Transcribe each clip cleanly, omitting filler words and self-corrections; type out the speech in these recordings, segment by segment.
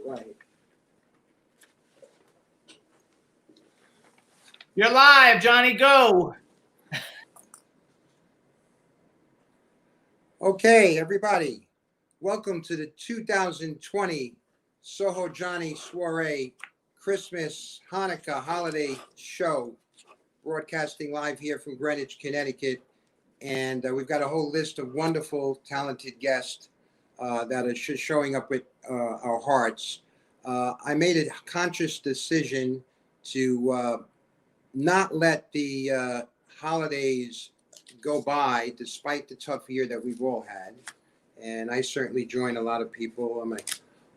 Right. You're live, Johnny. Go. Okay, everybody. Welcome to the 2020 SohoJohnny's Soiree Christmas Hanukkah holiday show, broadcasting live here from Greenwich, Connecticut. And we've got a whole list of wonderful, talented guests that are showing up with our hearts. I made a conscious decision to not let the holidays go by, despite the tough year that we've all had. And I certainly join a lot of people. I'm an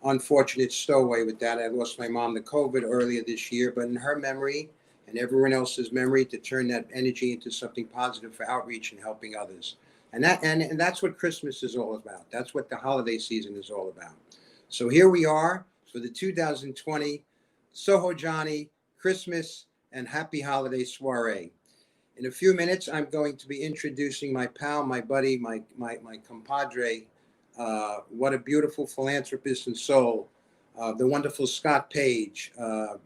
unfortunate stowaway with that. I lost my mom to COVID earlier this year, but in her memory and everyone else's memory, to turn that energy into something positive for outreach and helping others. And that's what Christmas is all about. That's what the holiday season is all about. So here we are for the 2020 SohoJohnny Christmas and Happy Holiday Soiree. In a few minutes, I'm going to be introducing my pal, my buddy, my compadre. What a beautiful philanthropist and soul, the wonderful Scott Page.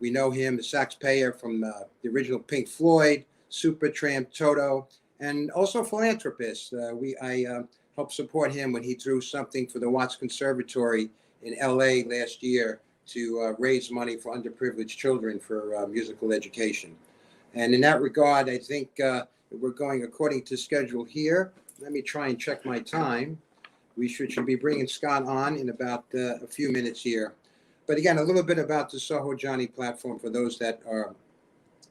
We know him, the sax player from the original Pink Floyd, Supertramp, Toto, and also philanthropist. I helped support him when he threw something for the Watts Conservatory in LA last year to raise money for underprivileged children for musical education. And in that regard, I think we're going according to schedule here. Let me try and check my time. We should be bringing Scott on in about a few minutes here. But again, a little bit about the SohoJohnny platform for those that are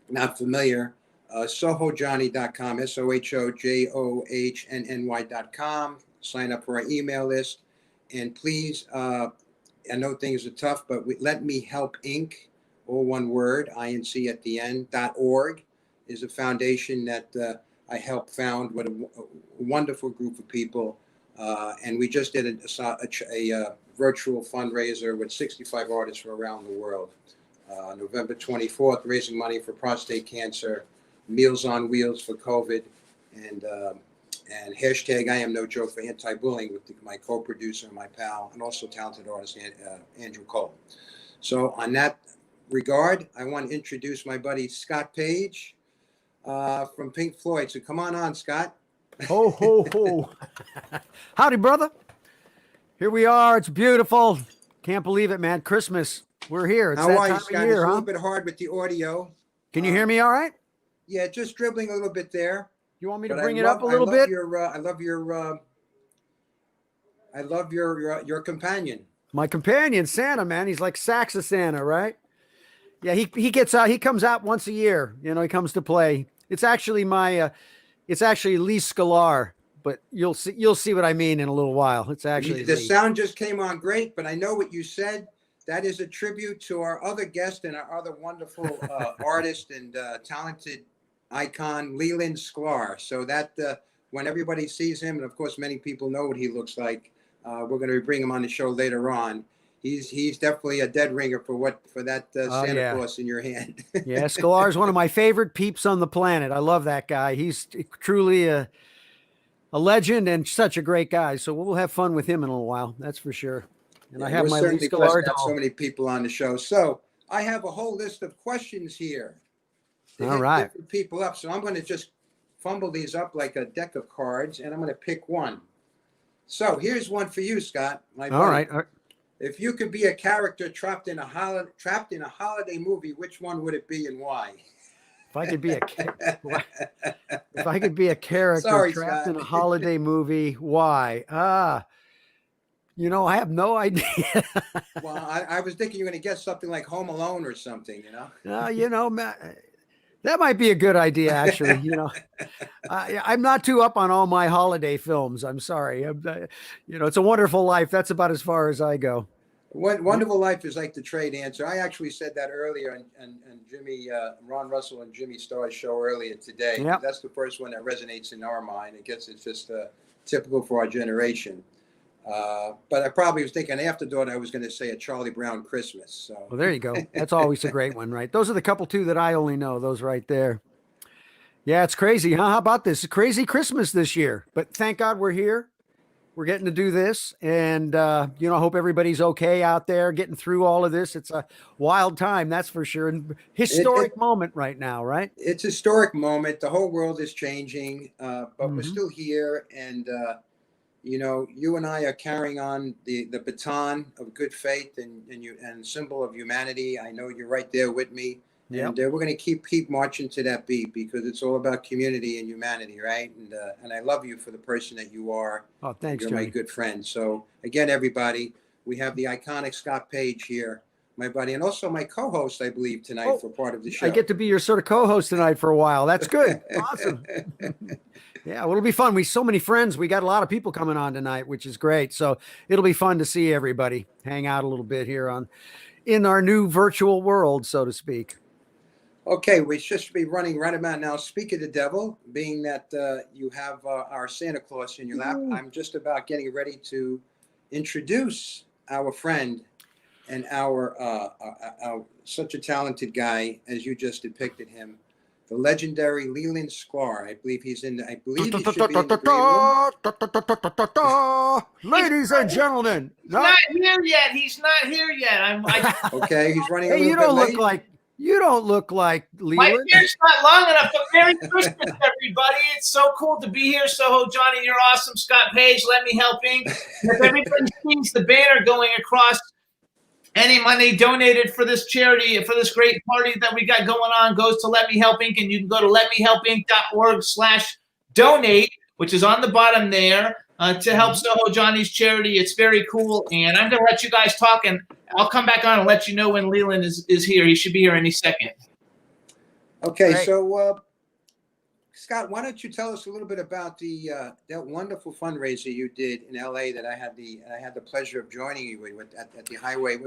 not familiar. SohoJohnny.com, SohoJohnny.com. Sign up for our email list. And please, I know things are tough, but Let Me Help Inc., all one word, INC at the end, .org, is a foundation that I helped found with a wonderful group of people. And we just did a virtual fundraiser with 65 artists from around the world. November 24th, raising money for prostate cancer, Meals on Wheels for COVID, and hashtag I Am No Joke for anti-bullying with my co-producer, my pal, and also talented artist, Andrew Cole. So on that regard, I want to introduce my buddy Scott Page from Pink Floyd. So come on, Scott. Ho, ho, ho. Howdy, brother. Here we are. It's beautiful. Can't believe it, man. Christmas. We're here. It's How that are you, time Scott? of year, It's a huh? little bit hard with the audio. Can you hear me all right? Yeah, just dribbling a little bit there. You want me to But bring it up a little bit? I love your companion. My companion, Santa, man. He's like Saxa Santa, right? Yeah, he gets out. He comes out once a year. You know, he comes to play. It's actually it's actually Leland Sklar, but you'll see what I mean in a little while. It's actually the sound just came on great, but I know what you said. That is a tribute to our other guest and our other wonderful artist and talented icon, Leland Sklar. So that when everybody sees him, and of course many people know what he looks like, we're going to bring him on the show later on. He's definitely a dead ringer for that Santa Claus in your hand. Yeah, Sklar is one of my favorite peeps on the planet. I love that guy. He's truly a legend and such a great guy. So we'll have fun with him in a little while. That's for sure. And I have my Leland Sklar doll. So many people on the show. So I have a whole list of questions here. All right. Different people up. So I'm going to just fumble these up like a deck of cards, and I'm going to pick one. So here's one for you, Scott. My buddy. All right. If you could be a character trapped in a holiday movie, which one would it be and why? If I could be a character trapped in a holiday movie, why? I have no idea. Well, I was thinking you're going to guess something like Home Alone or something, that might be a good idea, actually. I'm not too up on all my holiday films. I'm sorry. It's a Wonderful Life. That's about as far as I go. Wonderful Life is like the trade answer. I actually said that earlier, and Jimmy, Ron Russell and Jimmy Starr's show earlier today. Yep. That's the first one that resonates in our mind. I guess it's just typical for our generation. But I probably was thinking Afterthought I was going to say A Charlie Brown Christmas. So. Well, there you go. That's always a great one, right? Those are the couple two that I only know, those right there. Yeah, it's crazy, huh? How about this? It's a crazy Christmas this year, but thank God we're here. we're getting to do this, and I hope everybody's okay out there getting through all of this. It's a wild time, that's for sure, and historic moment right now, right? It's a historic moment. The whole world is changing, but we're Mhm. still here, and you and I are carrying on the baton of good faith and symbol of humanity. I know you're right there with me. Yep. And we're going to keep marching to that beat, because it's all about community and humanity, right? And I love you for the person that you are. Oh, thanks, You're Johnny. my good friend. So again, everybody, we have the iconic Scott Page here, my buddy, and also my co-host, I believe, tonight for part of the show. I get to be your sort of co-host tonight for a while. That's good. Awesome. Yeah, well, it'll be fun. So many friends. We got a lot of people coming on tonight, which is great. So it'll be fun to see everybody hang out a little bit here in our new virtual world, so to speak. Okay, we should be running right about now. Speak of the devil, being that you have our Santa Claus in your lap, I'm just about getting ready to introduce our friend and our such a talented guy as you just depicted him, the legendary Leland Sklar. I believe he should be in the green room. Ladies and gentlemen, He's not here yet. He's not here yet. Okay, he's running a hey, little bit late. You don't look like My Leland. beard's not long enough, but Merry Christmas, everybody. It's so cool to be here. Soho Johnny, you're awesome. Scott Page, Let Me Help Inc. If everybody sees the banner going across, any money donated for this charity, for this great party that we got going on, goes to Let Me Help Inc. And you can go to letmehelpinc.org/donate, which is on the bottom there, to help Soho Johnny's charity. It's very cool. And I'm going to let you guys talk, and I'll come back on and let you know when Leland is here. He should be here any second. Okay, Great. so Scott, why don't you tell us a little bit about that wonderful fundraiser you did in LA that I had the pleasure of joining you with at the Highway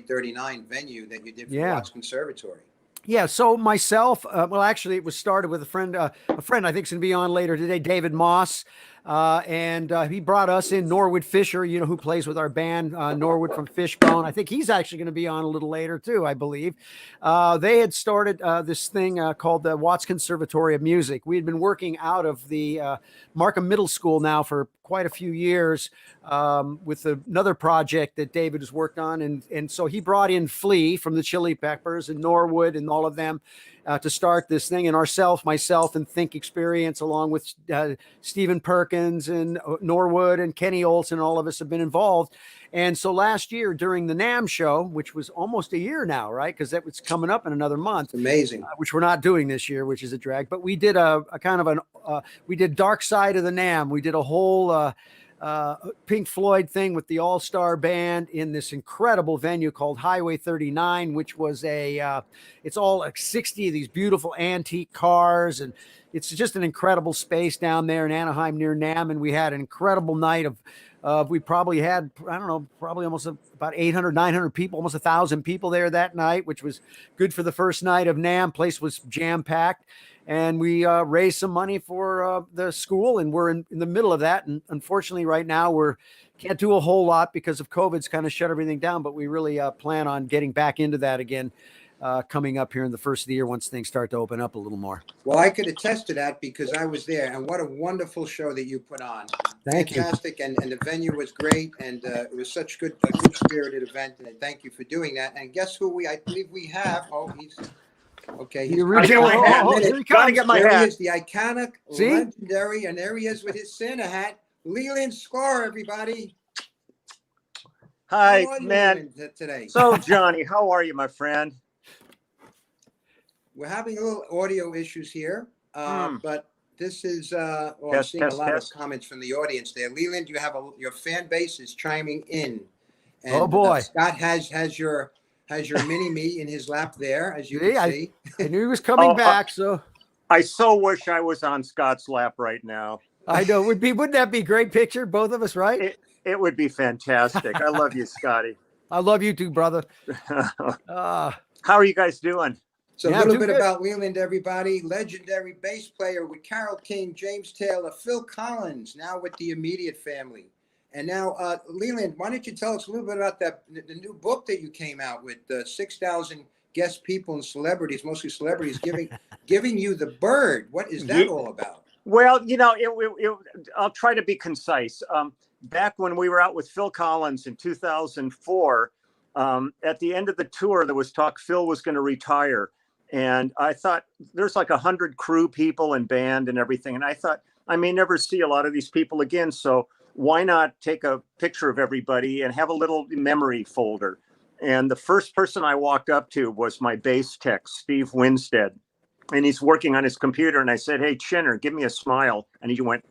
39 venue that you did for Watts Conservatory. Yeah, so myself, actually, it was started with a friend I think is going to be on later today, David Moss, and he brought us in Norwood Fisher, who plays with our band, Norwood from Fishbone. I think he's actually going to be on a little later too, I believe. They had started this thing called the Watts Conservatory of Music. We had been working out of the Markham Middle School now for quite a few years with another project that David has worked on. And so he brought in Flea from the Chili Peppers and Norwood and all of them to start this thing. And myself and Think Experience, along with Stephen Perkins and Norwood and Kenny Olson, all of us have been involved. And so last year during the NAMM show, which was almost a year now, right? Because that was coming up in another month. It's amazing. Which we're not doing this year, which is a drag. But we did we did Dark Side of the NAMM. We did a whole Pink Floyd thing with the All-Star Band in this incredible venue called Highway 39, which was it's all like 60 of these beautiful antique cars. And it's just an incredible space down there in Anaheim near NAMM. And we had an incredible night of we probably had, probably almost about 800, 900 people, almost 1,000 people there that night, which was good for the first night of NAMM. Place was jam-packed. And we raised some money for the school, and we're in the middle of that. And unfortunately, right now, can't do a whole lot because of COVID's kind of shut everything down. But we really plan on getting back into that again coming up here in the first of the year once things start to open up a little more. Well, I could attest to that because I was there, and what a wonderful show that you put on. Thank you. Fantastic, and the venue was great, and it was such a good-spirited event, and thank you for doing that. And guess who I believe we have? Oh, he's... Okay, he's original. Here he comes. Get my hat. He is the iconic, legendary, and there he is with his Santa hat, Leland Sklar, everybody. Hi, man. Today. So, Johnny, how are you, my friend? We're having a little audio issues here, but this is, I'm seeing a lot of comments from the audience there. Leland, you have your fan base is chiming in. And, oh, boy. Scott has your mini-me in his lap there, as you can see. I knew he was coming back, so. I so wish I was on Scott's lap right now. I know. Wouldn't that be a great picture? Both of us, right? It would be fantastic. I love you, Scotty. I love you too, brother. How are you guys doing? So a little bit about Leland, everybody. Legendary bass player with Carole King, James Taylor, Phil Collins, now with the Immediate Family. And now, Leland, why don't you tell us a little bit about the new book that you came out with, 6,000 guest people and celebrities, mostly celebrities, giving you the bird. What is that all about? Well, I'll try to be concise. back when we were out with Phil Collins in 2004, at the end of the tour, there was talk Phil was going to retire. And I thought there's like 100 crew people and band and everything. And I thought I may never see a lot of these people again. So why not take a picture of everybody and have a little memory folder? And the first person I walked up to was my bass tech, Steve Winstead. And he's working on his computer. And I said, hey, Chinner, give me a smile. And he went,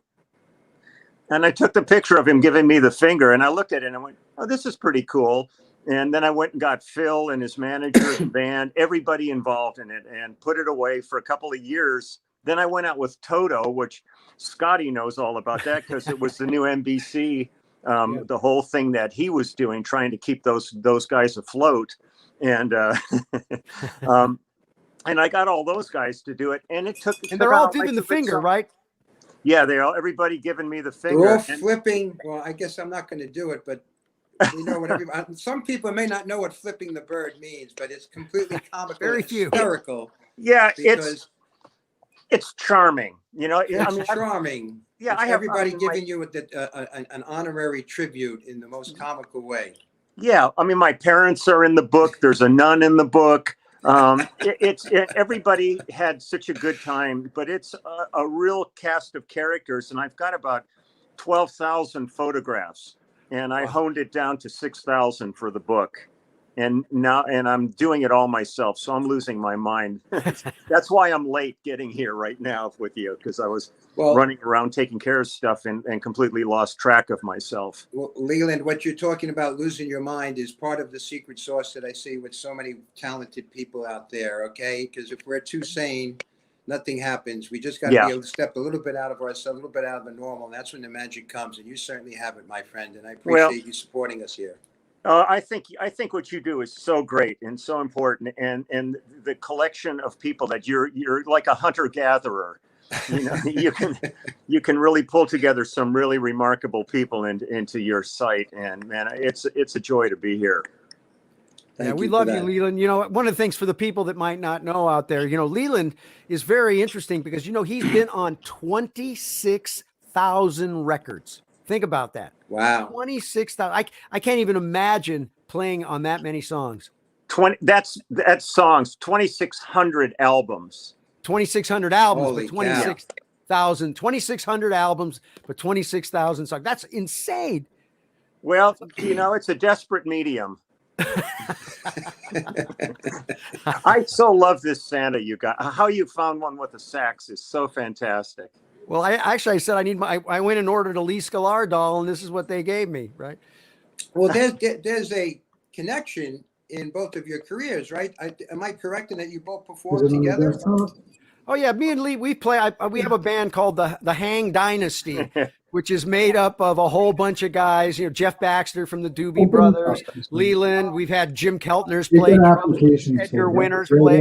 and I took the picture of him giving me the finger. And I looked at it and I went, oh, this is pretty cool. And then I went and got Phil and his manager and band, everybody involved in it, and put it away for a couple of years. Then I went out with Toto, which Scotty knows all about that because it was the new NBC, the whole thing that he was doing, trying to keep those guys afloat. And and I got all those guys to do it, and it took. And they're all giving the finger, right? Yeah, everybody giving me the finger. We're all flipping. Well, I guess I'm not going to do it, but you know what? Some people may not know what flipping the bird means, but it's completely comical, Very few. hysterical. Yeah, it's charming. You know, it's charming. Yeah, it's everybody giving you an honorary tribute in the most comical way. Yeah, I mean, my parents are in the book. There's a nun in the book. Everybody had such a good time, but it's a real cast of characters, and I've got about 12,000 photographs, and I honed it down to 6,000 for the book. And I'm doing it all myself, so I'm losing my mind. That's why I'm late getting here right now with you, because I was running around taking care of stuff and completely lost track of myself. Well, Leland, what you're talking about losing your mind is part of the secret sauce that I see with so many talented people out there, okay? Because if we're too sane, nothing happens. We just got to be able to step a little bit out of ourselves, a little bit out of the normal, and that's when the magic comes. And you certainly have it, my friend, and I appreciate you supporting us here. I think what you do is so great and so important, and the collection of people that you're like a hunter gatherer. You know, you can really pull together some really remarkable people into your site, and man, it's a joy to be here. Yeah, we love you, Leland. You know, one of the things for the people that might not know out there, you know, Leland is very interesting because, you know, he's been on 26,000 records. Think about that. Wow. 26,000. I can't even imagine playing on that many songs. That's songs, 2,600 albums. 2,600 albums, Holy but 26,000, 2,600 albums, but 26,000 songs. That's insane. Well, you know, it's a desperate medium. I so love this Santa you got. How you found one with a sax is so fantastic. Well, I said I went and ordered a Lee Sklar doll, and this is what they gave me, right? Well, there's a connection in both of your careers, right? Am I correct in that you both performed together? Oh yeah, me and Lee, we have a band called the Hang Dynasty, which is made up of a whole bunch of guys. You know, Jeff Baxter from the Doobie Brothers, Leland. We've had Jim Keltner's play, Edgar Winters play,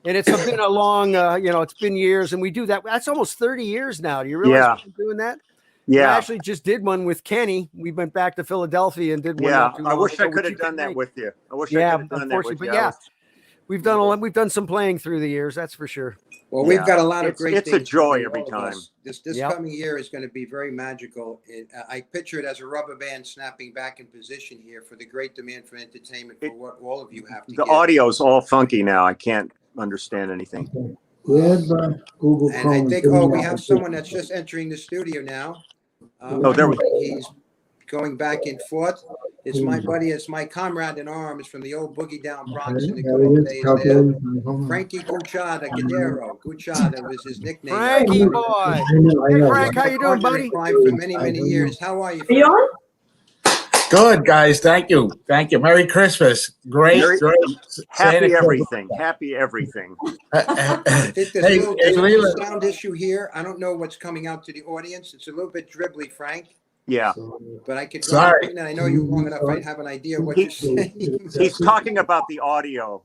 and it's been a long, you know, it's been years, and we do that. That's almost 30 years now. Do you realize we're doing that? Yeah, I actually just did one with Kenny. We went back to Philadelphia and did one. Yeah, I wish I could have done that with you. I wish I could have done that with you. But yeah, we've done some playing through the years. That's for sure. Well, we've got a lot of great things. It's a joy every time. This coming year is going to be very magical. I picture it as a rubber band snapping back in position here for the great demand for entertainment for what all of you have to The audio's all funky now. I can't understand anything. And I think, we have someone that's just entering the studio now. There we go. He's going back and forth. It's my buddy. It's my comrade in arms from the old boogie down Bronx in the good old days there. Frankie Guchada Guerrero. Guchada was his nickname. Frankie boy. Hey, Frank, how you doing, buddy? For many, many years. How are you? Are you on? Good, guys. Thank you. Thank you. Merry Christmas. Great. Happy everything. Happy everything. I think there's a little sound issue here. I don't know what's coming out to the audience. It's a little bit dribbly, Frank. Yeah. But I could. Sorry. And I know you long enough. I have an idea what you're saying. He's talking about the audio.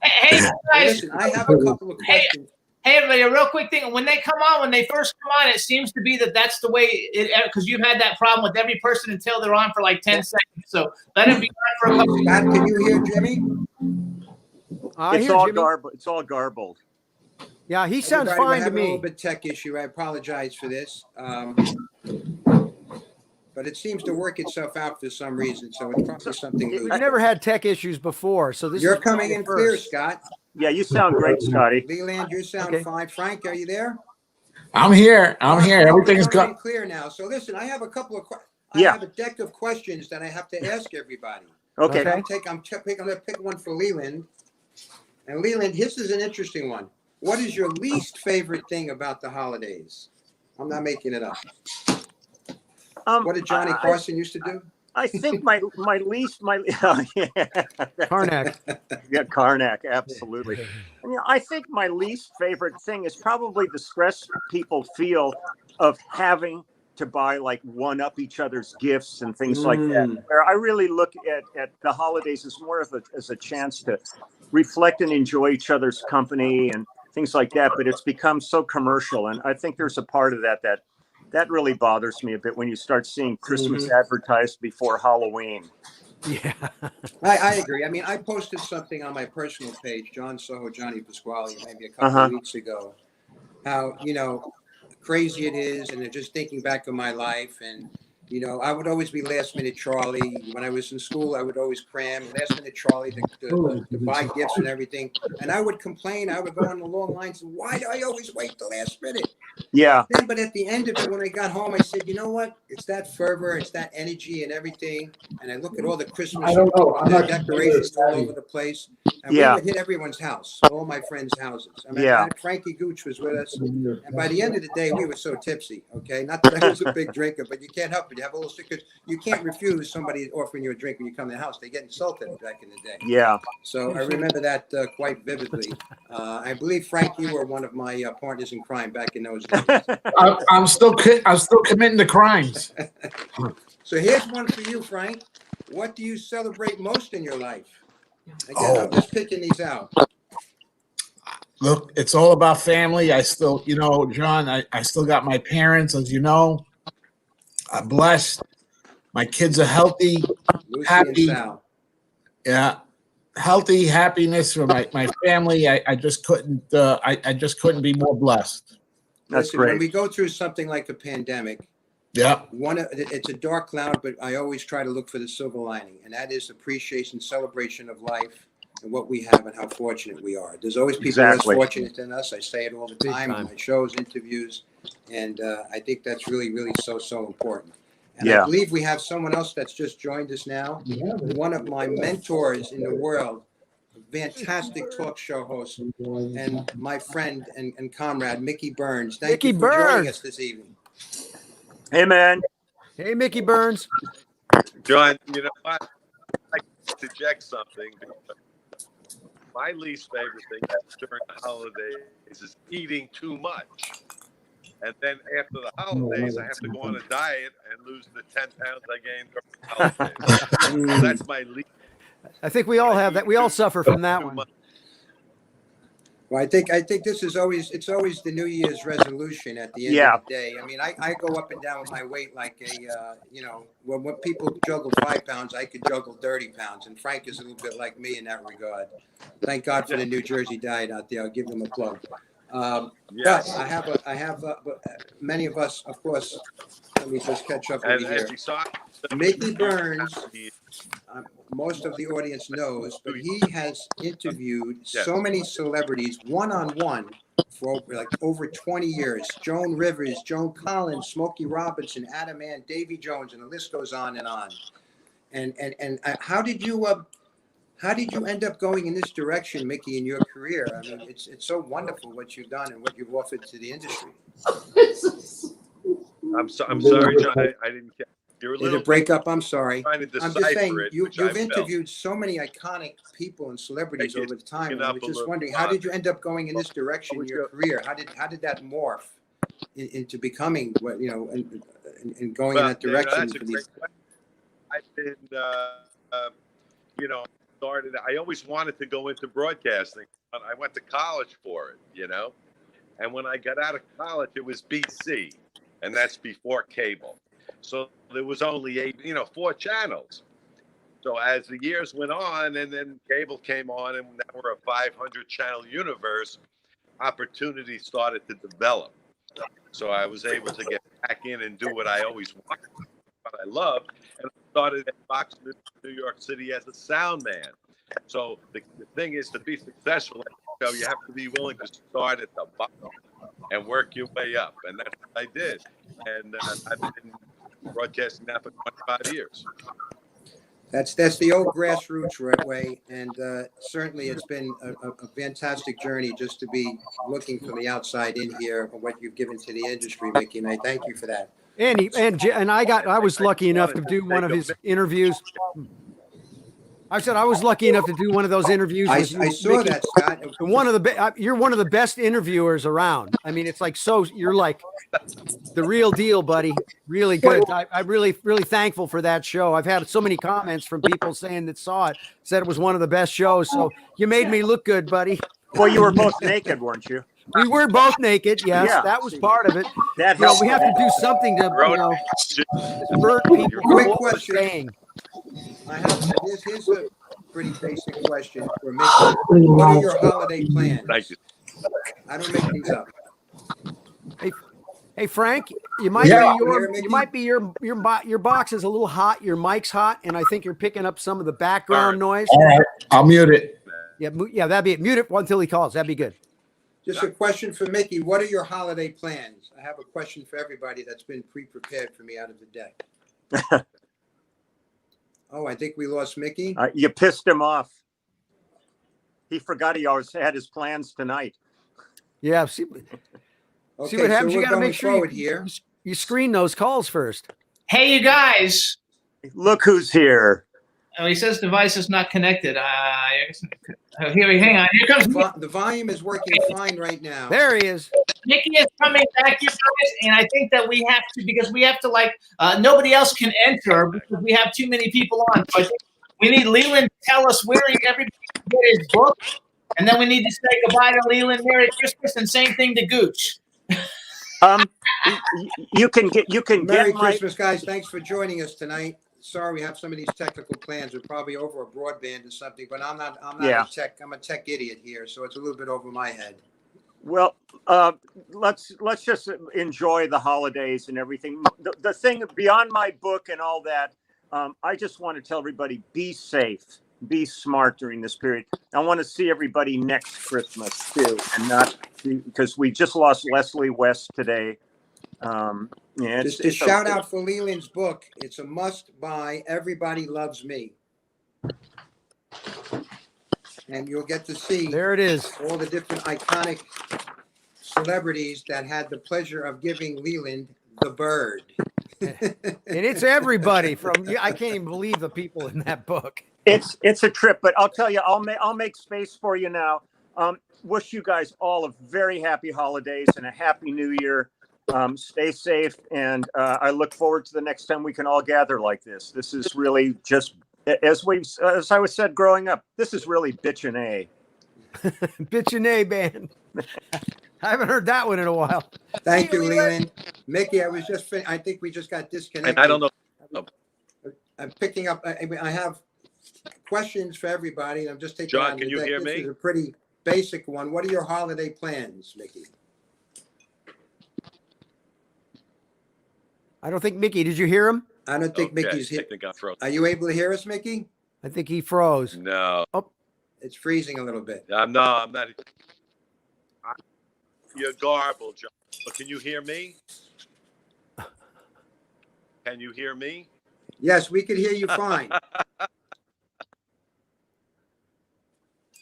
Hey, guys. Listen, I have a couple of questions. Hey, everybody, a real quick thing. When they come on, when they first come on, it seems to be that's the way it, because you've had that problem with every person until they're on for like 10 seconds. So let it be on for a couple. Scott, can you hear Jimmy? It's all garbled. Yeah, he sounds fine to me. A little bit tech issue. I apologize for this. but it seems to work itself out for some reason. So it's probably something We've loose. never had tech issues before, so this You're is coming in clear, first. Scott. Yeah, you sound great, Scotty. Leland, you sound Okay. fine. Frank, are you there? I'm here. I'm here. Everything's coming in good. clear now. So listen, I have a couple of I Yeah. have a deck of questions that I have to ask everybody. Okay. Okay. I'm going to pick one for Leland. And Leland, this is an interesting one. What is your least favorite thing about the holidays? I'm not making it up. What did Johnny Carson used to do? I think my least Karnak. Yeah, Karnak, absolutely. I mean, I think my least favorite thing is probably the stress people feel of having to buy, like, one-up each other's gifts and things like that. Where I really look at the holidays as more of as a chance to reflect and enjoy each other's company and things like that. But it's become so commercial, and I think there's a part of that really bothers me a bit when you start seeing Christmas advertised before Halloween. Yeah. I agree. I mean, I posted something on my personal page, John Soho, Johnny Pasquale, maybe a couple of weeks ago, how, crazy it is. And just thinking back on my life, and, I would always be last minute Charlie. When I was in school, I would always cram last minute Charlie to buy gifts and everything. And I would complain. I would go on the long lines. And why do I always wait the last minute? Yeah. But at the end of it, when I got home, I said, you know what? It's that fervor, it's that energy and everything. And I look at all the Christmas decorations all over the place. And we would hit everyone's house, all my friends' houses. I mean, Frankie Gooch was with us. And by the end of the day, we were so tipsy, okay? Not that I was a big drinker, but you can't help it. You have a little stickers. You can't refuse somebody offering you a drink when you come to the house. They get insulted back in the day. Yeah. So I remember that quite vividly. I believe, Frank, you were one of my partners in crime back in those days. I'm still committing the crimes. So here's one for you, Frank. What do you celebrate most in your life? Again, I'm just picking these out. Look, it's all about family. I still, John, I still got my parents, as you know. I'm blessed. My kids are healthy, Lucy happy. and Sal. Yeah, healthy, happiness for my family. I just couldn't. I just couldn't be more blessed. That's Listen, great. when we go through something like a pandemic, Yeah. It's a dark cloud, but I always try to look for the silver lining, and that is appreciation, celebration of life and what we have and how fortunate we are. There's always people less fortunate than us. I say it all the time on my shows, interviews, and I think that's really, really so important. And I believe we have someone else that's just joined us now. One of my mentors in the world, a fantastic talk show host, and my friend and comrade, Mickey Burns. Thank you for joining us this evening. Hey, man. Hey, Mickey Burns. John, I interject something. My least favorite thing during the holidays is eating too much. And then after the holidays, I have to go on a diet and lose the 10 pounds I gained during the holidays. That's my least. I think we all have that. We all suffer from that one. Well, I think this is always the New Year's resolution at the end of the day. I mean, I go up and down with my weight like when people juggle 5 pounds, I could juggle 30 pounds. And Frank is a little bit like me in that regard. Thank God for the New Jersey diet out there. I'll give them a plug. But I have many of us, of course. Let me just catch up with you here. Mickey Burns, most of the audience knows, but he has interviewed so many celebrities one-on-one for over 20 years. Joan Rivers, Joan Collins, Smokey Robinson, Adam Ant, Davy Jones, and the list goes on and on. And how did you end up going in this direction, Mickey, in your career? I mean, it's so wonderful what you've done and what you've offered to the industry. I'm sorry, John. I didn't catch. You're a Did little it break up? I'm sorry. trying to I'm just saying, decipher it, you've interviewed so many iconic people and celebrities over the time. And I was just wondering, how did you end up going in this direction in your career? How did that morph into becoming what and going in that direction? For these? I've been, started. I always wanted to go into broadcasting, but I went to college for it, And when I got out of college, it was BC, and that's before cable. So there was only 4 channels. So as the years went on, and then cable came on, and now we're a 500-channel universe, opportunities started to develop. So I was able to get back in and do what I always wanted, what I loved. And I started at Fox News, New York City as a sound man. So the thing is, to be successful at the show, you have to be willing to start at the bottom and work your way up. And that's what I did. And I've been broadcasting now for 25 years. That's the old grassroots way, and certainly it's been a fantastic journey just to be looking from the outside in here and what you've given to the industry, Mickey, and I thank you for that. And I was lucky enough to do one of his interviews. I said I was lucky enough to do one of those interviews. I saw Mickey. that, Scott. You're one of the best interviewers around. I mean, it's like, so you're like the real deal, buddy. Really good. I'm really thankful for that show. I've had so many comments from people saying that saw it, said it was one of the best shows. So you made me look good, buddy. Well, you were both naked, weren't you? We were both naked. Yes, Yeah. that was part of it. That You know, helped. we have to do something to, spur people Quick from question. staying. Here's a pretty basic question for Mickey. What are your holiday plans? Thank you. I don't make these up. Hey Frank, you might be your box is a little hot. Your mic's hot, and I think you're picking up some of the background noise. All right, I'll mute it. Yeah, that'd be it. Mute it until he calls. That'd be good. Just a question for Mickey. What are your holiday plans? I have a question for everybody that's been pre-prepared for me out of the deck. Oh, I think we lost Mickey. You pissed him off. He forgot he always had his plans tonight. Yeah. See what happens. So You got to make sure you screen those calls first. Hey, you guys. Look who's here. Oh, he says device is not connected. Hang on. Here comes Mickey. The volume is working fine right now. There he is. Mickey is coming back, you guys, and I think that we have to, because we have to, nobody else can enter because we have too many people on. So I think we need Leland to tell us where everybody can get his book, and then we need to say goodbye to Leland, Merry Christmas, and same thing to Gooch. You can Merry get Christmas, guys. Thanks for joining us tonight. Sorry, we have some of these technical plans. We're probably over a broadband or something, but I'm not I'm a tech idiot here, so it's a little bit over my head. Well, let's just enjoy the holidays and everything. The thing beyond my book and all that, I just want to tell everybody, be safe, be smart during this period. I want to see everybody next Christmas too, and not because we just lost Leslie West today. Just a shout out for Leland's book. It's a must buy. Everybody Loves Me. And you'll get to see There it is. all the different iconic celebrities that had the pleasure of giving Leland the bird. And it's everybody I can't even believe the people in that book. It's a trip, but I'll tell you, I'll make space for you now. Wish you guys all a very happy holidays and a happy new year. Stay safe, and I look forward to the next time we can all gather like this. This is really just, as I was said growing up, this is really bitchin' A. Bitchin' A band. I haven't heard that one in a while. Thank you, Leland. Mickey, I think we just got disconnected. And I don't know. I'm picking up. I have questions for everybody. I'm just taking. John, can you hear This me? is a pretty basic one. What are your holiday plans, Mickey? I don't think Mickey, did you hear him? I don't think Mickey's here. Are you able to hear us, Mickey? I think he froze. No. Oh, It's freezing a little bit. I'm not. You're garbled, John. But can you hear me? Can you hear me? Yes, we could hear you fine.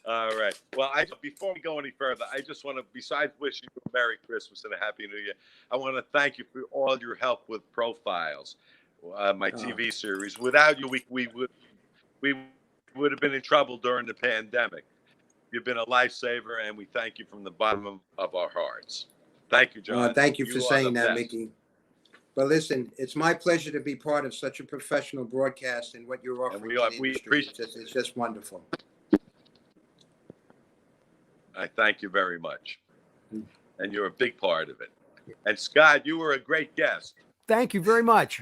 All right. Well, before we go any further, I just want to, besides wishing you a Merry Christmas and a Happy New Year, I want to thank you for all your help with Profiles, my TV series. Without you, we would have been in trouble during the pandemic. You've been a lifesaver, and we thank you from the bottom of our hearts. Thank you, John. Thank you for saying that, best. Mickey. But listen, it's my pleasure to be part of such a professional broadcast and what you're offering. We appreciate it. It's just wonderful. I thank you very much. And you're a big part of it. And Scott, you were a great guest. thank you very much.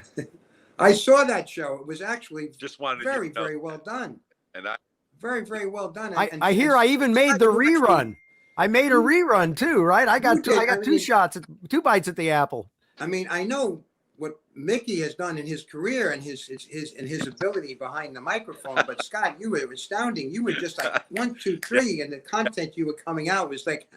I saw that show. It was actually Just wanted very, you to know. very well done. And I Very, very well done. I hear I even made the rerun. I made a rerun too, right? I got two shots, 2 bites at the apple. I mean, I know what Mickey has done in his career and his ability behind the microphone. But Scott, you were astounding. You were just like 1, 2, 3, and the content you were coming out was like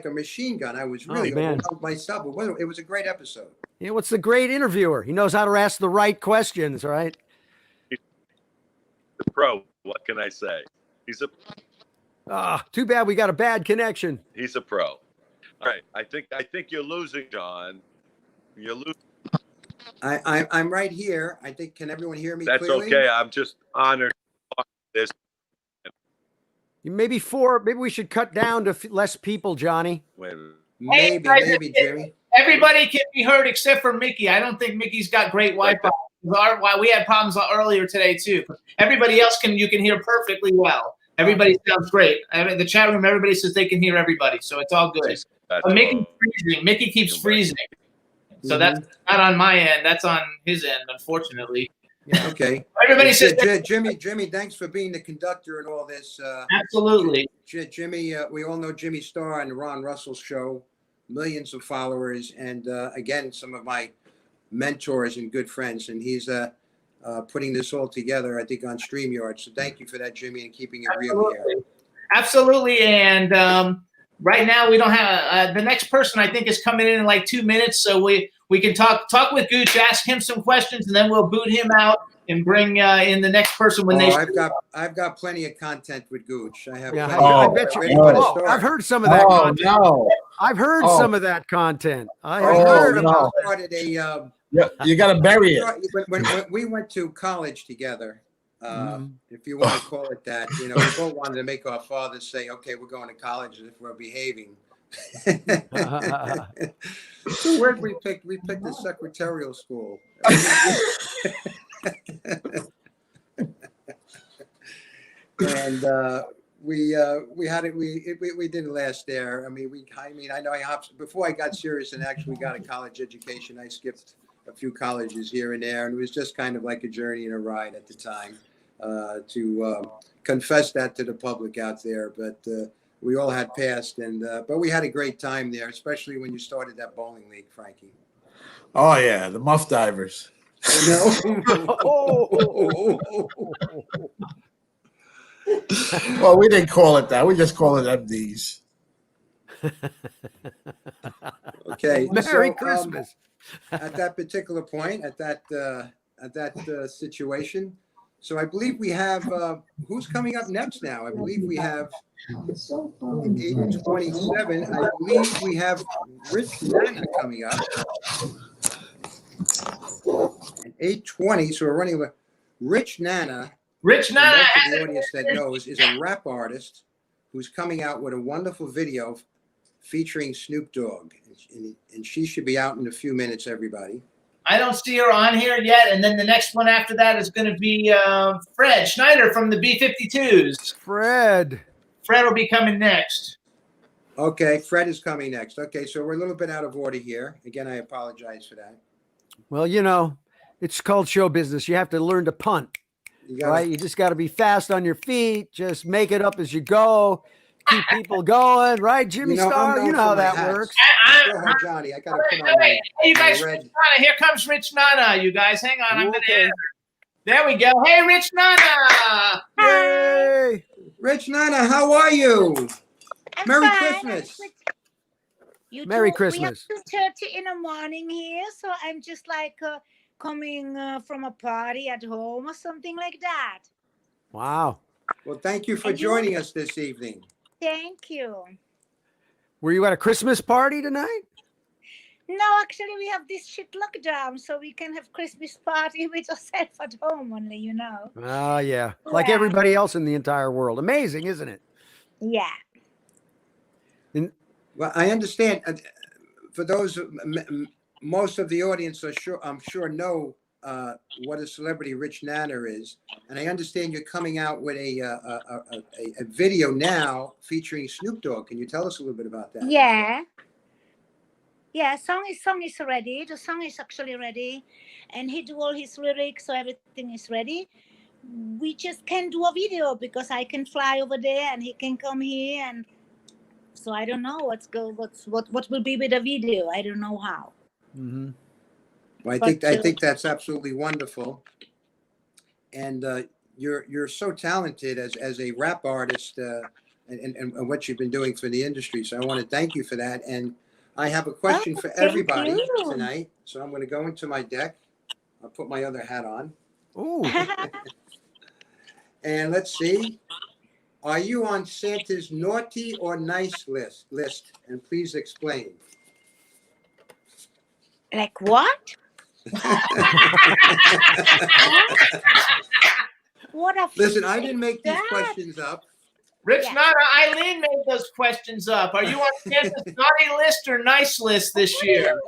a machine gun. I was really overwhelmed myself. It was a great episode. Yeah, what's the great interviewer? He knows how to ask the right questions, right? The pro. What can I say? He's a. Too bad we got a bad connection. He's a pro. All right. I think you're losing, John. You're losing. I'm right here. I think. Can everyone hear me? That's clearly? okay. I'm just honored. This. Maybe we should cut down to less people, Johnny. Wait. Maybe, Jimmy. Everybody can be heard except for Mickey. I don't think Mickey's got great Wi-Fi. We had problems earlier today too. Everybody else you can hear perfectly well. Everybody sounds great. I mean, the chat room, everybody says they can hear everybody, so it's all good. But Mickey's freezing. Mickey keeps freezing. So that's not on my end. That's on his end, unfortunately. Yeah, okay. Everybody says Jimmy, thanks for being the conductor and all this. Absolutely. Jimmy, we all know Jimmy Starr and Ron Russell's show, millions of followers, and again, some of my mentors and good friends. And he's putting this all together, I think, on StreamYard. So thank you for that, Jimmy, and keeping it real here. Absolutely. And right now we don't have the next person I think is coming in like 2 minutes. So we can talk with Gooch, ask him some questions, and then we'll boot him out and bring in the next person when I've got plenty of content with Gooch. I have. Yeah, I bet you. I've heard some of that content. No. I've heard some of that content. I have heard about it. You got to bury it. When we went to college together, if you want to call it that, we both wanted to make our fathers say, "Okay, we're going to college as if we're behaving." So where did we pick? We picked the secretarial school. And we had it. We didn't last there. I know before I got serious and actually got a college education, I skipped a few colleges here and there, and it was just kind of like a journey and a ride at the time. To confess that to the public out there, but we all had passed, but we had a great time there, especially when you started that bowling league, Frankie. Oh yeah, the Muff Divers. Well, we didn't call it that. We just call it MDs. Okay. Merry Christmas. At that particular point, at that situation. So I believe we have, who's coming up next now? I believe we have 8:27. I believe we have Rich Nana coming up. At 8:20, so we're running with Rich Nana. Rich Nana. The audience that knows is a rap artist who's coming out with a wonderful video featuring Snoop Dogg. And she should be out in a few minutes, everybody. I don't see her on here yet. And then the next one after that is going to be Fred Schneider from the B-52s. Fred will be coming next. Okay, Fred is coming next. Okay, so we're a little bit out of order here. Again, I apologize for that. Well, it's called show business. You have to learn to punt, right? You just got to be fast on your feet. Just make it up as you go. Keep people going, right? Jimmy Starr, you know how that works. Johnny, I got to put on my you guys, red. Here comes Rich Nana, you guys. Hang on, I'm going to enter. There we go. Hey, Rich Nana. Hey. Rich Nana, how are you? Merry fine. Christmas. Merry Christmas. We have 2:30 in the morning here, so I'm just like coming from a party at home or something like that. Wow. Well, thank you for joining us this evening. Thank you. Were you at a Christmas party tonight? No, actually, we have this shit lockdown, so we can have Christmas party with ourselves at home only, Oh, yeah. Like everybody else in the entire world. Amazing, isn't it? Yeah. Well, I understand. For those, most of the audience I'm sure know what a celebrity Rich Nana is, and I understand you're coming out with a video now featuring Snoop Dogg. Can you tell us a little bit about that? Yeah, song is ready. The song is actually ready, and he do all his lyrics, so everything is ready. We just can't do a video because I can fly over there and he can come here, and so I don't know what will be with the video. I don't know how. Mm-hmm. Well, I think that's absolutely wonderful, and you're so talented as a rap artist, and what you've been doing for the industry. So I want to thank you for that. And I have a question for thank everybody you. tonight. So I'm going to go into my deck. I'll put my other hat on, Ooh. and let's see. Are you on Santa's naughty or nice list? And please explain. Like what? What a Listen, I didn't make these that. questions up. Rich Yeah. Nana, Eileen made those questions up. Are you on Santa's naughty list or nice list this year?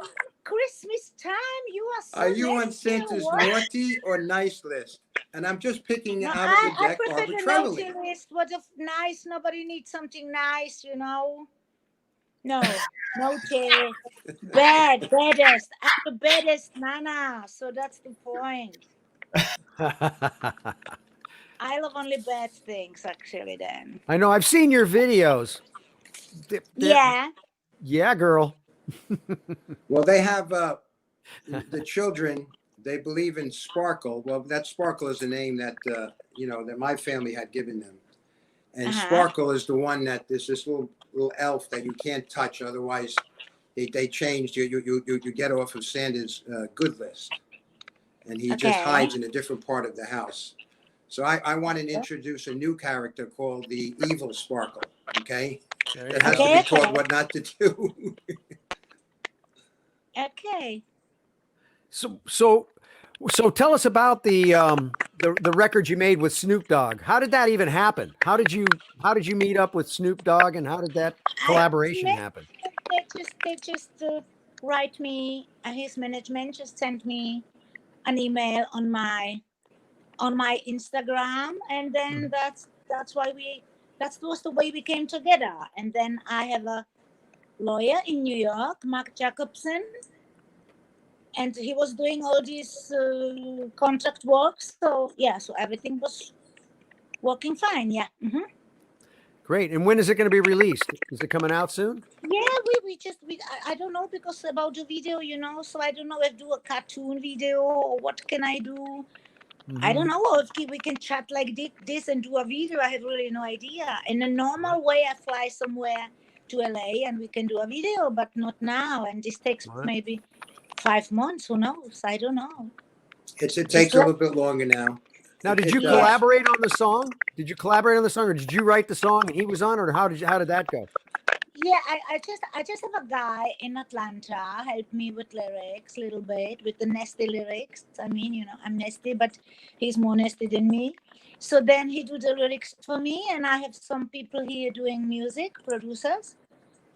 Christmas time, you are so Are you on nice here, Santa's what? naughty or nice list? And I'm just picking No, out of the I deck prefer the arbitrarily. naughty list. What if nice? Nobody needs something nice, you know. No, naughty, bad, baddest. I'm the baddest, Nana. So that's the point. I love only bad things, actually. Then. I know. I've seen your videos. Yeah. Yeah, girl. Well, they have the children. They believe in Sparkle. Well, that Sparkle is the name that that my family had given them. And Sparkle is the one that is this little elf that you can't touch, otherwise they changed you get off of Santa's good list, and he just hides in a different part of the house. So I want to introduce a new character called the Evil Sparkle. Okay, that has to be taught what not to do. Okay. So tell us about the record you made with Snoop Dogg. How did that even happen? How did you meet up with Snoop Dogg, and how did that collaboration happen? They just write me, his management just sent me an email on my Instagram, and then that was the way we came together. And then I have a lawyer in New York, Mark Jacobson, and he was doing all this contract work. So so everything was working fine. Yeah. Mm-hmm. Great. And when is it going to be released? Is it coming out soon? Yeah, I don't know, because about the video, so I don't know if do a cartoon video or what can I do. I don't know if we can chat like this and do a video. I have really no idea. In a normal way, I fly somewhere to LA and we can do a video, but not now. And this takes maybe 5 months. Who knows? I don't know. It takes a little bit longer now. Now, did you collaborate on the song? Did you collaborate on the song, or did you write the song and he was on it, or how did that go? Yeah, I just have a guy in Atlanta help me with lyrics a little bit, with the nasty lyrics. I mean, I'm nasty, but he's more nasty than me. So then he do the lyrics for me, and I have some people here doing music, producers.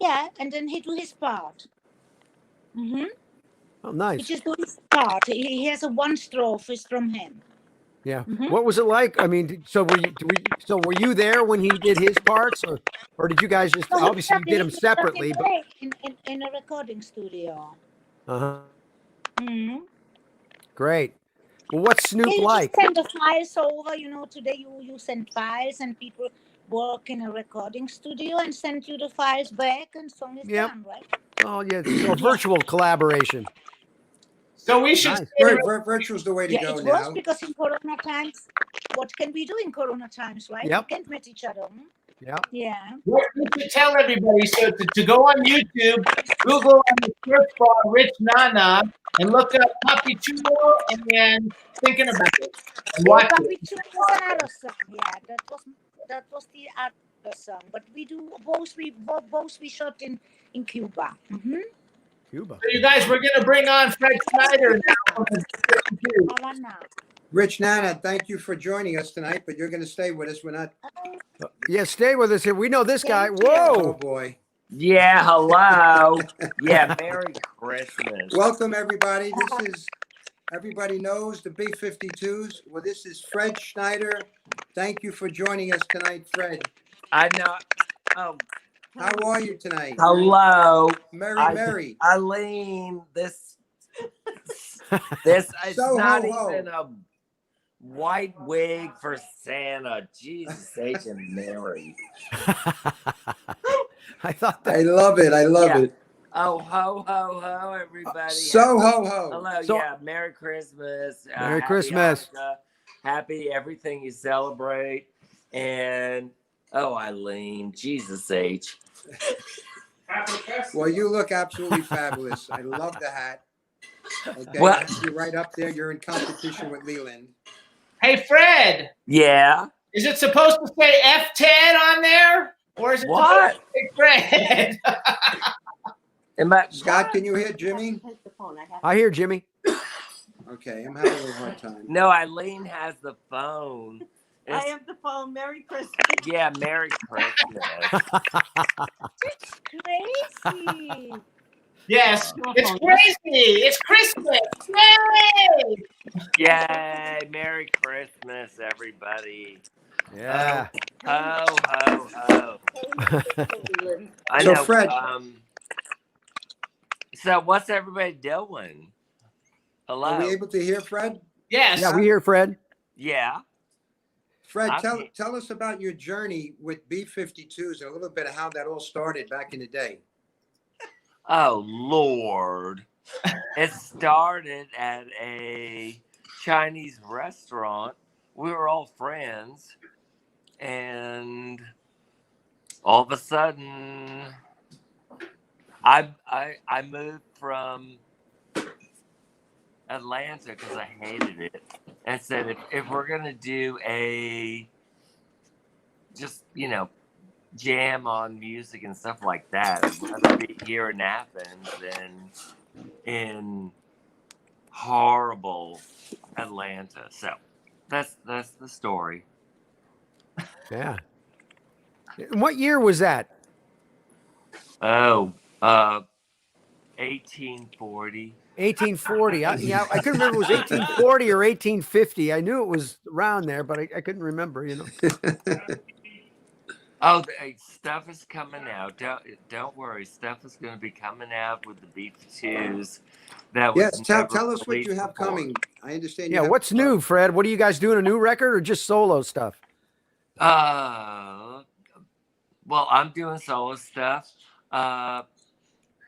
Yeah, and then he do his part. Mm-hmm. Oh, nice. He just do his part. He has a one strophe from him. Yeah. What was it like? I mean, so were you there when he did his parts, or did you guys just obviously you did them separately? But in a recording studio. Great. Well, what's Snoop like? Just send the files over. Today you send files, and people work in a recording studio and send you the files back, and song is done, right? Oh yeah, so virtual collaboration. So we should Virtual's the way to go it now. was, because in Corona times, what can we do in Corona times, right? Yep. We can't meet each other. Yeah. Yeah. We should tell everybody, so to go on YouTube, Google on the search bar Rich Nana and look up Papi Chulo and then Thinking About It and watch Papi it. Chulo was another song. Yeah, that was the other song. But we do both. We shot in Cuba. Cuba. So you guys, we're gonna bring on Fred Schneider now. Rich Nana, thank you for joining us tonight, but you're going to stay with us. We're not. Yeah, stay with us here. We know this guy. Oh Whoa. boy. Yeah, hello. Yeah, Merry Christmas. Welcome everybody. This is, everybody knows the Big 52s. Well, this is Fred Schneider. Thank you for joining us tonight, Fred. I know. Oh, how are you tonight? Hello. Merry. Eileen, this it's not even a white wig for Santa. Jesus H and Mary. I thought that. I love it. I love it. Oh, ho, ho, ho, everybody. Soho ho. Hello, So- yeah. Merry Christmas. Merry Happy Christmas. Hanukkah, happy everything you celebrate. And, oh, Eileen, Jesus H. Well, you look absolutely fabulous. I love the hat. Okay, Well- you're right up there. You're in competition with Leland. Hey, Fred, Yeah. is it supposed to say F Ted on there? Or is it What? supposed to say Fred? Am I, Scott, can you hear Jimmy? I hear Jimmy. Okay, I'm having a little hard time. No, Eileen has the phone. I It's- have the phone. Merry Christmas. Yeah, Merry Christmas. Crazy. Yes, it's crazy. It's Christmas. Yay! Yay, Merry Christmas, everybody. Yeah. Ho, ho, ho. I So, know. Fred- So what's everybody doing? Hello. Are we able to hear Fred? Yes. Yeah, we hear Fred. Yeah. Fred, I'm- tell us about your journey with B-52s and a little bit of how that all started back in the day. Oh Lord. It started at a Chinese restaurant. We were all friends, and all of a sudden, I moved from Atlanta because I hated it, and said if we're gonna do just jam on music and stuff like that, I'd rather be here in Athens than in horrible Atlanta. So that's the story. Yeah. And what year was that? Oh, 1840. 1840. I couldn't remember if it was 1840 or 1850. I knew it was around there, but I couldn't remember, Oh, stuff is coming out. Don't worry. Stuff is going to be coming out with the B-52s. That was Yes, never tell us what you released have before. coming. I understand. Yeah, what's new, Fred? What are you guys doing? A new record or just solo stuff? Well, I'm doing solo stuff.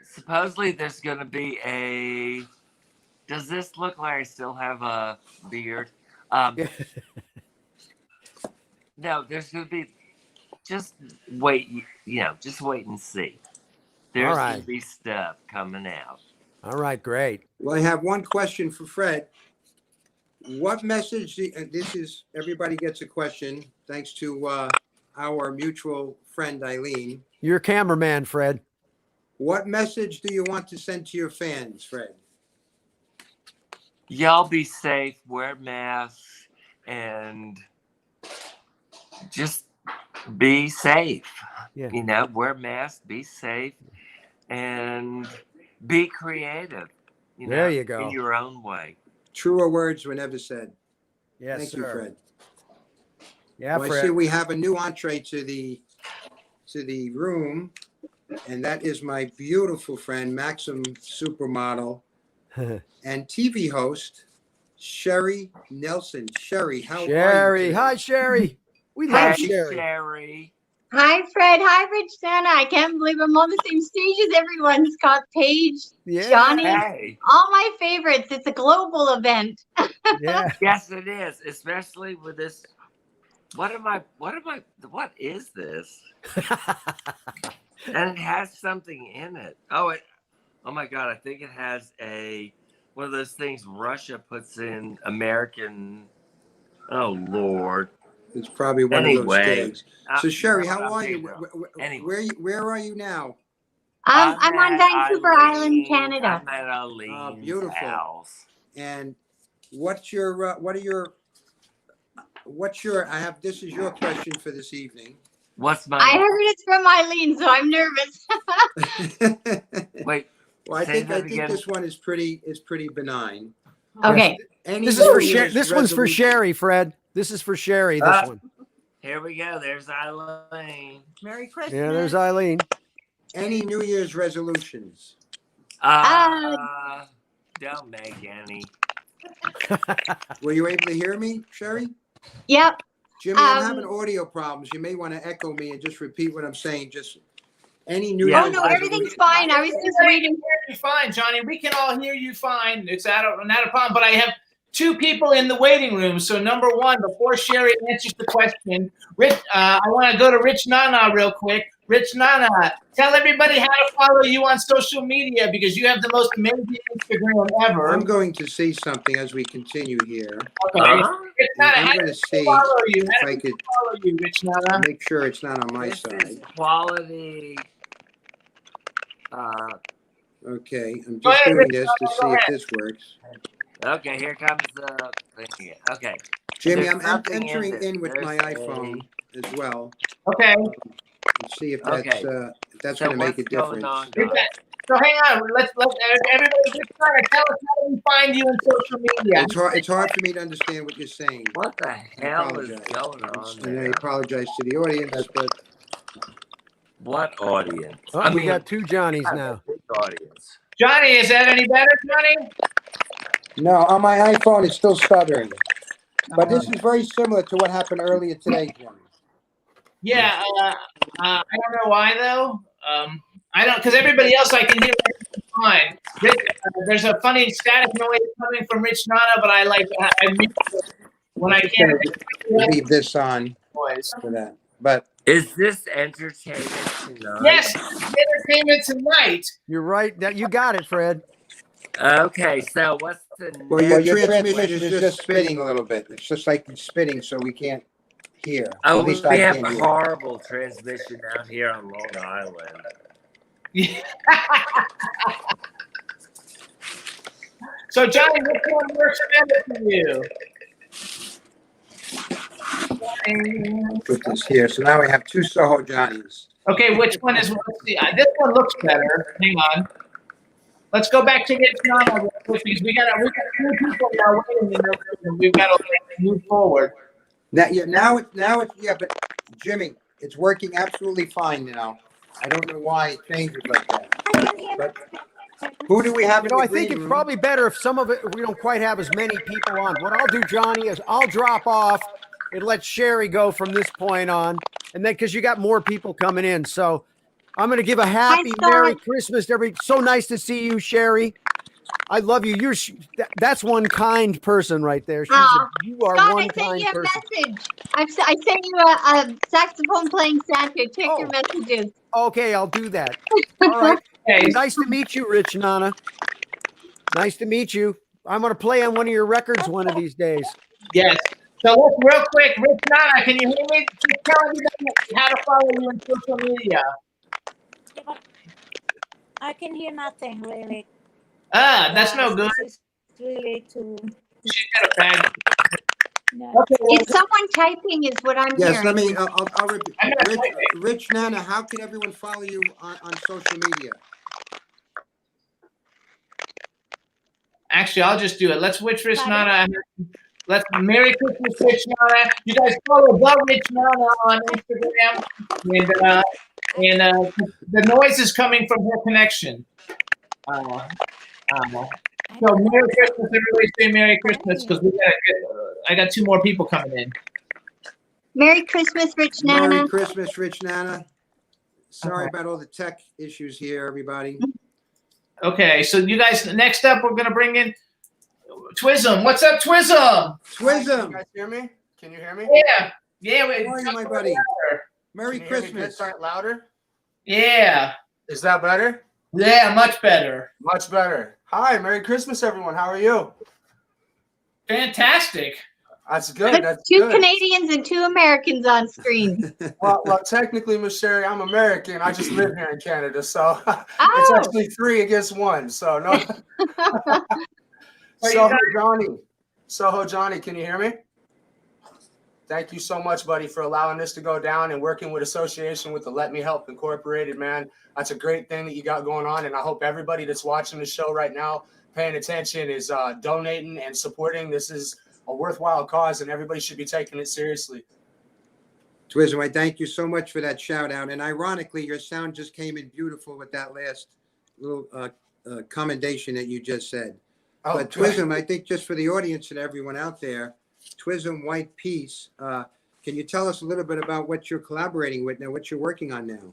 Supposedly there's going to be does this look like I still have a beard? No, there's going to be, just wait, just wait and see. There's right. going to be stuff coming out. All right, great. Well, I have one question for Fred. What message, this is, everybody gets a question, thanks to our mutual friend Eileen. You're a cameraman, Fred. What message do you want to send to your fans, Fred? Y'all be safe, wear masks, and just be safe. Yeah. Wear masks, be safe, and be creative. There you go. In your own way. Truer words were never said. Yes, Thank sir. you, Fred. Yeah, Well, I Fred. see we have a new entree to the room, and that is my beautiful friend, Maxim supermodel and TV host, Sherry Nelson. Sherry, how are you? Sherry. today? Hi, Sherry. We love Hey, Sherry. Sherry. Hi, Fred. Hi, Rich Santa. I can't believe I'm on the same stage as everyone. Scott Page, Yeah. Johnny, Hey. all my favorites. It's a global event. Yeah. Yes, it is, especially with this. What is this? And it has something in it. Oh my God, I think it has one of those things Russia puts in American. Oh Lord. It's probably one of those Anyway, things. So Sherry, how are you? Anyway. Where are you now? I'm on at Vancouver Island, Canada. I'm at Eileen's beautiful. house. And what's your this is your question for this evening. What's my I heard it's from Eileen, so I'm nervous. wait? Well, I Say think that again. this one is pretty benign. Okay. Any This is for New Sherry. Year's This one's for resolution- Sherry, Fred. This is for Sherry. This one. Here we go. There's Eileen. Merry Christmas. Yeah, there's Eileen. Any New Year's resolutions? Don't make any. Were you able to hear me, Sherry? Yep. Jimmy, I'm having audio problems. You may want to echo me and just repeat what I'm saying. Any new? Yeah. Oh no, everything's fine. I was just waiting. You're fine, Johnny. We can all hear you fine. It's not a problem. But I have two people in the waiting room. So number one, before Sherry answers the question, Rich, I want to go to Rich Nana real quick. Rich Nana, tell everybody how to follow you on social media because you have the most amazing Instagram ever. I'm going to see something as we continue here. Okay. Rich Nana, I'm how going do to see follow you? if How I do could follow you, Rich Nana? make sure it's not on my This is side. quality. Okay, I'm Go just ahead, doing Rich this to Nana, see go if ahead. this works. Okay, here comes the thing. Okay. Jimmy, There's I'm nothing entering this. in with my There's iPhone as well. Okay. And see if that's Okay. that's So going to make a what's going difference. on, guys? So hang on. Let's everybody. Rich Nana, tell us how do we find you on social media? It's hard for me to understand what you're saying. What the hell is apologize. going on And I there? apologize to the audience, but What audience? Oh, we got two Johnnies now. Big audience. Johnny, is that any better, Johnny? no, on my iPhone it's still stuttering. But this is very similar to what happened earlier today, Jimmy. Yeah. I don't know why though. I don't because everybody else I can hear fine. Rich, there's a funny static noise coming from Rich Nana, but I mute it when I can't Leave this on noise. for that. But Is this entertainment tonight? Yes, entertainment tonight. You're right. That you got it, Fred. Okay, so what's the well, your transmission is just spinning a little bit. It's just like it's spinning, so we can't hear. Oh, At least we I have can't hear. horrible transmission out here on Long Island. So Johnny, which one works better for you? Put this here. So now we have two SohoJohnny's. Okay, which one is? Let's see. This one looks better. Hang on. Let's go back to Rich Nana real quick because we got two people now waiting in the room. We've got to move forward. Now it's yeah, but Jimmy, it's working absolutely fine now. I don't know why it changes like that. But who do we have in You know, the I think green it's room? probably better if some of it we don't quite have as many people on. What I'll do, Johnny, is I'll drop off and let Sherry go from this point on, and then because you got more people coming in, so I'm going to give a happy Scott. Merry Christmas to everybody. So nice to see you, Sherry. I love you. That's one kind person right there. You are Scott, one I sent kind you a person. message. I sent you a saxophone playing Santa. Check Oh. your messages. Okay, I'll do that. All right. Okay. Nice to meet you, Rich Nana. Nice to meet you. I'm going to play on one of your records one of these days. Yes. So let's real quick, Rich Nana, can you hear me? Just tell everybody how to follow you on social media. I can hear nothing really. That's no good. This is really too. She's got a bad. No. Okay, well, It's someone typing is what I'm Yes, hearing. let me. I'll repeat. I'm gonna type Rich Nana, how can everyone follow you on social media? actually, I'll just do it. Let's switch Rich Pardon? Nana. Let's Merry Christmas, Rich Nana. You guys follow the Rich Nana on Instagram, and the noise is coming from her connection. So Merry Christmas, everybody! Say Merry Christmas because I got two more people coming in. Merry Christmas, Rich Nana. Merry Christmas, Rich Nana. Sorry about all the tech issues here, everybody. Okay, so you guys, next up, we're gonna bring in Twism. What's up, Twism? Can you Twism, guys hear me? Can you hear me? Yeah. Wait, how are you, my buddy? Merry Can you hear me good? Christmas. Start louder. Yeah, Is that better? much better. Much better. Hi, Merry Christmas, everyone. How are you? Fantastic. That's good. Put That's two good. Canadians and 2 Americans on screen. Well, technically, Miss Sherry, I'm American. I just live here in Canada, so it's Oh, actually 3 against 1. So no. So you Soho guys- Johnny, Soho Johnny, can you hear me? Thank you so much, buddy, for allowing this to go down and working with association with the Let Me Help Incorporated, man. That's a great thing that you got going on, and I hope everybody that's watching the show right now, paying attention, is donating and supporting. This is a worthwhile cause, and everybody should be taking it seriously. Twism, I thank you so much for that shout out. And ironically, your sound just came in beautiful with that last little commendation that you just said. Oh, But Twism, I think just for the audience and everyone out there, Twism White Peace, can you tell us a little bit about what you're collaborating with now, what you're working on now?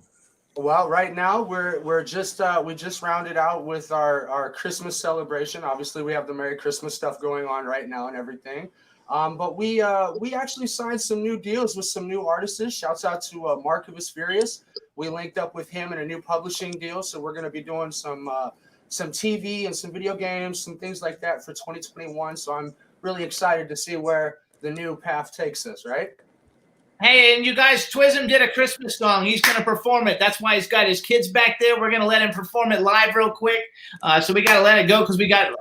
Well, right now we're just we just rounded out with our Christmas celebration. Obviously, we have the Merry Christmas stuff going on right now and everything. But we actually signed some new deals with some new artists. Shouts out to Marcus Furious. We linked up with him in a new publishing deal, so we're going to be doing some TV and some video games, some things like that for 2021. So I'm really excited to see where the new path takes us. Right. Hey, and you guys, Twism did a Christmas song. He's going to perform it. That's why he's got his kids back there. We're going to let him perform it live real quick. So we got to let it go because we got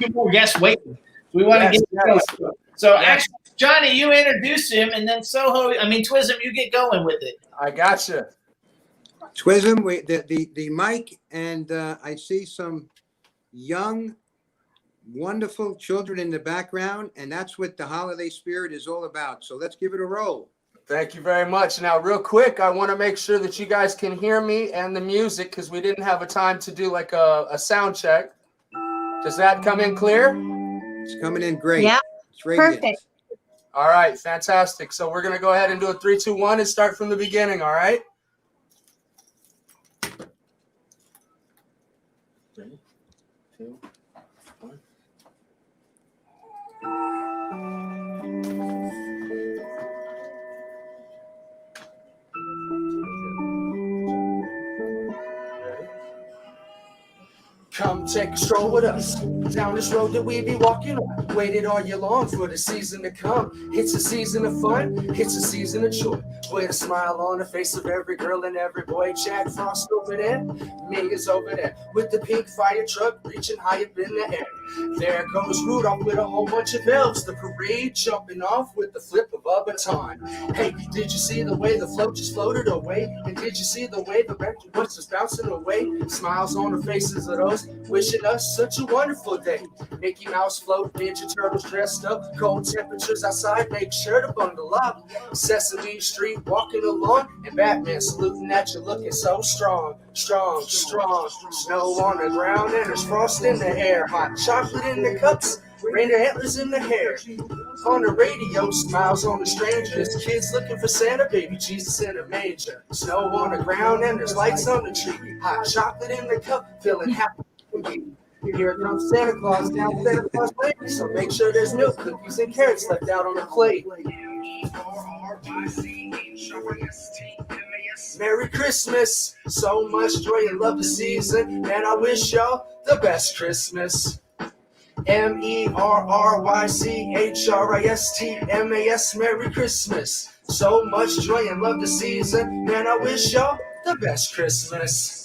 two more guests waiting. We want to get it going. So actually, Johnny, you introduce him, and then Twism, you get going with it. I gotcha. Twism, the mic, and I see some young, wonderful children in the background, and that's what the holiday spirit is all about. So let's give it a roll. Thank you very much. Now, real quick, I want to make sure that you guys can hear me and the music because we didn't have a time to do like a sound check. Does that come in clear? It's coming in great. Yeah, it's radiant. perfect. All right, fantastic. So we're going to go ahead and do a 3, 2, 1 and start from the beginning, all right? 3, 2, 1. Come take a stroll with us down this road that we be walking on. Waited all year long for the season to come. It's a season of fun, it's a season of joy. With a smile on the face of every girl and every boy. Jack Frost over there, me is over there. With the pink fire truck reaching high up in the air. There goes Rudolph with a whole bunch of elves. The parade jumping off with the flip of a baton. Hey, did you see the way the float just floated away? And did you see the way the record was just bouncing away? Smiles on the faces of those wishing us such a wonderful day. Mickey Mouse float, Ninja Turtles dressed up. Cold temperatures outside, make sure to bundle up. Sesame Street walking along, and Batman saluting at you, looking so strong, strong, strong. Snow on the ground and there's frost in the air. Hot chocolate in the cups, reindeer antlers in the hair. On the radio, smiles on the strangers. Kids looking for Santa, baby Jesus in a manger. Snow on the ground and there's lights on the tree. Hot chocolate in the cup, feeling happy. Here comes Santa Claus down Santa Claus Lane. So make sure there's milk, cookies, and carrots left out on the plate. Merry Christmas, so much joy and love the season, and I wish y'all the best Christmas. MERRYCHRISTMAS, Merry Christmas, so much joy and love the season, and I wish y'all the best Christmas.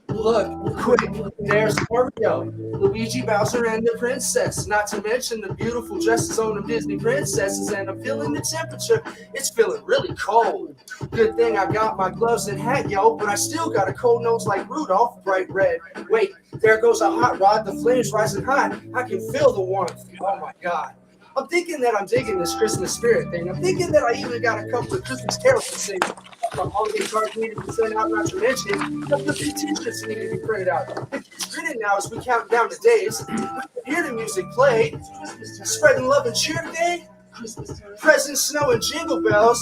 Look, quick, there's Mario, Luigi, Bowser, and the princess. Not to mention the beautiful dresses on the Disney princesses. And I'm feeling the temperature, it's feeling really cold. Good thing I got my gloves and hat, yo, but I still got a cold nose like Rudolph, bright red. Wait, there goes a hot rod, the flames rising hot. I can feel the warmth, oh my God. I'm thinking that I'm digging this Christmas spirit thing. I'm thinking that I even got a couple of Christmas carols to sing. From holiday cards needed to send out, not to mention, a couple of t-shirts need to be printed out. It's grinning now as we count down the days. We can hear the music play. Spreading love and cheer today. Presents, snow, and jingle bells.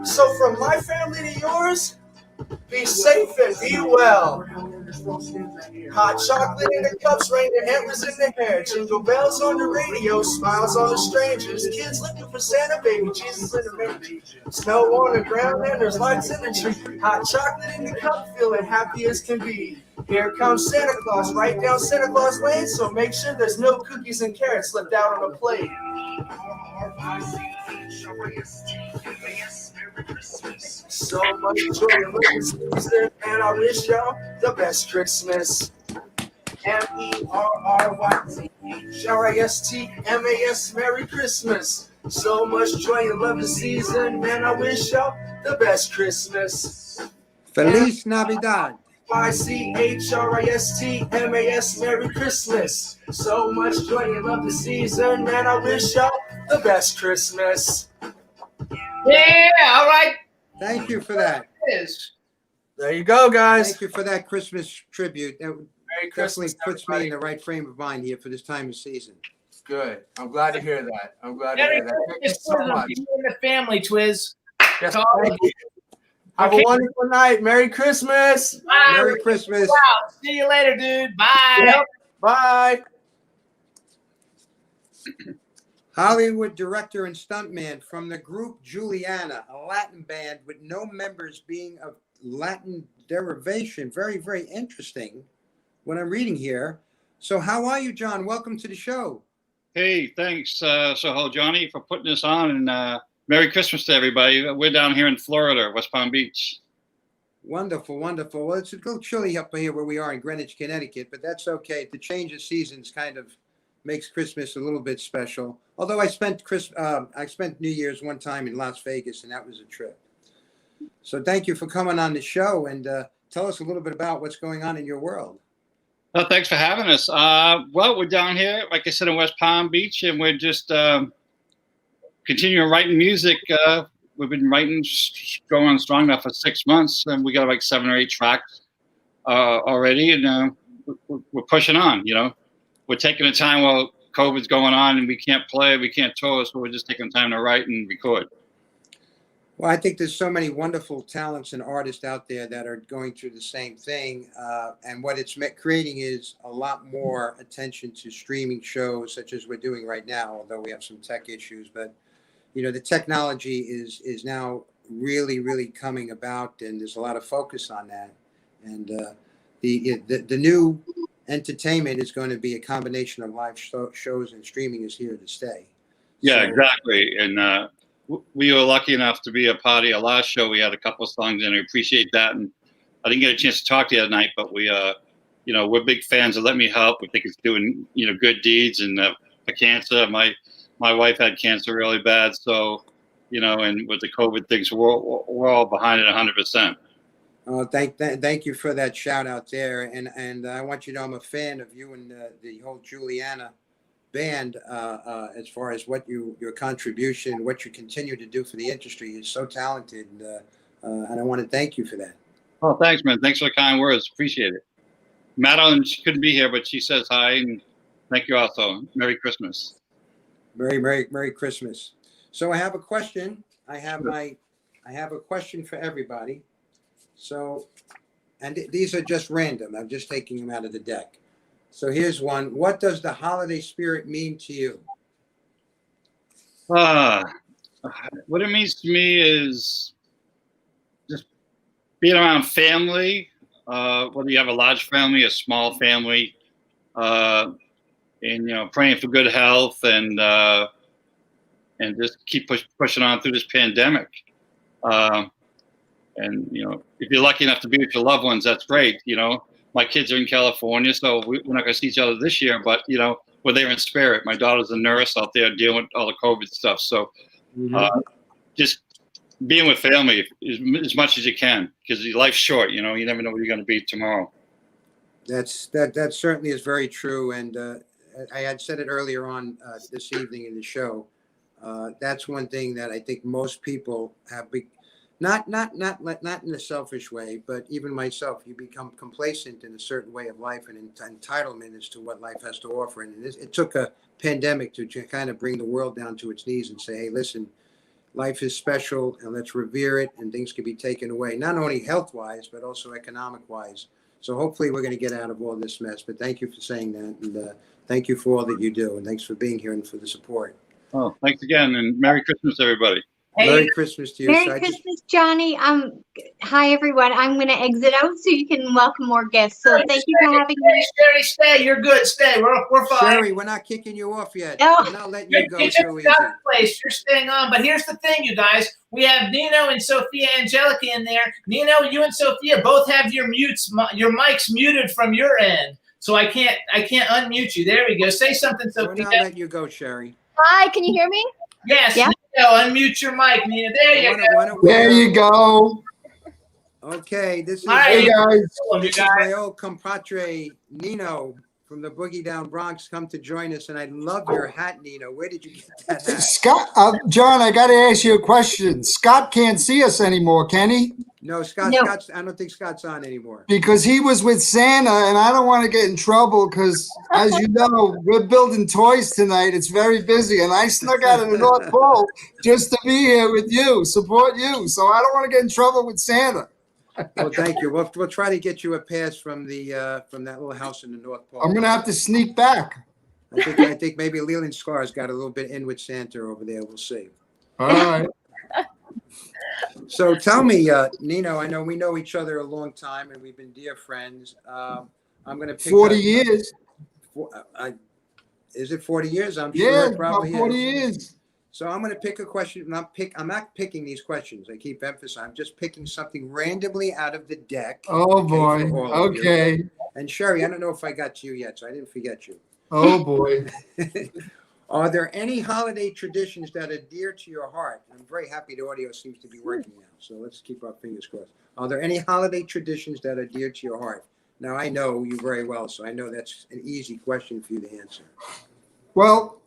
So from my family to yours, be safe and be well. Hot chocolate in the cups, reindeer antlers in the hair. Jingle bells on the radio, smiles on the strangers. Kids looking for Santa, baby Jesus in the manger. Snow on the ground and there's lights in the tree. Hot chocolate in the cup, feeling happy as can be. Here comes Santa Claus, right down Santa Claus Lane. So make sure there's no cookies and carrots left out on the plate. So much joy and love this season, and I wish y'all the best Christmas. MERRYCHRISTMAS, Merry Christmas. So much joy and love this season, and I wish y'all the best Christmas. Feliz Navidad. YCHRISTMAS, Merry Christmas. So much joy and love this season, and I wish y'all the best Christmas. Yeah, all right. Thank you for that. There you go, guys. Thank you for that Christmas tribute. That Merry definitely Christmas, puts me everybody. in the right frame of mind here for this time of season. Good. I'm glad to hear that. I'm glad to Merry hear that. Thank you Christmas, so much. you and the family, Twiz. Yes, To all thank of you. Have Okay. a wonderful night. Merry Christmas. Bye. Merry Christmas. Wow. See you later, dude. Bye. Yep. Bye. Hollywood director and stuntman from the group Juliana, a Latin band with no members being of Latin derivation. Very, very interesting what I'm reading here. So how are you, John? Welcome to the show. Hey, thanks, SohoJohnny, for putting this on, and Merry Christmas to everybody. We're down here in Florida, West Palm Beach. Wonderful, wonderful. Well, it's a little chilly up here where we are in Greenwich, Connecticut, but that's okay. The change of seasons kind of makes Christmas a little bit special. Although I spent New Year's one time in Las Vegas, and that was a trip. So thank you for coming on the show, and tell us a little bit about what's going on in your world. Well, thanks for having us. Well, we're down here, like I said, in West Palm Beach, and we're just continuing writing music. We've been writing, going on strong enough for 6 months, and we got like 7 or 8 tracks already, and we're pushing on. You know, we're taking the time while COVID's going on, and we can't play, we can't tour, so we're just taking time to write and record. Well, I think there's so many wonderful talents and artists out there that are going through the same thing. And what it's creating is a lot more attention to streaming shows, such as we're doing right now, although we have some tech issues. But, you know, the technology is now really, really coming about, and there's a lot of focus on that. And the new entertainment is going to be a combination of live shows, and streaming is here to stay. Yeah, So- exactly. And we were lucky enough to be a part of our last show. We had a couple of songs, and I appreciate that. And I didn't get a chance to talk to you that night, but we, you know, we're big fans of Let Me Help. We think it's doing, you know, good deeds. And for cancer, my wife had cancer really bad. So, you know, and with the COVID things, we're all behind it 100%. Oh, thank you for that shout out there. And I want you to know I'm a fan of you and the whole Juliana band, as far as what your contribution, what you continue to do for the industry is so talented, and I want to thank you for that. Oh, thanks, man. Thanks for the kind words. Appreciate it. Madeline, she couldn't be here, but she says hi, and thank you also. Merry Christmas. Merry Christmas. So I have a question. I have a question for everybody. So, and these are just random. I'm just taking them out of the deck. So here's one. What does the holiday spirit mean to you? What it means to me is just being around family, whether you have a large family, a small family, and, you know, praying for good health, and just keep pushing on through this pandemic. And, you know, if you're lucky enough to be with your loved ones, that's great. You know, my kids are in California, so we're not going to see each other this year, but, you know, we're there in spirit. My daughter's a nurse out there dealing with all the COVID stuff. So just being with family as much as you can, because life's short, you know, you never know where you're going to be tomorrow. That certainly is very true. And I had said it earlier on this evening in the show. That's one thing that I think most people have not in a selfish way, but even myself, you become complacent in a certain way of life and entitlement as to what life has to offer. And it took a pandemic to kind of bring the world down to its knees and say, hey, listen, life is special, and let's revere it, and things can be taken away, not only health-wise, but also economic-wise. So hopefully we're going to get out of all this mess. But thank you for saying that, and thank you for all that you do, and thanks for being here and for the support. Oh, thanks again, and Merry Christmas, everybody. Hey. Merry Christmas to you. Merry Christmas, Johnny. Hi, everyone. I'm going to exit out so you can welcome more guests. So thank you for having me. Sherry, stay. You're good. Stay. We're fine. Sherry, we're not kicking you off yet. Oh. We're not letting you go You're so easy. place. You're staying on. But here's the thing, you guys. We have Nino and Sophia Angelica in there. Nino, you and Sophia both have your mics muted from your end. So I can't unmute you. There we go. Say something, We're Sophia. not letting you go, Sherry. Hi, can you hear me? Yes. Yeah. Nino, unmute your mic, Nino. There you go. There you go. Okay, this is, All right. Hey guys. this is my old compadre, Nino, from the Boogie Down Bronx, come to join us. And I love your hat, Nino. Where did you get that hat? Scott, John, I got to ask you a question. Scott can't see us anymore, can he? No, Scott. No. Scott's. I don't think Scott's on anymore. Because he was with Santa, and I don't want to get in trouble because, as you know, we're building toys tonight. It's very busy, and I snuck out of the North Pole just to be here with you, support you. So I don't want to get in trouble with Santa. Well, thank you. We'll try to get you a pass from that little house in the North Pole. I'm gonna have to sneak back. I think maybe Leland Sklar's got a little bit in with Santa over there. We'll see. All right. So tell me, Nino, I know we know each other a long time and we've been dear friends. I'm going to pick 40 up- years. Is it 40 years? I'm Yeah, sure it about probably 40 is. years. So I'm going to pick a question. I'm not picking these questions. I keep emphasizing. I'm just picking something randomly out of the deck. Oh boy. for all of you. Okay. And Sherry, I don't know if I got to you yet, so I didn't forget you. Oh boy. Are there any holiday traditions that are dear to your heart? I'm very happy the audio seems to be working now, so let's keep our fingers crossed. Are there any holiday traditions that are dear to your heart? Now, I know you very well, so I know that's an easy question for you to answer. Well,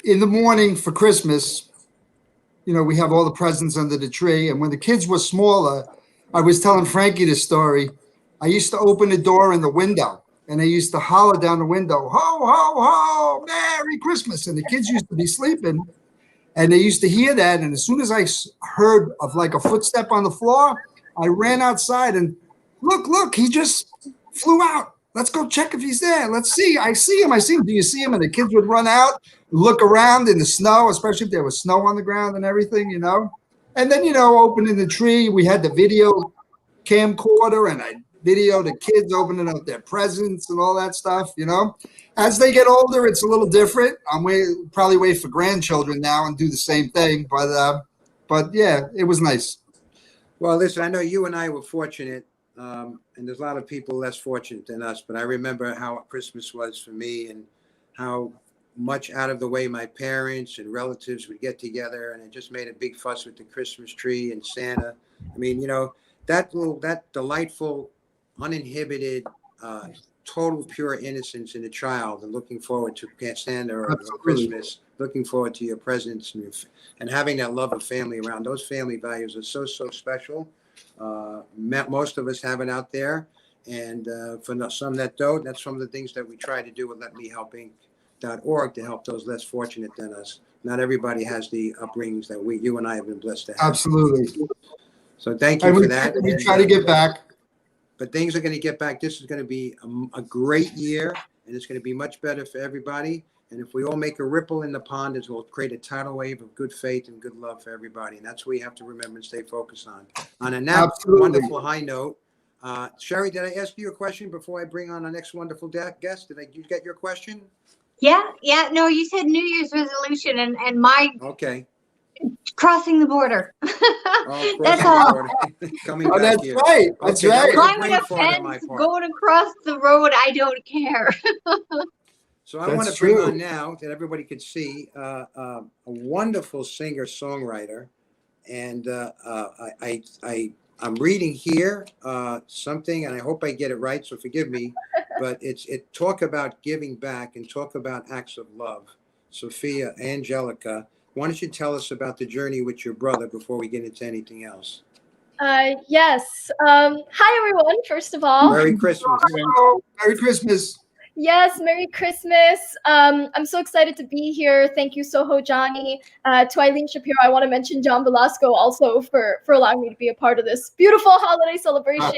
in the morning for Christmas, you know, we have all the presents under the tree. And when the kids were smaller, I was telling Frankie this story. I used to open the door in the window and they used to holler down the window, ho, ho, ho, Merry Christmas. And the kids used to be sleeping and they used to hear that. And as soon as I heard of like a footstep on the floor, I ran outside and look, he just flew out. Let's go check if he's there. Let's see. I see him. Do you see him? And the kids would run out, look around in the snow, especially if there was snow on the ground and everything, you know. And then, you know, opening the tree, we had the video camcorder and I video the kids opening up their presents and all that stuff, you know. As they get older, it's a little different. Probably wait for grandchildren now and do the same thing. But yeah, it was nice. Well, listen, I know you and I were fortunate, and there's a lot of people less fortunate than us, but I remember how Christmas was for me and how much out of the way my parents and relatives would get together, and it just made a big fuss with the Christmas tree and Santa. I mean, you know, that delightful, uninhibited, total pure innocence in a child and looking forward to Santa or Christmas, looking forward to your presents and having that love of family around. Those family values are so special. Most of us have it out there. And for some that don't, that's some of the things that we try to do with LetMeHelpInc.org to help those less fortunate than us. Not everybody has the upbringings that you and I have been blessed to have. Absolutely. So thank you for that. We try to get back. But things are going to get back. This is going to be a great year, and it's going to be much better for everybody. And if we all make a ripple in the pond, it will create a tidal wave of good faith and good love for everybody. And that's what we have to remember and stay focused on. On a now wonderful high note, Sherry, did I ask you a question before I bring on our next wonderful guest? Did you get your question? Yeah. No, you said New Year's resolution and my crossing the border. That's all. Coming back that's here. right. That's right. Climbing a fence, going across the road, I don't care. So I want to bring on now that everybody could see a wonderful singer-songwriter, and I'm reading here something, and I hope I get it right, so forgive me, but it talk about giving back and talk about acts of love. Sophia, Angelica, why don't you tell us about the journey with your brother before we get into anything else? Yes. Hi, everyone, first of all. Merry Christmas. Merry Christmas. Yes, Merry Christmas. I'm so excited to be here. Thank you, Soho Johnny. To Eileen Shapiro, I want to mention John Velasco also for allowing me to be a part of this beautiful holiday celebration.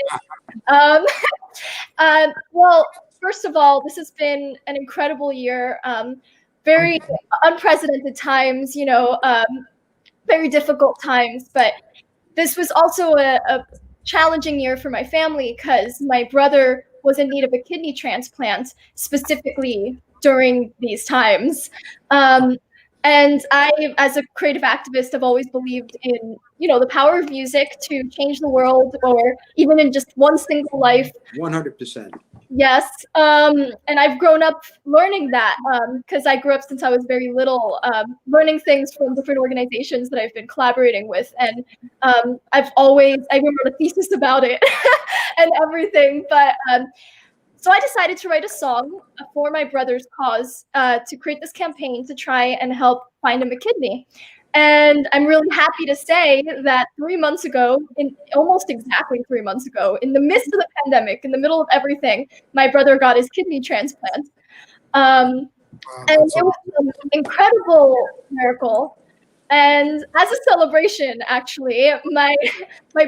Well, first of all, this has been an incredible year. Very unprecedented times, you know, very difficult times. But this was also a challenging year for my family because my brother was in need of a kidney transplant specifically during these times. And I, as a creative activist, have always believed in, you know, the power of music to change the world or even in just one single life. 100%. Yes. And I've grown up learning that because I grew up since I was very little, learning things from different organizations that I've been collaborating with. And I remember the thesis about it and everything. But so I decided to write a song for my brother's cause to create this campaign to try and help find him a kidney. And I'm really happy to say that 3 months ago, almost exactly 3 months ago, in the midst of the pandemic, in the middle of everything, my brother got his kidney transplant. And it was an incredible miracle. And as a celebration, actually, my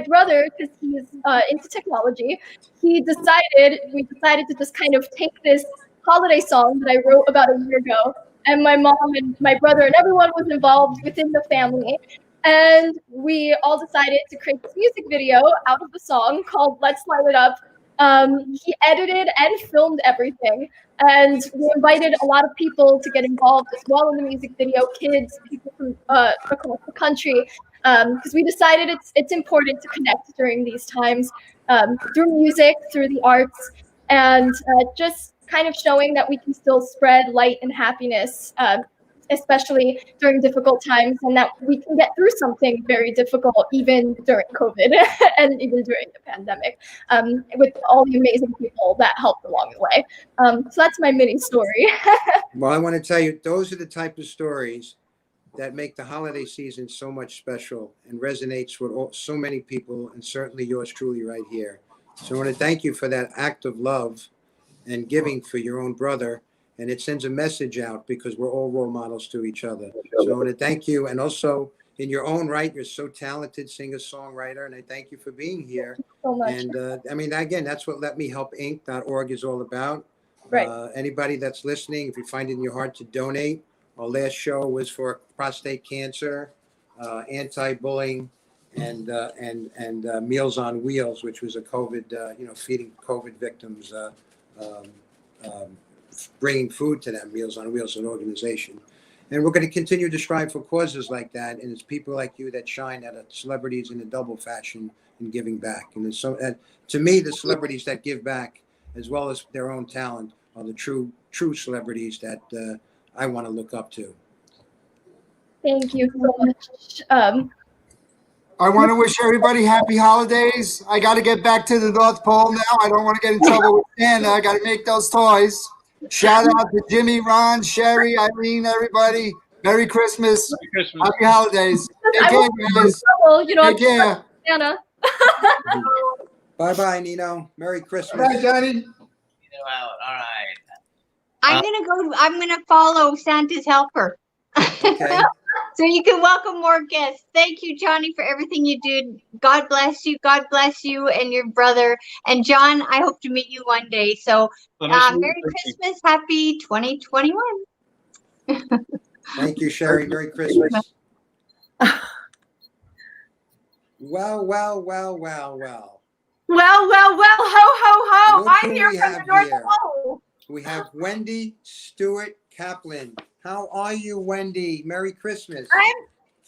brother, because he's into technology, we decided to just kind of take this holiday song that I wrote about a year ago, and my mom and my brother and everyone was involved within the family. And we all decided to create this music video out of the song called Let's Light It Up. He edited and filmed everything. And we invited a lot of people to get involved as well in the music video, kids, people from across the country, because we decided it's important to connect during these times through music, through the arts, and just kind of showing that we can still spread light and happiness, especially during difficult times, and that we can get through something very difficult even during COVID and even during the pandemic, with all the amazing people that helped along the way. So that's my mini story. Well, I want to tell you, those are the type of stories that make the holiday season so much special and resonates with so many people, and certainly yours truly right here. So I want to thank you for that act of love and giving for your own brother. And it sends a message out because we're all role models to each other. So I want to thank you. And also, in your own right, you're so talented singer-songwriter. And I thank you for being here. So much. And I mean, again, that's what LetMeHelpInc.org is all about. Right. Anybody that's listening, if you find it in your heart to donate, our last show was for prostate cancer, anti-bullying, and Meals on Wheels, which was a COVID, feeding COVID victims, bringing food to them. Meals on Wheels, an organization. And we're going to continue to strive for causes like that. And it's people like you that shine, that are celebrities in a double fashion in giving back. And so, to me, the celebrities that give back, as well as their own talent, are the true celebrities that I want to look up to. Thank you so much. I want to wish everybody happy holidays. I got to get back to the North Pole now. I don't want to get in trouble with Santa. I got to make those toys. Shout out to Jimmy, Ron, Sherry, Irene, everybody. Merry Christmas. Merry Christmas. Happy holidays. Take care, guys. Take care. Santa. Bye-bye, Nino. Merry Christmas. Bye, Johnny. All right. I'm gonna follow Santa's helper. Okay. So you can welcome more guests. Thank you, Johnny, for everything you did. God bless you. God bless you and your brother. And John, I hope to meet you one day. So Merry Christmas. Happy 2021. Thank you, Sherry. Merry Christmas. Well. Ho, ho, ho. Look I'm who here we from the have North here. Pole. We have Wendy Stewart Kaplan. How are you, Wendy? Merry Christmas.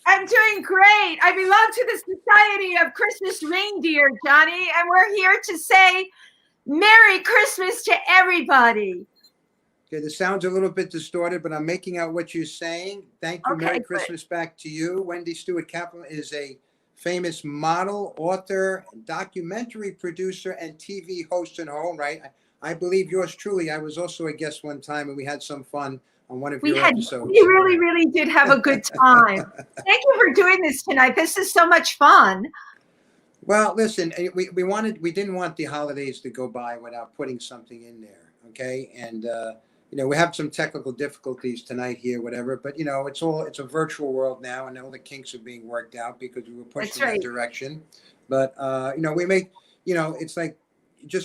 I'm doing great. I belong to the Society of Christmas Reindeer, Johnny, and we're here to say Merry Christmas to everybody. Okay, the sound's a little bit distorted, but I'm making out what you're saying. Thank you. Okay, Merry good. Christmas back to you. Wendy Stewart Kaplan is a famous model, author, documentary producer, and TV host in her own right. I believe yours truly. I was also a guest one time, and we had some fun on one of your episodes. We really did have a good time. Thank you for doing this tonight. This is so much fun. Well, listen, we didn't want the holidays to go by without putting something in there, okay? And we have some technical difficulties tonight here, whatever, but it's a virtual world now, and all the kinks are being worked out because we were pushed in that direction. But we make, it's like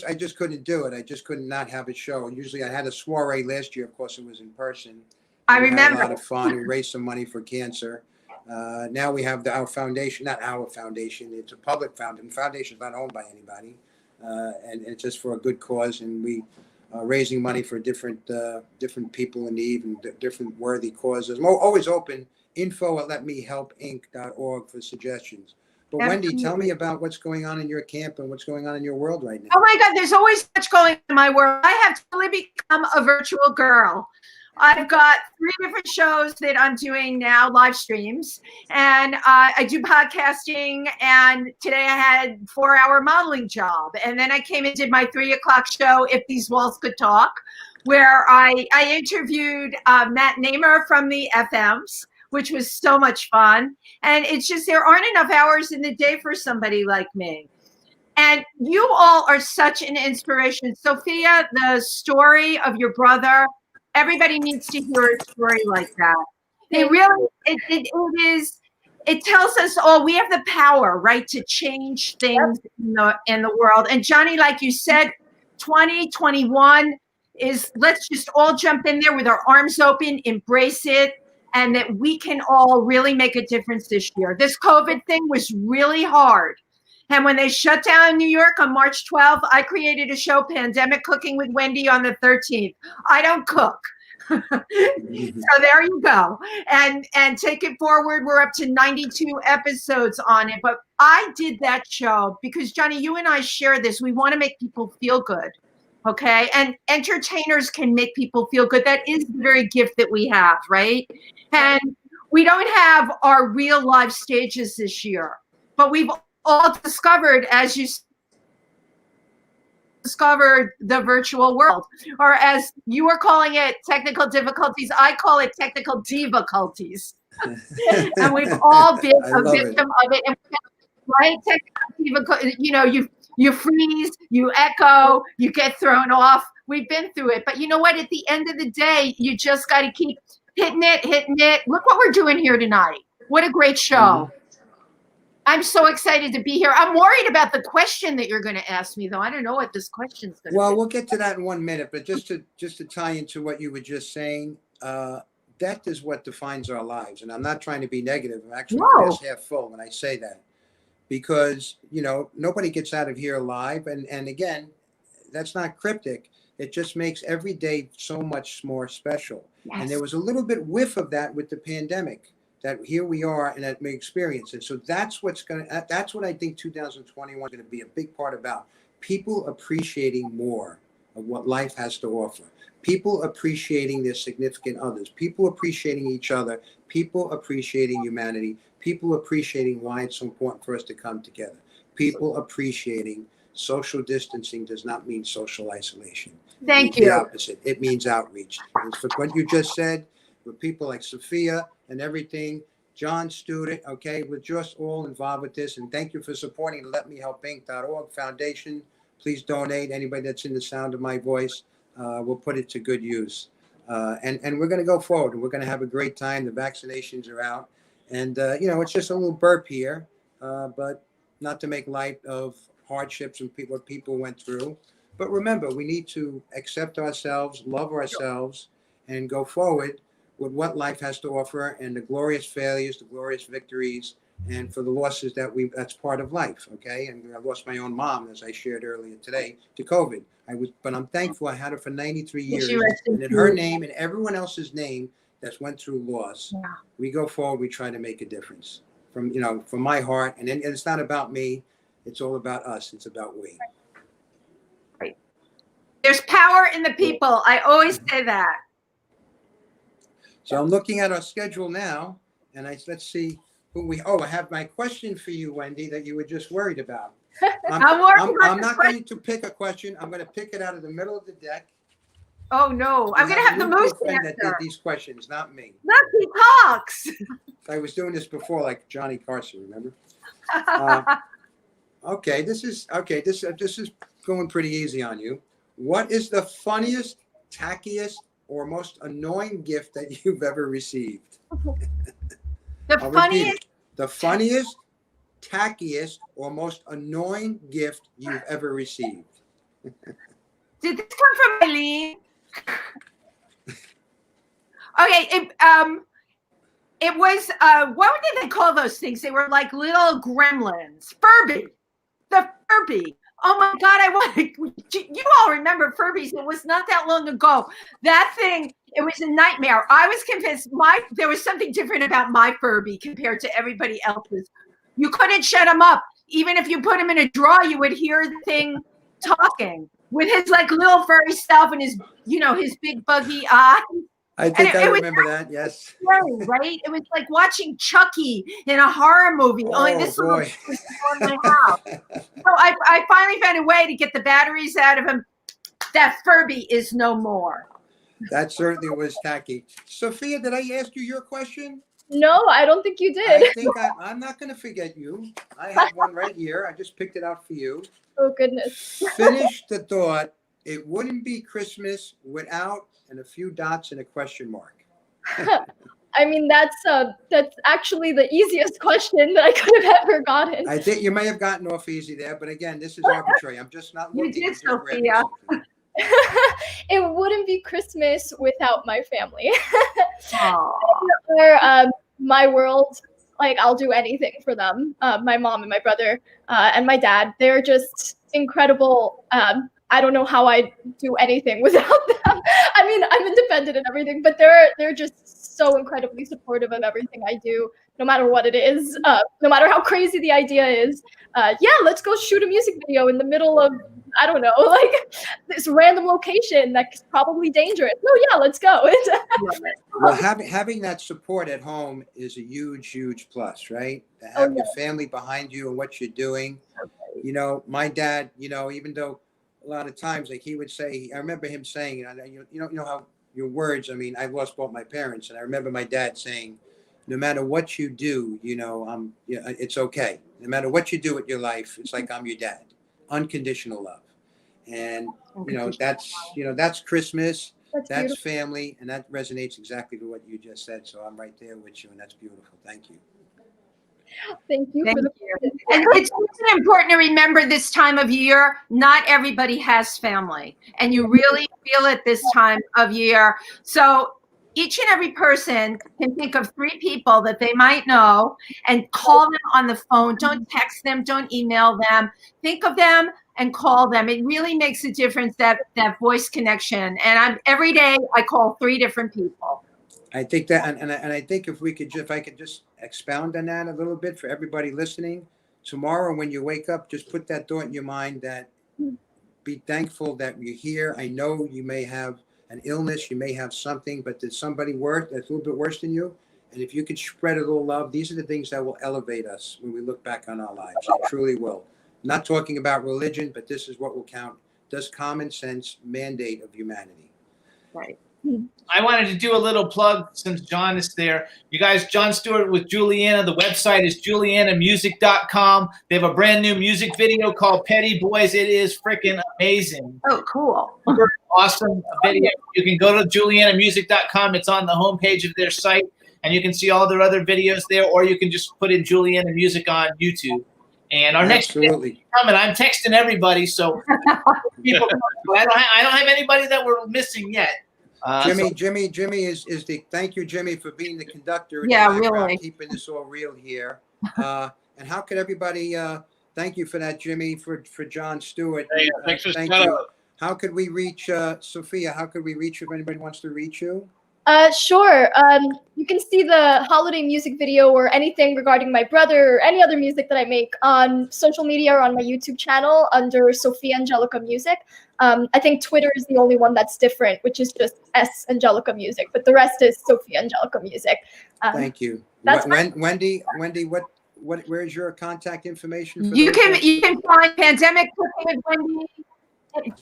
I just couldn't do it. I just could not have a show. Usually I had a soiree last year, of course it was in person. I We remember. had a lot of fun. We raised some money for cancer. Now we have our foundation, not our foundation. It's a public foundation. The foundation is not owned by anybody, and it's just for a good cause. And we are raising money for different people in need and different worthy causes. I'm always open. info@letmehelpinc.org for suggestions. But Wendy, tell me about what's going on in your camp and what's going on in your world right now. Oh my God, there's always much going on in my world. I have totally become a virtual girl. I've got 3 different shows that I'm doing now, live streams, and I do podcasting, and today I had a 4-hour modeling job. And then I came and did my 3 o'clock show, If These Walls Could Talk, where I interviewed Matt Namer from the FMs. which was so much fun. And it's just, there aren't enough hours in the day for somebody like me. And you all are such an inspiration. Sophia, the story of your brother, everybody needs to hear a story like that. It really, it tells us all we have the power, right, to change things in the world. And Johnny, like you said, 2021 is, let's just all jump in there with our arms open, embrace it, and that we can all really make a difference this year. This COVID thing was really hard. And when they shut down New York on March 12th, I created a show, Pandemic Cooking with Wendy, on the 13th. I don't cook. So there you go. And take it forward. We're up to 92 episodes on it. But I did that show because, Johnny, you and I share this. We want to make people feel good. Okay. And entertainers can make people feel good. That is the very gift that we have, right? And we don't have our real live stages this year, but we've all discovered, as you discovered, the virtual world, or as you were calling it, technical difficulties. I call it technical divaculties. And we've all been a victim of it. And, right? You know, you freeze, you echo, you get thrown off. We've been through it. But you know what? At the end of the day, you just got to keep hitting it. Look what we're doing here tonight. What a great show. I'm so excited to be here. I'm worried about the question that you're going to ask me, though. I don't know what this question's going to be. Well, we'll get to that in 1 minute, but just to tie into what you were just saying, death is what defines our lives. And I'm not trying to be negative. I'm actually glass half full when I say that, because, you know, nobody gets out of here alive. And again, that's not cryptic. It just makes every day so much more special. Yes. And there was a little bit whiff of that with the pandemic, that here we are and that may experience it. So that's what I think 2021 is going to be a big part about. People appreciating more of what life has to offer. People appreciating their significant others. People appreciating each other. People appreciating humanity. People appreciating why it's so important for us to come together. People appreciating social distancing does not mean social isolation. Thank you. The opposite. It means outreach. And for what you just said, with people like Sophia and everything, John Student, okay, we're just all involved with this. And thank you for supporting the LetMeHelpInc.org Foundation. Please donate. Anybody that's in the sound of my voice, we'll put it to good use. And we're going to go forward, and we're going to have a great time. The vaccinations are out. And, you know, it's just a little burp here, but not to make light of hardships and what people went through. But remember, we need to accept ourselves, love ourselves, and go forward with what life has to offer, and the glorious failures, the glorious victories, and for the losses that's part of life, okay? And I lost my own mom, as I shared earlier today, to COVID. But I'm thankful I had her for 93 years, and in her name and everyone else's name that's went through loss, we go forward, we try to make a difference from my heart. And it's not about me, it's all about us, it's about we. Right. There's power in the people. I always say that. So I'm looking at our schedule now, and let's see who I have my question for you, Wendy, that you were just worried about. I'm not going to pick a question. I'm going to pick it out of the middle of the deck. Oh, no. I'm going to have the moose answer. That did these questions, not me. Not he talks. I was doing this before, like Johnny Carson, remember? Okay, this is going pretty easy on you. What is the funniest, tackiest, or most annoying gift that you've ever received? The funniest, tackiest, or most annoying gift you've ever received. Did this come from Eileen? Okay, it was what did they call those things? They were like little gremlins. Furby. The Furby. Oh my God, you all remember Furbies. It was not that long ago. That thing, it was a nightmare. I was convinced there was something different about my Furby compared to everybody else's. You couldn't shut him up. Even if you put him in a drawer, you would hear the thing talking with his like little furry self and his big buggy eyes. I think I remember that. Yes. Scary, right? It was like watching Chucky in a horror movie. Only this one was in my house. So I finally found a way to get the batteries out of him. That Furby is no more. That certainly was tacky. Sophia, did I ask you your question? No, I don't think you did. I think I'm not going to forget you. I have one right here. I just picked it out for you. Oh, goodness. Finish the thought. It wouldn't be Christmas without, and a few dots and a question mark. I mean, that's actually the easiest question that I could have ever gotten. I think you may have gotten off easy there, but again, this is arbitrary. I'm just not looking. You did, to just grab Sophia. something. It wouldn't be Christmas without my family. Aw. They're my world. Like, I'll do anything for them. My mom and my brother and my dad. They're just incredible. I don't know how I do anything without them. I mean, I'm independent and everything, but they're just so incredibly supportive of everything I do, no matter what it is, no matter how crazy the idea is. Yeah, let's go shoot a music video in the middle of, I don't know, like this random location that's probably dangerous. No, yeah, let's go. Well, having that support at home is a huge, huge plus, right? To have your family behind you and what you're doing. You know, my dad, you know, even though a lot of times, like he would say, I remember him saying, you know how your words, I mean, I lost both my parents, and I remember my dad saying, no matter what you do, you know, it's okay. No matter what you do with your life, it's like I'm your dad. Unconditional love. And, you know, that's Christmas, that's family, and that resonates exactly to what you just said. So I'm right there with you, and that's beautiful. Thank you. Thank you. And it's also important to remember this time of year, not everybody has family, and you really feel it this time of year. So each and every person can think of 3 people that they might know and call them on the phone. Don't text them, don't email them. Think of them and call them. It really makes a difference, that voice connection. And every day I call 3 different people. I think that, and I think if I could just expound on that a little bit for everybody listening, tomorrow when you wake up, just put that thought in your mind that be thankful that you're here. I know you may have an illness, you may have something, but there's somebody that's a little bit worse than you. And if you could spread a little love, these are the things that will elevate us when we look back on our lives. They truly will. Not talking about religion, but this is what will count. Does common sense mandate of humanity? Right. I wanted to do a little plug since John is there. You guys, Jon Stewart with Juliana. The website is julianamusic.com. They have a brand new music video called Petty Boys. It is freaking amazing. Oh, cool. Awesome video. You can go to julianamusic.com. It's on the homepage of their site, and you can see all their other videos there, or you can just put in Juliana Music on YouTube. And our next video is coming. I'm texting everybody, so people. I don't have anybody that we're missing yet. Jimmy is the, thank you, Jimmy, for being the conductor. Yeah, really. Keeping this all real here. And how could everybody, thank you for that, Jimmy, for Jon Stewart. Hey, thanks for thank you. How could we reach, Sophia, how could we reach you if anybody wants to reach you? Sure. You can see the holiday music video or anything regarding my brother or any other music that I make on social media or on my YouTube channel under Sophia Angelica Music. I think Twitter is the only one that's different, which is just S Angelica Music, but the rest is Sophia Angelica Music. Thank you. Wendy, where's your contact information? You can find Pandemic Cooking with Wendy.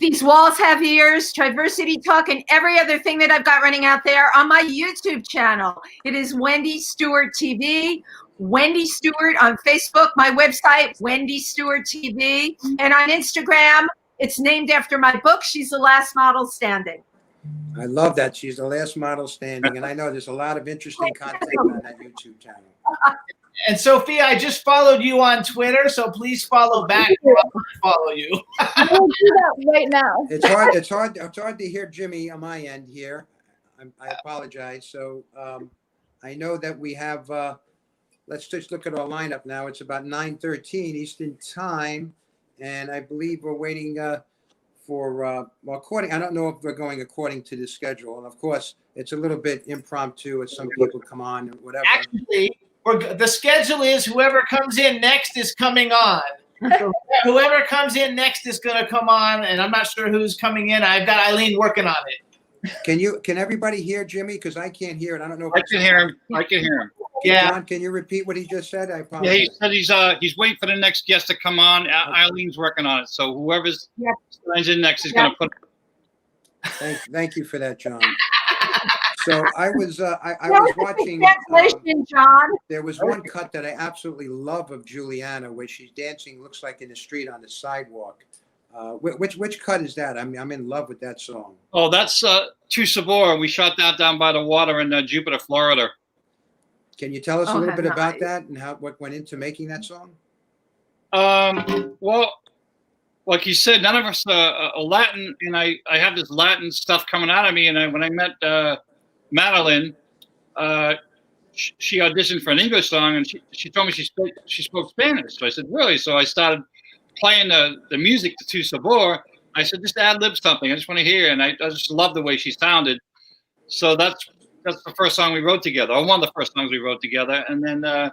These Walls Have Ears, Triversity Talk, and every other thing that I've got running out there on my YouTube channel. It is Wendy Stewart TV, Wendy Stewart on Facebook, my website, Wendy Stewart TV, and on Instagram, it's named after my book, She's the Last Model Standing. I love that. She's the last model standing, and I know there's a lot of interesting content on that YouTube channel. And Sophia, I just followed you on Twitter, so please follow back. Follow you. I will do that right now. It's hard to hear Jimmy on my end here. I apologize. So I know that we have. Let's just look at our lineup now. It's about 9:13 Eastern Time, and I believe we're waiting for according. I don't know if we're going according to the schedule, and of course, it's a little bit impromptu as some people come on or whatever. Actually, the schedule is whoever comes in next is coming on. So whoever comes in next is going to come on, and I'm not sure who's coming in. I've got Eileen working on it. Can everybody hear Jimmy? Because I can't hear it. I don't know. I can hear him. I can hear him. Yeah. John, can you repeat what he just said? I apologize. Yeah, he said he's waiting for the next guest to come on. Eileen's working on it. So whoever's signs in next is going to put. Thank you for that, John. So I was watching. Translation, John. There was one cut that I absolutely love of Juliana, where she's dancing, looks like in the street on the sidewalk. Which cut is that? I'm in love with that song. Oh, that's Tu Sabor. We shot that down by the water in Jupiter, Florida. Can you tell us a Oh, little bit about nice. that and what went into making that song? Well, like you said, none of us are Latin, and I have this Latin stuff coming out of me. And when I met Madeline, she auditioned for an English song, and she told me she spoke Spanish. So I said, really? So I started playing the music to Tu Sabor. I said, just ad lib something. I just want to hear, and I just love the way she sounded. So that's the first song we wrote together, or one of the first songs we wrote together. And then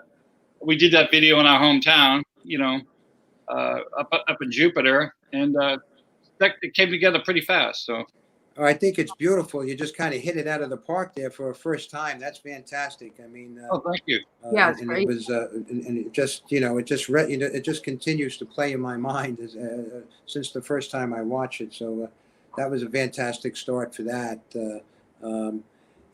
we did that video in our hometown, up in Jupiter, and it came together pretty fast. So I think it's beautiful. You just kind of hit it out of the park there for a first time. That's fantastic. I mean, thank you. Yeah, it's and great. it was, and it just, it just continues to play in my mind since the first time I watched it. So that was a fantastic start for that.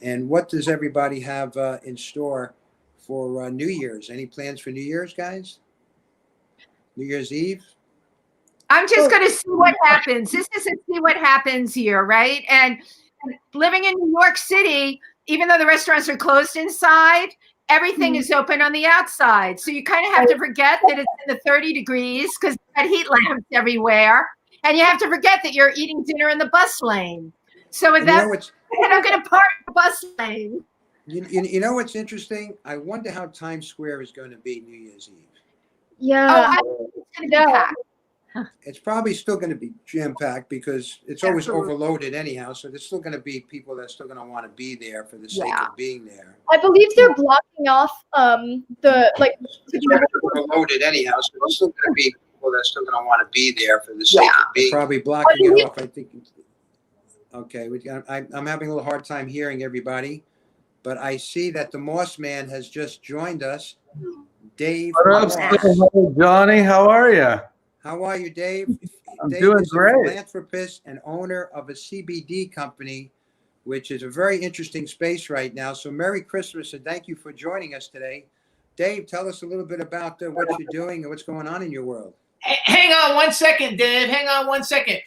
And what does everybody have in store for New Year's? Any plans for New Year's, guys? New Year's Eve? I'm just going to see what happens. This is a see what happens here, right? And living in New York City, even though the restaurants are closed inside, everything is open on the outside. So you kind of have to forget that it's in the 30 degrees because that heat lamps everywhere. And you have to forget that you're eating dinner in the bus lane. So with that, I'm going to park in the bus lane. You know what's interesting? I wonder how Times Square is going to be New Year's Eve. Yeah. Oh, it's going to be packed. It's probably still going to be jam-packed because it's always overloaded anyhow. So there's still going to be people that are still going to want to be there for the sake of being there. I believe they're blocking off It's overloaded anyhow. So there's still going to be people that are still going to want to be there for the sake of being. Probably blocking it off. I think. Okay, I'm having a little hard time hearing everybody, but I see that the Moss Man has just joined us. Dave. What up, Johnny? How are you? How are you, Dave? I'm Dave doing is a great. philanthropist and owner of a CBD company, which is a very interesting space right now. So Merry Christmas and thank you for joining us today. Dave, tell us a little bit about what you're doing and what's going on in your world. Hang on 1 second, Dave. Hang on 1 second.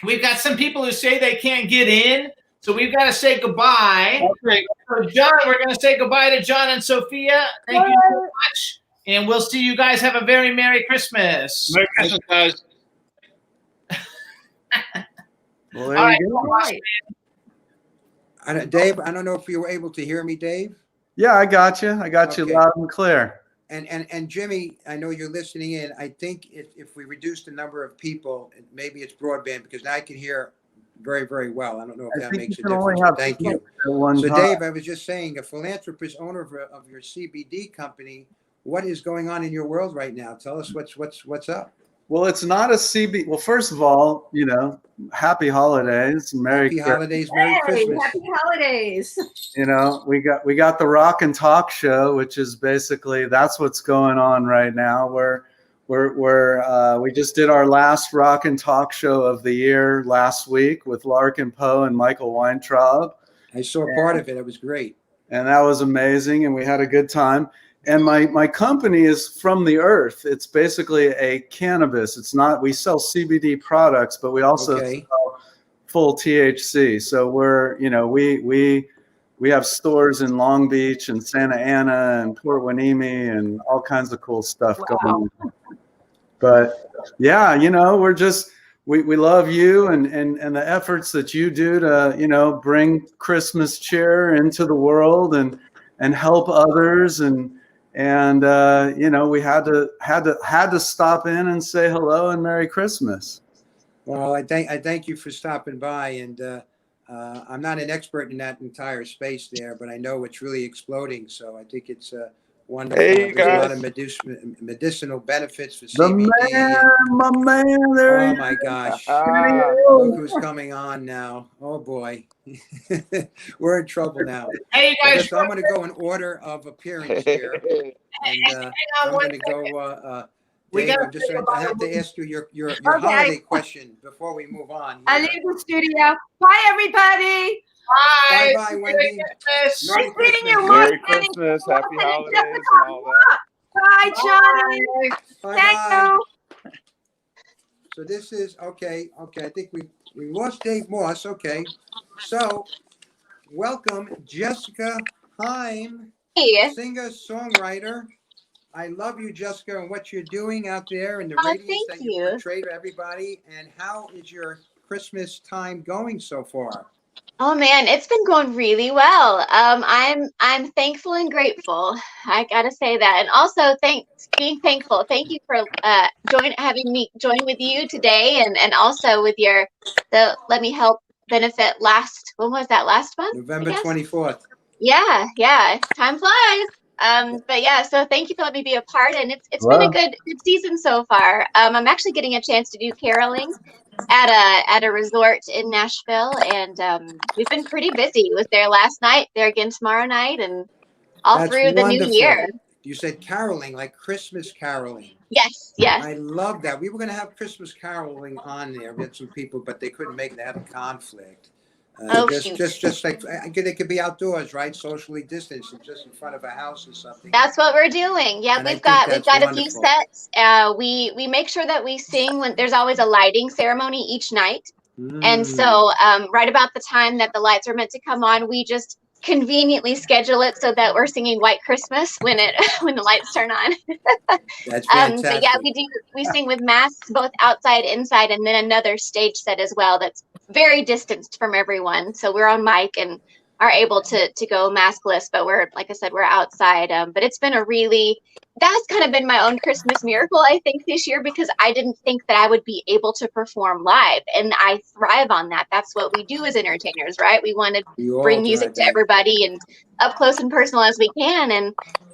We've got some people who say they can't get in, so we've got to say goodbye. Okay. So John, we're going to say goodbye to John and Sophia. Thank you so much. And we'll see you guys. Have a very Merry Christmas. Merry Christmas, guys. Well, there you go. Dave, I don't know if you were able to hear me, Dave. Yeah, I got you. I got you loud and clear. And Jimmy, I know you're listening in. I think if we reduce the number of people, maybe it's broadband because now I can hear very, very well. I don't know if that makes a difference. Thank you. So Dave, I was just saying, a philanthropist, owner of your CBD company. What is going on in your world right now? Tell us what's up. Well, it's not a CB. Well, first of all, happy holidays, Merry holidays, Merry Christmas. Happy holidays. We got the Rock and Talk show, which is basically that's what's going on right now. We just did our last Rock and Talk show of the year last week with Larkin Poe and Michael Weintraub. I saw part of it. It was great, and that was amazing, and we had a good time. And my company is From the Earth. It's basically a cannabis. It's not, we sell CBD products, but we also sell full THC. So we have stores in Long Beach and Santa Ana and Port Hueneme and all kinds of cool stuff going on. But yeah, we love you and the efforts that you do to, bring Christmas cheer into the world and help others and we had to stop in and say hello and Merry Christmas. Well, I thank you for stopping by, and I'm not an expert in that entire space there, but I know it's really exploding. So I think it's wonderful. Hey, There's a lot of medicinal benefits for The CBD. my man, there. Oh my gosh! Look who's coming on now. Oh boy, we're in trouble now. Hey, guys. I'm going to go in order of appearance here, and I'm going to go. Dave, I have to ask you your holiday question before we move on. I leave the studio. Bye, everybody. Bye. Bye-bye, Wendy. Christmas. Merry Nice meeting you, Christmas. Merry Morgan. Christmas, happy Morgan and holidays, and Jessica. all that. Bye, Johnny. Thank Bye-bye. you. So this is, okay, I think we lost Dave Moss, okay. So, welcome Jessica Heim, Hey. singer, songwriter. I love you, Jessica, and what you're doing out there and the Oh, radiance thank that you you. portray to everybody. And how is your Christmas time going so far? Oh man, it's been going really well. I'm thankful and grateful. I gotta say that, and also being thankful. Thank you for having me join with you today, and also with the Let Me Help benefit when was that, last month? November 24th. Yeah, time flies. But yeah, so thank you for letting me be a part, and it's been a good season so far. I'm actually getting a chance to do caroling at a resort in Nashville, and we've been pretty busy. It was there last night, there again tomorrow night, and all That's through the new wonderful. year. You said caroling, like Christmas caroling. Yes. I love that. We were going to have Christmas caroling on there. We had some people, but they couldn't make it. They had a conflict. Just like they could be outdoors, right? Socially distanced, and just in front of a house or something. That's what we're doing. Yeah, And we've got a few wonderful. sets. We make sure that we sing when there's always a lighting ceremony each night. And so right about the time that the lights are meant to come on, we just conveniently schedule it so that we're singing White Christmas when the lights turn on. That's fantastic. But yeah, we sing with masks both outside, inside, and then another stage set as well that's very distanced from everyone. So we're on mic and are able to go maskless, but we're, like I said, we're outside. But it's been that's kind of been my own Christmas miracle, I think, this year, because I didn't think that I would be able to perform live, and I thrive on that. That's what we do as entertainers, right? We want to bring music to everybody and up close and personal as we can,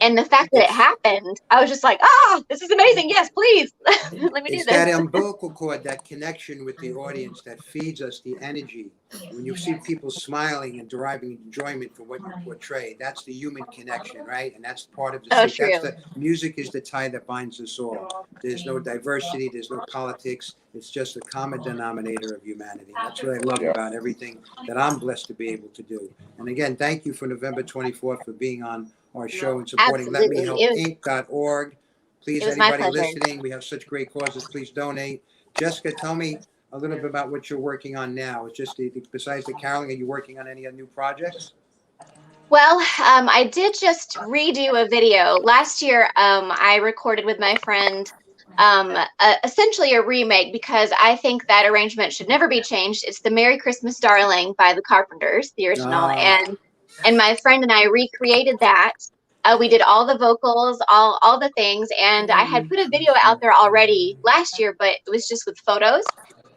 and the fact that it happened, I was just like, this is amazing. Yes, please. Let me do this. It's that umbilical cord, that connection with the audience that feeds us the energy. When you see people smiling and deriving enjoyment from what you portray, that's the human connection, right? And that's part of the music is the tie that binds us all. There's no diversity, there's no politics. It's just a common denominator of humanity. That's what I love about everything that I'm blessed to be able to do. And again, thank you for November 24th for being on our show and supporting LetMeHelpInc.org. Please, anybody listening, we have such great causes. Please donate. Jessica, tell me a little bit about what you're working on now. It's just besides the caroling, are you working on any new projects? Well, I did just redo a video. Last year, I recorded with my friend essentially a remake, because I think that arrangement should never be changed. It's the Merry Christmas Darling by the Carpenters, the original. And my friend and I recreated that. We did all the vocals, all the things, and I had put a video out there already last year, but it was just with photos.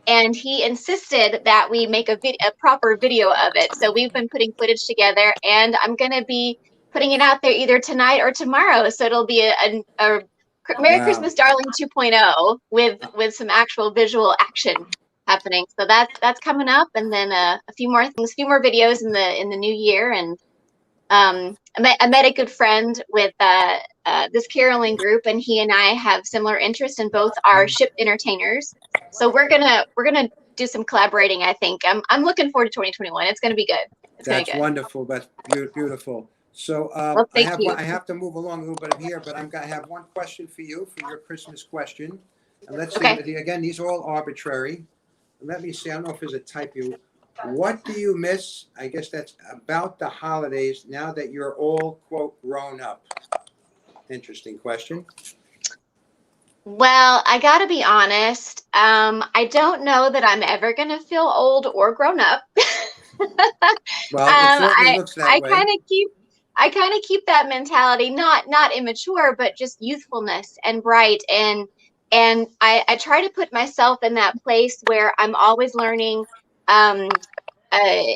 And he insisted that we make a proper video of it. So we've been putting footage together, and I'm going to be putting it out there either tonight or tomorrow. So it'll be a Merry Christmas Darling 2.0 with some actual visual action happening. So that's coming up, and then a few more videos in the new year. And I met a good friend with this caroling group, and he and I have similar interests, and both are ship entertainers. So we're gonna do some collaborating. I think I'm looking forward to 2021. It's gonna be good. That's wonderful. That's beautiful. So I have to move along a little bit here, but I have one question for you for your Christmas question. And let's see. Again, these are all arbitrary. Let me see. I don't know if there's a typo. What do you miss? I guess that's about the holidays now that you're all, quote, grown up. Interesting question. Well, I got to be honest. I don't know that I'm ever going to feel old or grown up. Well, it certainly looks that way. I kind of keep that mentality, not immature, but just youthfulness and bright. And I try to put myself in that place where I'm always learning.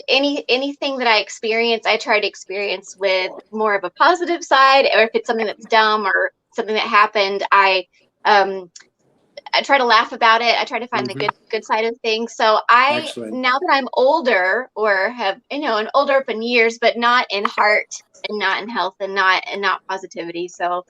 Anything that I experience, I try to experience with more of a positive side, or if it's something that's dumb or something that happened, I try to laugh about it. I try to find the good side of things. So now that I'm older, or have an older up in years, but not in heart and not in health and not positivity. So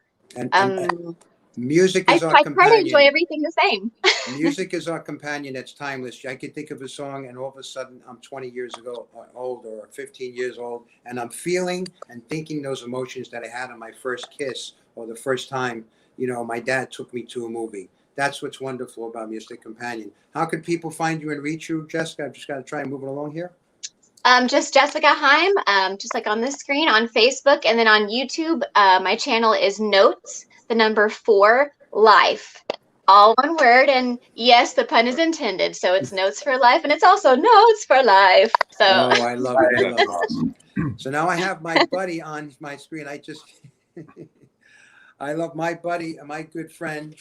Music is our I try to companion. enjoy everything the same. Music is our companion that's timeless. I could think of a song and all of a sudden I'm 20 years ago old or 15 years old and I'm feeling and thinking those emotions that I had on my first kiss or the first time, my dad took me to a movie. That's what's wonderful about Music Companion. How could people find you and reach you, Jessica? I've just got to try and move it along here. Just Jessica Heim, just like on this screen on Facebook, and then on YouTube, my channel is Notes, the number 4 Life, all one word. And yes, the pun is intended. So it's Notes for Life, and it's also Notes for Life. So I love it. I love it. So now I have my buddy on my screen. I love my buddy, my good friend,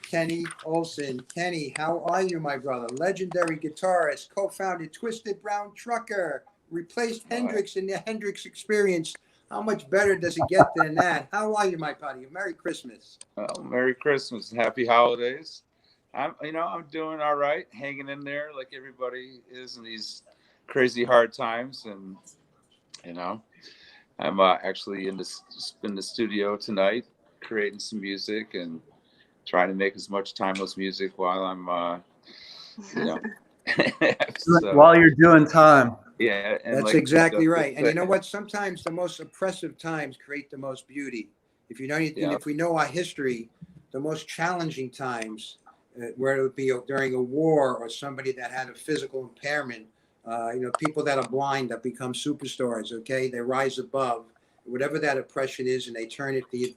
Kenny Olson. Kenny, how are you, my brother? Legendary guitarist, co-founded Twisted Brown Trucker, replaced Hendrix in the Hendrix Experience. How much better does it get than that? How are you, my buddy? Merry Christmas. Well, Merry Christmas and Happy Holidays. I'm doing all right, hanging in there like everybody is in these crazy hard times, and I'm actually in the studio tonight, creating some music and trying to make as much timeless music while I'm, so, while you're doing time. Yeah, and that's exactly right. And you know what? Sometimes the most oppressive times create the most beauty. If you know anything, if we know our history, the most challenging times, where it would be during a war or somebody that had a physical impairment, people that are blind that become superstars. Okay, they rise above whatever that oppression is, and they turn it, the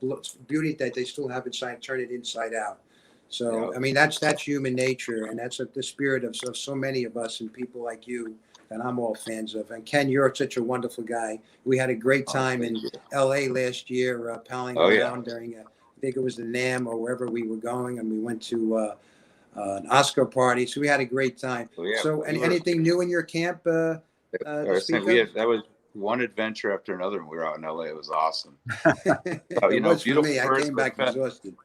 beauty that they still have inside, turn it inside out. So, I mean, that's human nature, and that's the spirit of so many of us and people like you that I'm all fans of. And Ken, you're such a wonderful guy. We had a great time in LA last year, palling around during, I think it was the NAMM or wherever we were going, and we went to an Oscar party. So we had a great time. So anything new in your camp? That was one adventure after another when we were out in LA. It was awesome. It was for me. I came back exhausted.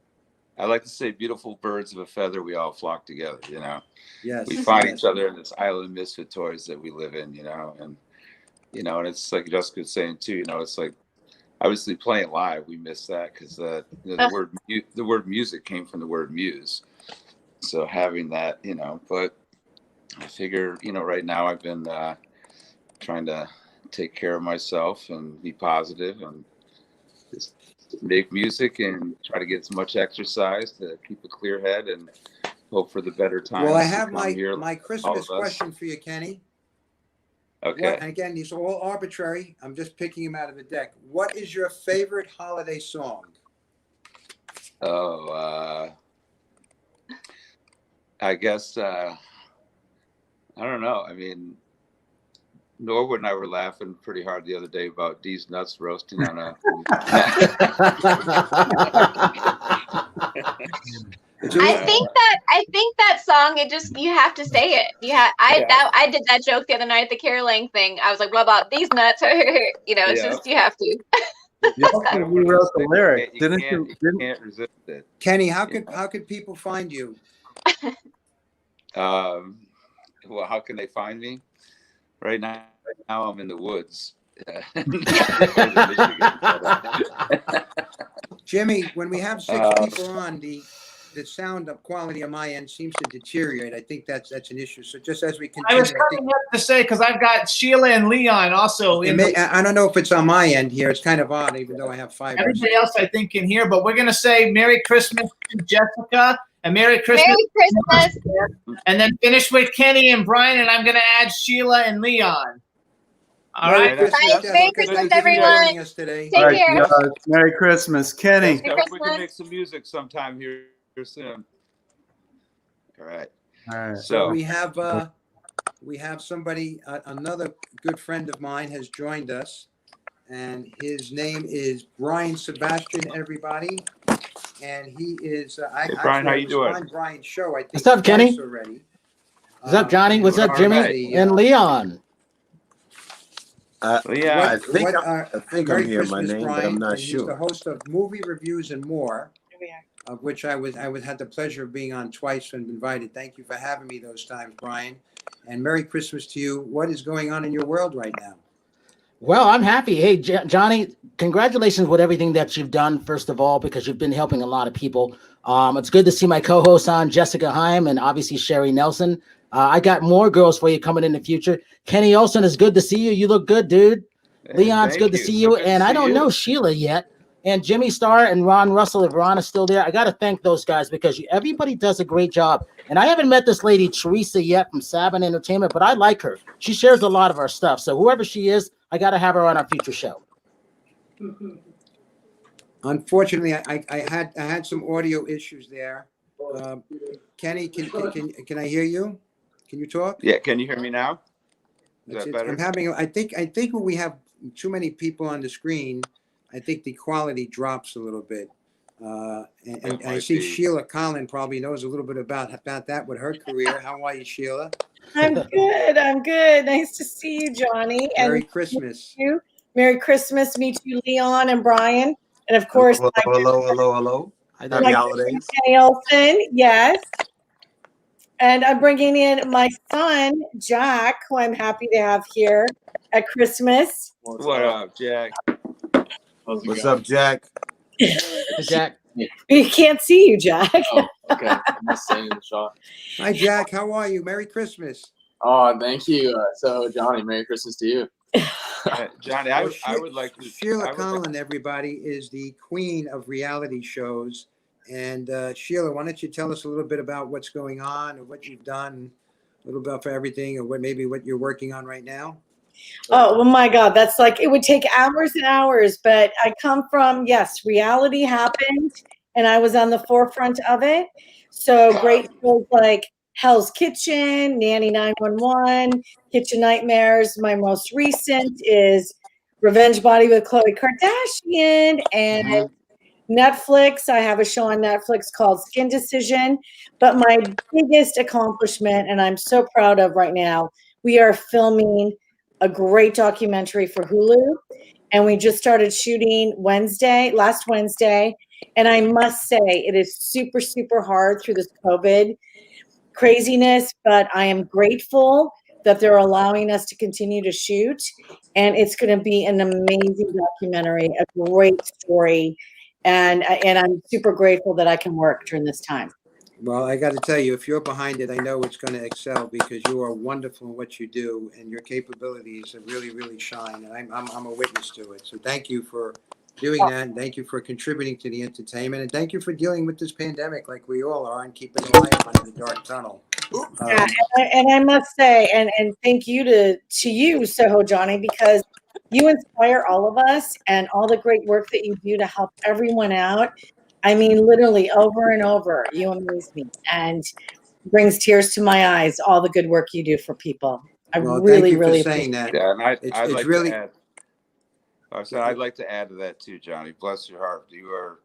I like to say, beautiful birds of a feather, we all flock together, Yes. We find each other in this island of misfit toys that we live in, and it's like Jessica was saying too, it's like, obviously playing live, we miss that because the word music came from the word muse. So having that, but I figure, right now I've been trying to take care of myself and be positive and just make music and try to get as much exercise to keep a clear head and hope for the better times. Well, I have my Christmas question for you, Kenny. Okay. And again, these are all arbitrary. I'm just picking them out of the deck. What is your favorite holiday song? Oh, I guess, I don't know. I mean, Norwood and I were laughing pretty hard the other day about D's nuts roasting on a. I think that song, you have to say it. I did that joke the other night at the caroling thing. I was like, what about these nuts? It's just, you have to. You wrote the lyric, didn't you? You can't resist it. Kenny, how could people find you? Well, how can they find me? Right now I'm in the woods. Jimmy, when we have 6 people on, the sound quality on my end seems to deteriorate. I think that's an issue. So just as we continue, I was coming up to say, because I've got Sheila and Leon also. I don't know if it's on my end here. It's kind of odd, even though I have 5. Everybody else I think can hear, but we're going to say Merry Christmas to Jessica and Merry Christmas. Merry Christmas. And then finish with Kenny and Brian, and I'm going to add Sheila and Leon. All right. Merry Christmas, everyone. Take care. Merry Christmas, Kenny. We can make some music sometime here soon. All right. So we have somebody, another good friend of mine has joined us, and his name is Brian Sebastian, everybody. And he is, hey, Brian, how you doing? On Brian's show, I think. What's up, Kenny? Already. What's up, Johnny? What's up, Jimmy? And Leon. I think I'm here, my name, but I'm not sure. He's the host of Movie Reviews and More, of which I had the pleasure of being on twice and invited. Thank you for having me those times, Brian. And Merry Christmas to you. What is going on in your world right now? Well, I'm happy. Hey, Johnny, congratulations with everything that you've done, first of all, because you've been helping a lot of people. It's good to see my co-hosts on, Jessica Heim and obviously Sherry Nelson. I got more girls for you coming in the future. Kenny Olson, it's good to see you. You look good, dude. Leon's good to see you. And I don't know Sheila yet. And Jimmy Starr and Ron Russell, if Ron is still there, I got to thank those guys because everybody does a great job. And I haven't met this lady, Teresa, yet from Sabin Entertainment, but I like her. She shares a lot of our stuff. So whoever she is, I got to have her on our future show. Unfortunately, I had some audio issues there. Kenny, can I hear you? Can you talk? Yeah, can you hear me now? Is that better? I'm having. I think when we have too many people on the screen, I think the quality drops a little bit. And I see Sheila Collin probably knows a little bit about that with her career. How are you, Sheila? I'm good. I'm good. Nice to see you, Johnny. Merry Christmas. You. Merry Christmas. Me too, Leon and Brian. And of course, Hello. Happy holidays. Kenny Olson, yes. And I'm bringing in my son, Jack, who I'm happy to have here at Christmas. What up, Jack? What's up, Jack? Jack. We can't see you, Jack. Oh, okay. I'm just saying the shot. Hi, Jack. How are you? Merry Christmas. Oh, thank you. So, Johnny, Merry Christmas to you. Johnny, I would like to. Sheila Collin, everybody, is the queen of reality shows. And Sheila, why don't you tell us a little bit about what's going on, or what you've done, a little bit for everything, or what you're working on right now? Oh my God, that's like, it would take hours and hours, but I come from, yes, reality happened and I was on the forefront of it. So great shows like Hell's Kitchen, Nanny 911, Kitchen Nightmares. My most recent is Revenge Body with Khloe Kardashian, and Netflix. I have a show on Netflix called Skin Decision. But my biggest accomplishment, and I'm so proud of right now, we are filming a great documentary for Hulu. And we just started shooting last Wednesday. And I must say, it is super, super hard through this COVID craziness, but I am grateful that they're allowing us to continue to shoot. And it's going to be an amazing documentary, a great story. And I'm super grateful that I can work during this time. Well, I got to tell you, if you're behind it, I know it's going to excel because you are wonderful in what you do, and your capabilities have really, really shine. And I'm a witness to it. So thank you for doing that, and thank you for contributing to the entertainment, and thank you for dealing with this pandemic like we all are, and keeping the light on in the dark tunnel. Yeah, and I must say, and thank you to you, Soho Johnny, because you inspire all of us, and all the great work that you do to help everyone out. I mean, literally over and over, you amaze me and brings tears to my eyes, all the good work you do for people. I really saying that. Yeah, and I'd like really. to add. I said I'd like to add to that too, Johnny. Bless your heart. You are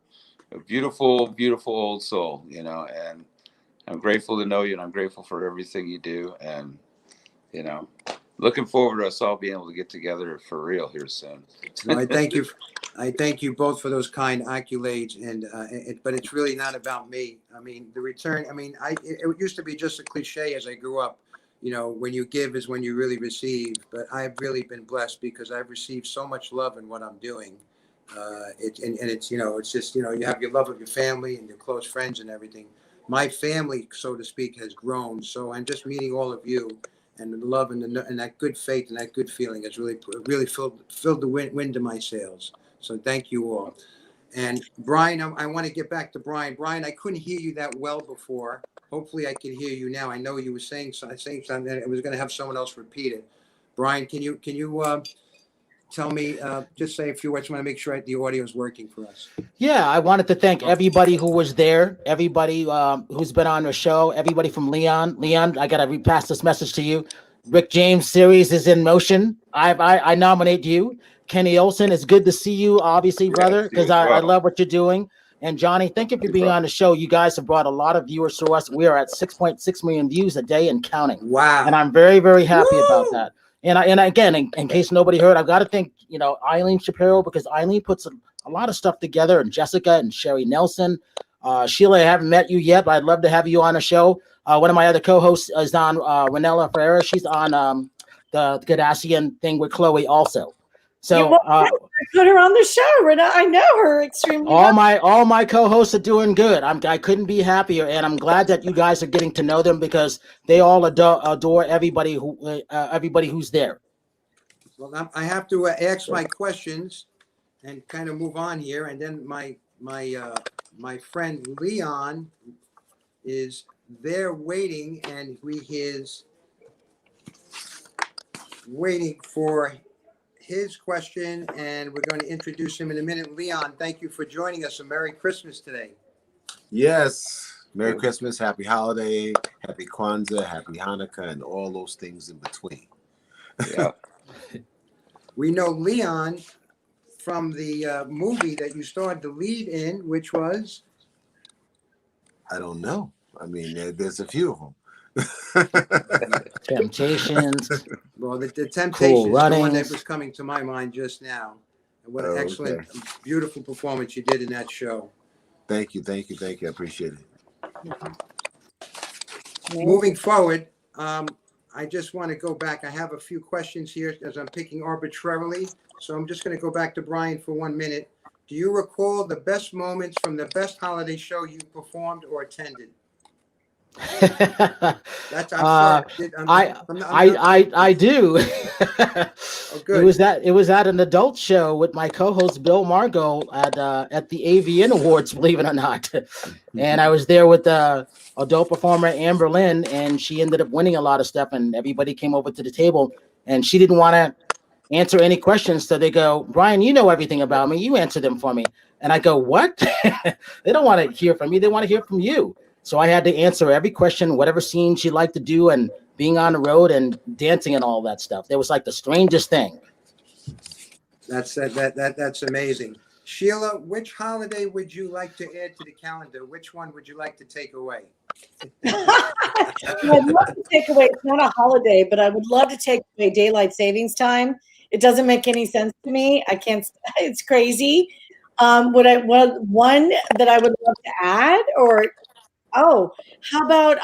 a beautiful, beautiful old soul, and I'm grateful to know you, and I'm grateful for everything you do, and looking forward to us all being able to get together for real here soon. Well, I thank you. I thank you both for those kind accolades, but it's really not about me. I mean, the return. I mean, it used to be just a cliche as I grew up. When you give is when you really receive. But I've really been blessed because I've received so much love in what I'm doing. It's just you have your love of your family and your close friends and everything. My family, so to speak, has grown. So I'm just meeting all of you. And the love and that good faith and that good feeling has really filled the wind to my sails. So thank you all. And Brian, I want to get back to Brian. Brian, I couldn't hear you that well before. Hopefully I can hear you now. I know you were saying something. I was going to have someone else repeat it. Brian, can you tell me, just say a few words? I want to make sure the audio is working for us. Yeah, I wanted to thank everybody who was there, everybody who's been on the show, everybody from Leon. Leon, I got to repass this message to you. Rick James series is in motion. I nominate you. Kenny Olson, it's good to see you, obviously, brother, because I love what you're doing. And Johnny, thank you for being on the show. You guys have brought a lot of viewers to us. We are at 6.6 million views a day and counting. Wow. And I'm very, very happy about that. And again, in case nobody heard, I've got to thank, Eileen Shapiro, because Eileen puts a lot of stuff together, and Jessica and Sherry Nelson. Sheila, I haven't met you yet, but I'd love to have you on the show. One of my other co-hosts is on Renella Ferreira. She's on the Kardashian thing with Khloe also. So I put her on the show, Rena. I know her extremely well. all my co-hosts are doing good. I couldn't be happier, and I'm glad that you guys are getting to know them because they all adore everybody who's there. Well, I have to ask my questions and kind of move on here, and then my friend Leon is there waiting, and he is waiting for his question, and we're going to introduce him in a minute. Leon, thank you for joining us, and Merry Christmas today. Yes. Merry Christmas, Happy Holiday, Happy Kwanzaa, Happy Hanukkah, and all those things in between. Yeah. We know Leon from the movie that you starred the lead in, which was? I don't know. I mean, there's a few of them. Temptations. Well, the Temptations, Cool the one that Runnings. was coming to my mind just now. And what an Oh, excellent, okay. beautiful performance you did in that show. Thank you. I appreciate it. Moving forward, I just want to go back. I have a few questions here as I'm picking arbitrarily. So I'm just going to go back to Brian for 1 minute. Do you recall the best moments from the best holiday show you performed or attended? That's I do. Oh, good. It was at an adult show with my co-host Bill Margot at the AVN Awards, believe it or not. And I was there with adult performer Amber Lynn, and she ended up winning a lot of stuff. And everybody came over to the table, and she didn't want to answer any questions. So they go, Brian, you know everything about me. You answer them for me. And I go, what? They don't want to hear from me. They want to hear from you. So I had to answer every question, whatever scene she liked to do, and being on the road and dancing and all that stuff. It was like the strangest thing. That's amazing. Sheila, which holiday would you like to add to the calendar? Which one would you like to take away? I'd love to take away, it's not a holiday, but I would love to take away daylight savings time. It doesn't make any sense to me. I can't, it's crazy. One that I would love to add, or how about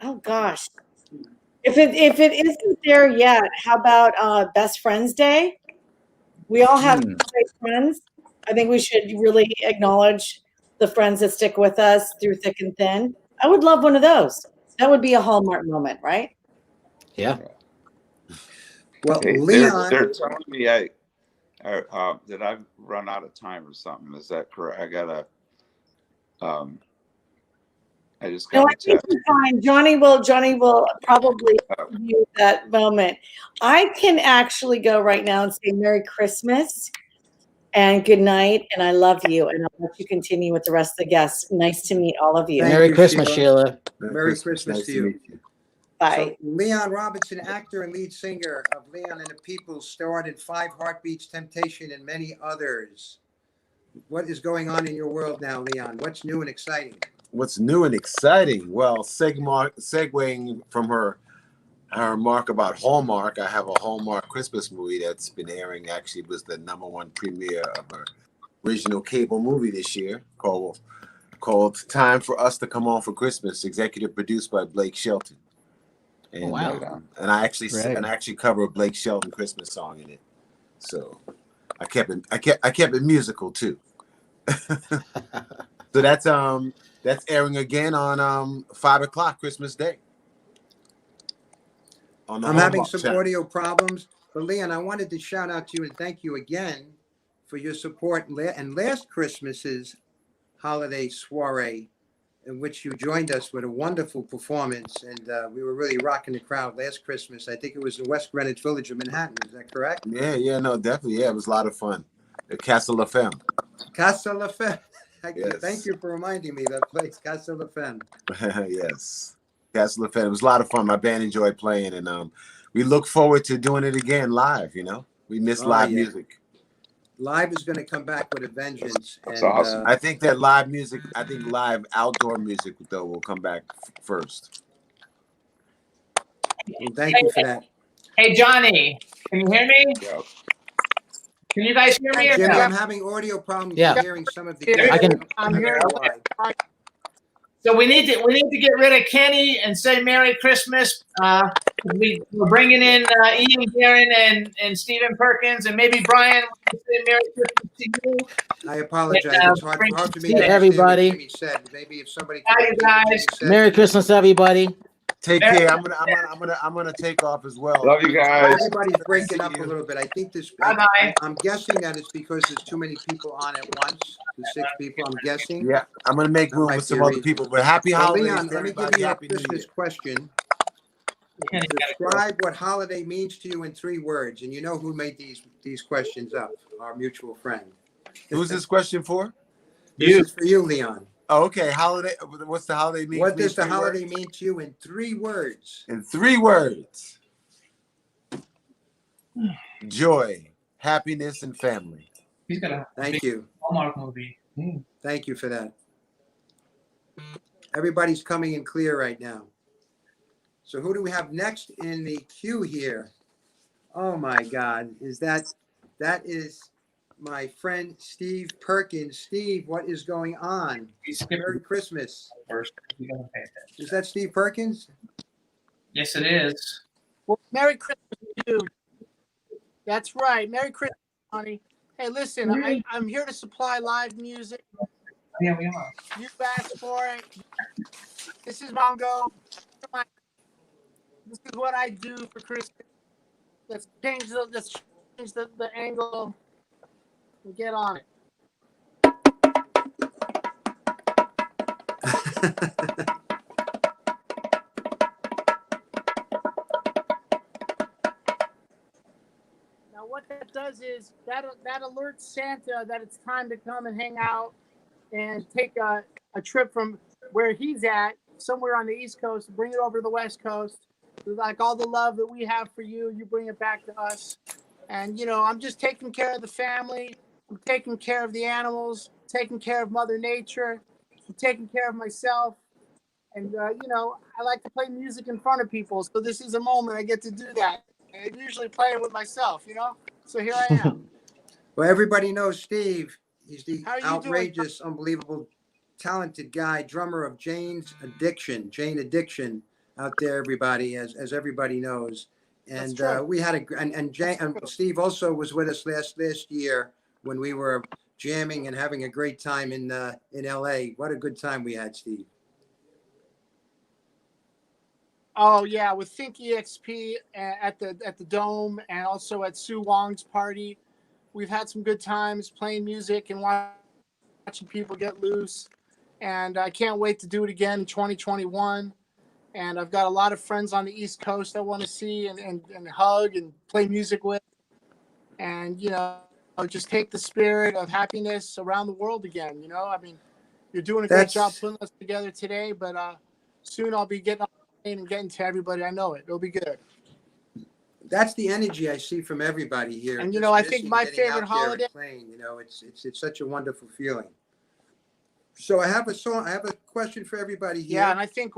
oh gosh. If it isn't there yet, how about Best Friends Day? We all have great friends. I think we should really acknowledge the friends that stick with us through thick and thin. I would love one of those. That would be a Hallmark moment, right? Yeah. Well, Hey, Leon, they're telling me that I've run out of time or something. Is that correct? I gotta. I just got. No, I think you're fine. Johnny will probably use that moment. I can actually go right now and say Merry Christmas and good night, and I love you. And I'll let you continue with the rest of the guests. Nice to meet all of you. Merry Christmas, Sheila. Merry Christmas to you. Bye. So, Leon Robinson, actor and lead singer of Leon and the People, starred in 5 Heartbeats, Temptation, and many others. What is going on in your world now, Leon? What's new and exciting? What's new and exciting? Well, segueing from her remark about Hallmark, I have a Hallmark Christmas movie that's been airing. Actually, it was the #1 premiere of her original cable movie this year called Time for Us to Come Home for Christmas, executive produced by Blake Shelton. And, wow. And I actually cover a Blake Shelton Christmas song in it. So I kept it musical too. So that's airing again on 5 o'clock Christmas Day. I'm having Hallmark some channel. audio problems, but Leon, I wanted to shout out to you and thank you again for your support and last Christmas's Holiday Soirée, in which you joined us with a wonderful performance, and we were really rocking the crowd last Christmas. I think it was in West Greenwich Village of Manhattan. Is that correct? Yeah, no, definitely. Yeah, it was a lot of fun. The Castle La Femme. Casa La Femme. Yes. Thank you for reminding me that place, Casa La Femme. Yes. Castle La Femme. It was a lot of fun. My band enjoyed playing, and we look forward to doing it again live, We miss live music. Live is going to come back with a vengeance. That's and, awesome. I think that live outdoor music, though, will come back first. Thank you for that. Hey, Johnny, can you hear me? Yeah. Can you guys hear me? Or Jimmy, no? I'm having audio problems Yeah. hearing some of the. I can. I'm hearing why. So we need to get rid of Kenny and say Merry Christmas. We're bringing in Ian Guerin and Stephen Perkins, and maybe Brian will say Merry Christmas to you. I apologize. It's hard for me to understand everybody. what Jimmy said. Maybe if somebody Bye, could you repeat what guys. Jimmy said. Merry Christmas, everybody. Take care. I'm gonna take off as well. Love you guys. Everybody's breaking up a little bit. I think this. Bye-bye. I'm guessing that it's because there's too many people on at once. There's 6 people. I'm guessing. Yeah, I'm gonna make room That for might some be a other reason. people. But happy So, holidays Leon, to let me everybody. give you a Happy New Christmas Year. question. Describe what holiday means to you in 3 words. And you know who made these questions up? Our mutual friend. Who's this question for? This is for you, Leon. Oh, okay. Holiday. What's the holiday mean? What does the holiday mean to you in 3 words? In 3 words. Joy, happiness, and family. He's got a Thank you. Hallmark movie. Thank you for that. Everybody's coming in clear right now. So who do we have next in the queue here? Oh my God. That is my friend Steve Perkins. Steve, what is going on? Merry Christmas. Is that Steve Perkins? Yes, it is. Well, Merry Christmas to you. That's right. Merry Christmas, honey. Hey, listen, I'm here to supply live music. Yeah, we are. You asked for it. This is Mongo. This is what I do for Christmas. Let's change the angle and get on it. Now what that does is that alerts Santa that it's time to come and hang out and take a trip from where he's at, somewhere on the East Coast, bring it over to the West Coast. Like all the love that we have for you, you bring it back to us. And, you know, I'm just taking care of the family. I'm taking care of the animals, taking care of Mother Nature. I'm taking care of myself. And, you know, I like to play music in front of people. So this is a moment I get to do that. And I usually play it with myself, you know? So here I am. Well, everybody knows Steve. He's the How are you outrageous, unbelievable, talented guy, drummer of Jane Addiction out there, everybody, as everybody knows. And we had and Steve also was with us last year when we were jamming and having a great time in LA. What a good time we had, Steve. Oh yeah, with Think EXP at the Dome and also at Sue Wong's party. We've had some good times playing music and watching people get loose. And I can't wait to do it again in 2021. And I've got a lot of friends on the East Coast I want to see and hug and play music with. And, you know, just take the spirit of happiness around the world again. You know, I mean, you're doing a great job putting us together today, but soon I'll be getting on the plane and getting to everybody. I know it. It'll be good. That's the energy I see from everybody here. And, you know, I think my favorite holiday. Playing, you know, it's such a wonderful feeling. So I have a question for everybody here. Yeah, and I think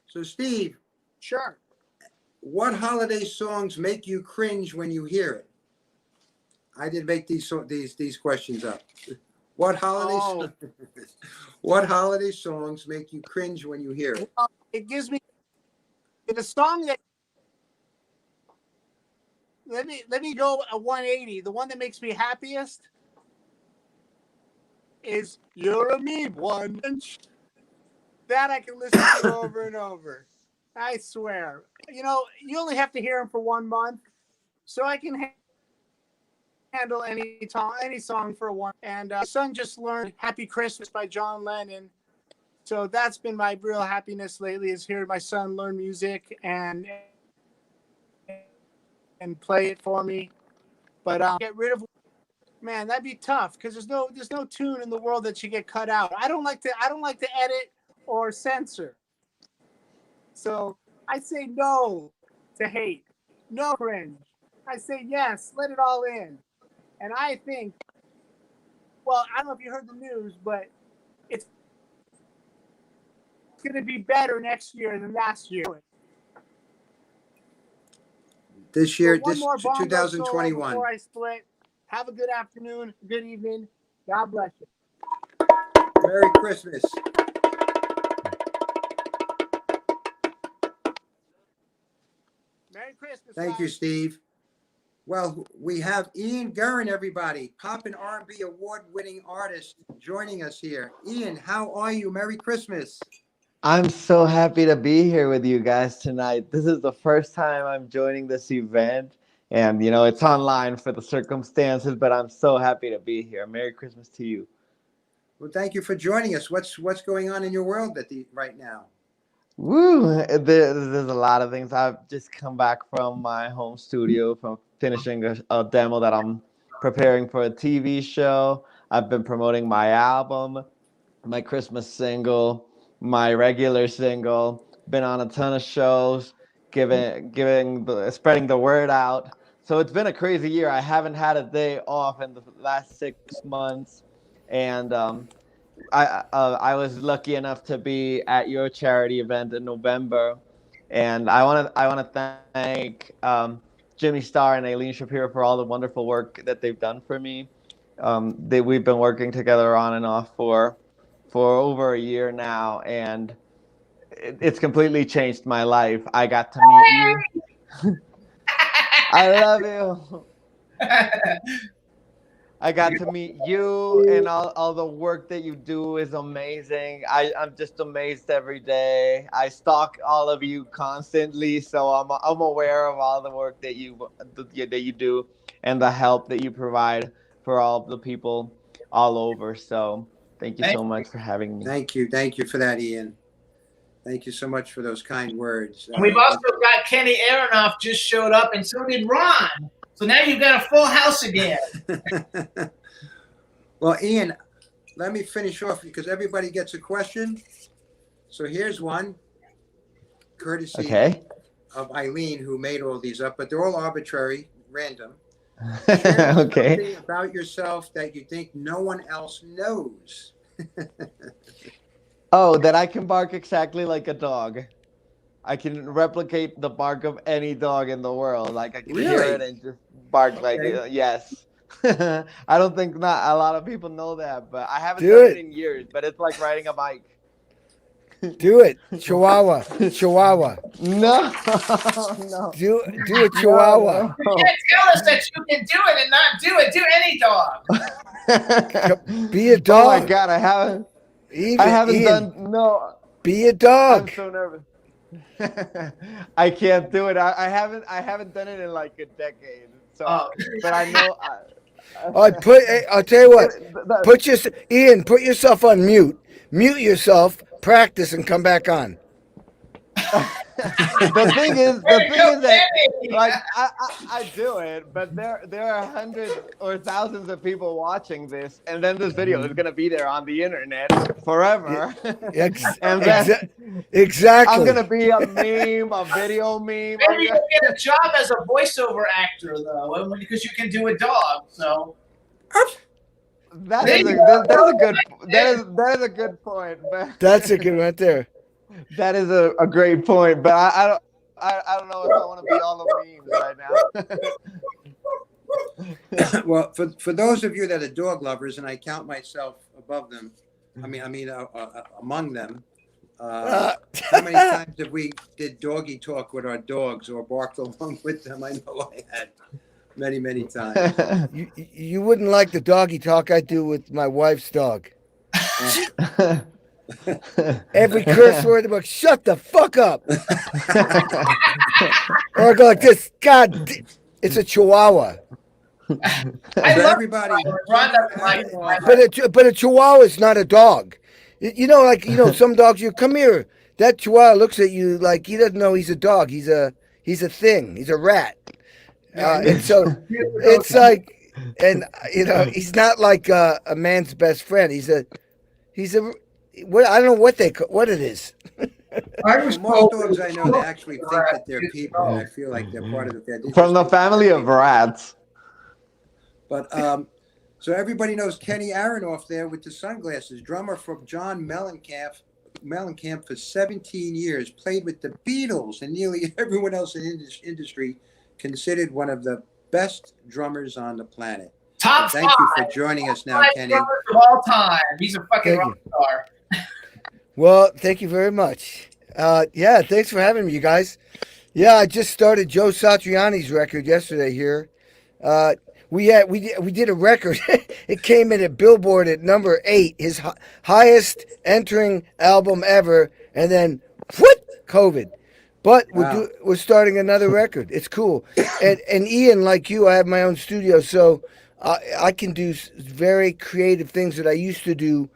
So Steve. Sure. What holiday songs make you cringe when you hear it? I didn't make these questions up. What holiday songs make you cringe when you hear it? It gives me the song that let me go a 180. The one that makes me happiest is "You're a Mean One." That I can listen to over and over. I swear. You know, you only have to hear them for 1 month, so I can handle any song for one. And my son just learned "Happy Christmas" by John Lennon, so that's been my real happiness lately, is hearing my son learn music and play it for me. But get rid of, man, that'd be tough because there's no tune in the world that should get cut out. I don't like to edit or censor. So I say no to hate, no cringe. I say yes, let it all in. And I think, well, I don't know if you heard the news, but it's going to be better next year than last year. This year, So one this more bongo 2021. solo before I split. Have a good afternoon, good evening. God bless you. Merry Christmas. Merry Christmas. Thank you, Steve. Well, we have Ian Guerin, everybody, pop and R&B award-winning artist, joining us here. Ian, how are you? Merry Christmas. I'm so happy to be here with you guys tonight. This is the first time I'm joining this event, and you know it's online for the circumstances, but I'm so happy to be here. Merry Christmas to you. Well, thank you for joining us. What's going on in your world right now? Woo! There's a lot of things. I've just come back from my home studio from finishing a demo that I'm preparing for a TV show. I've been promoting my album, my Christmas single, my regular single. Been on a ton of shows, spreading the word out. So it's been a crazy year. I haven't had a day off in the last 6 months, and I was lucky enough to be at your charity event in November, and I want to thank Jimmy Starr and Aileen Shapiro for all the wonderful work that they've done for me. We've been working together on and off for over a year now, and it's completely changed my life. I got to meet you. I love you. I got to meet you, and all the work that you do is amazing. I'm just amazed every day. I stalk all of you constantly, so I'm aware of all the work that you do and the help that you provide for all the people all over. So thank you so much for having me. Thank you for that, Ian. Thank you so much for those kind words. And we've also got Kenny Aronoff just showed up, and so did Ron. So now you've got a full house again. Well, Ian, let me finish off because everybody gets a question. So here's one, courtesy of Eileen, who made all these up, but they're all arbitrary, random. Share something about yourself that you think no one else knows. Oh, that I can bark exactly like a dog. I can replicate the bark of any dog in the world. Like I can hear it and just bark like yes. I don't think not a lot of people know that, but I haven't done it in years. But it's like riding a bike. Do it, Chihuahua. No. Do it, Chihuahua. You can't tell us that you can do it and not do it. Do any dog. Be a dog. Oh my God, I haven't done. No. Be a dog. I'm so nervous. I can't do it. I haven't done it in like a decade. So, but I know. I'll tell you what. Put yourself on mute. Mute yourself. Practice and come back on. The thing is that like I do it, but there are hundreds or thousands of people watching this, and then this video is gonna be there on the internet forever. And then exactly, I'm gonna be a meme, a video meme. Maybe you'll get a job as a voiceover actor though, because you can do a dog. So that is a good point. But that's a good right there. That is a great point, but I don't know if I want to be all the memes right now. Well, for those of you that are dog lovers, and I count myself above them, among them. How many times have we did doggy talk with our dogs or barked along with them? I know I had many times. You wouldn't like the doggy talk I do with my wife's dog. Every curse word in the book, shut the fuck up. Or I go like this, God, it's a Chihuahua. Everybody. But a Chihuahua is not a dog. Some dogs, you come here. That Chihuahua looks at you like he doesn't know he's a dog. He's a thing. He's a rat. And so it's like, and he's not like a man's best friend. He's a. What I don't know what it is. Most dogs I know, they actually think that they're people. And I feel like they're part of the family. From the family of rats. But so everybody knows Kenny Aronoff there with the sunglasses, drummer from John Mellencamp for 17 years, played with the Beatles and nearly everyone else in the industry, considered one of the best drummers on the planet. Top Thank you for joining us now, Kenny. Of all time. He's a fucking rock star. star. Well, thank you very much. Yeah, thanks for having me, you guys. Yeah, I just started Joe Satriani's record yesterday here. We did a record. It came in at Billboard at number 8, his highest entering album ever, and then what? COVID. But we're starting another record. It's cool. And Ian, like you, I have my own studio, so I can do very creative things that I used to do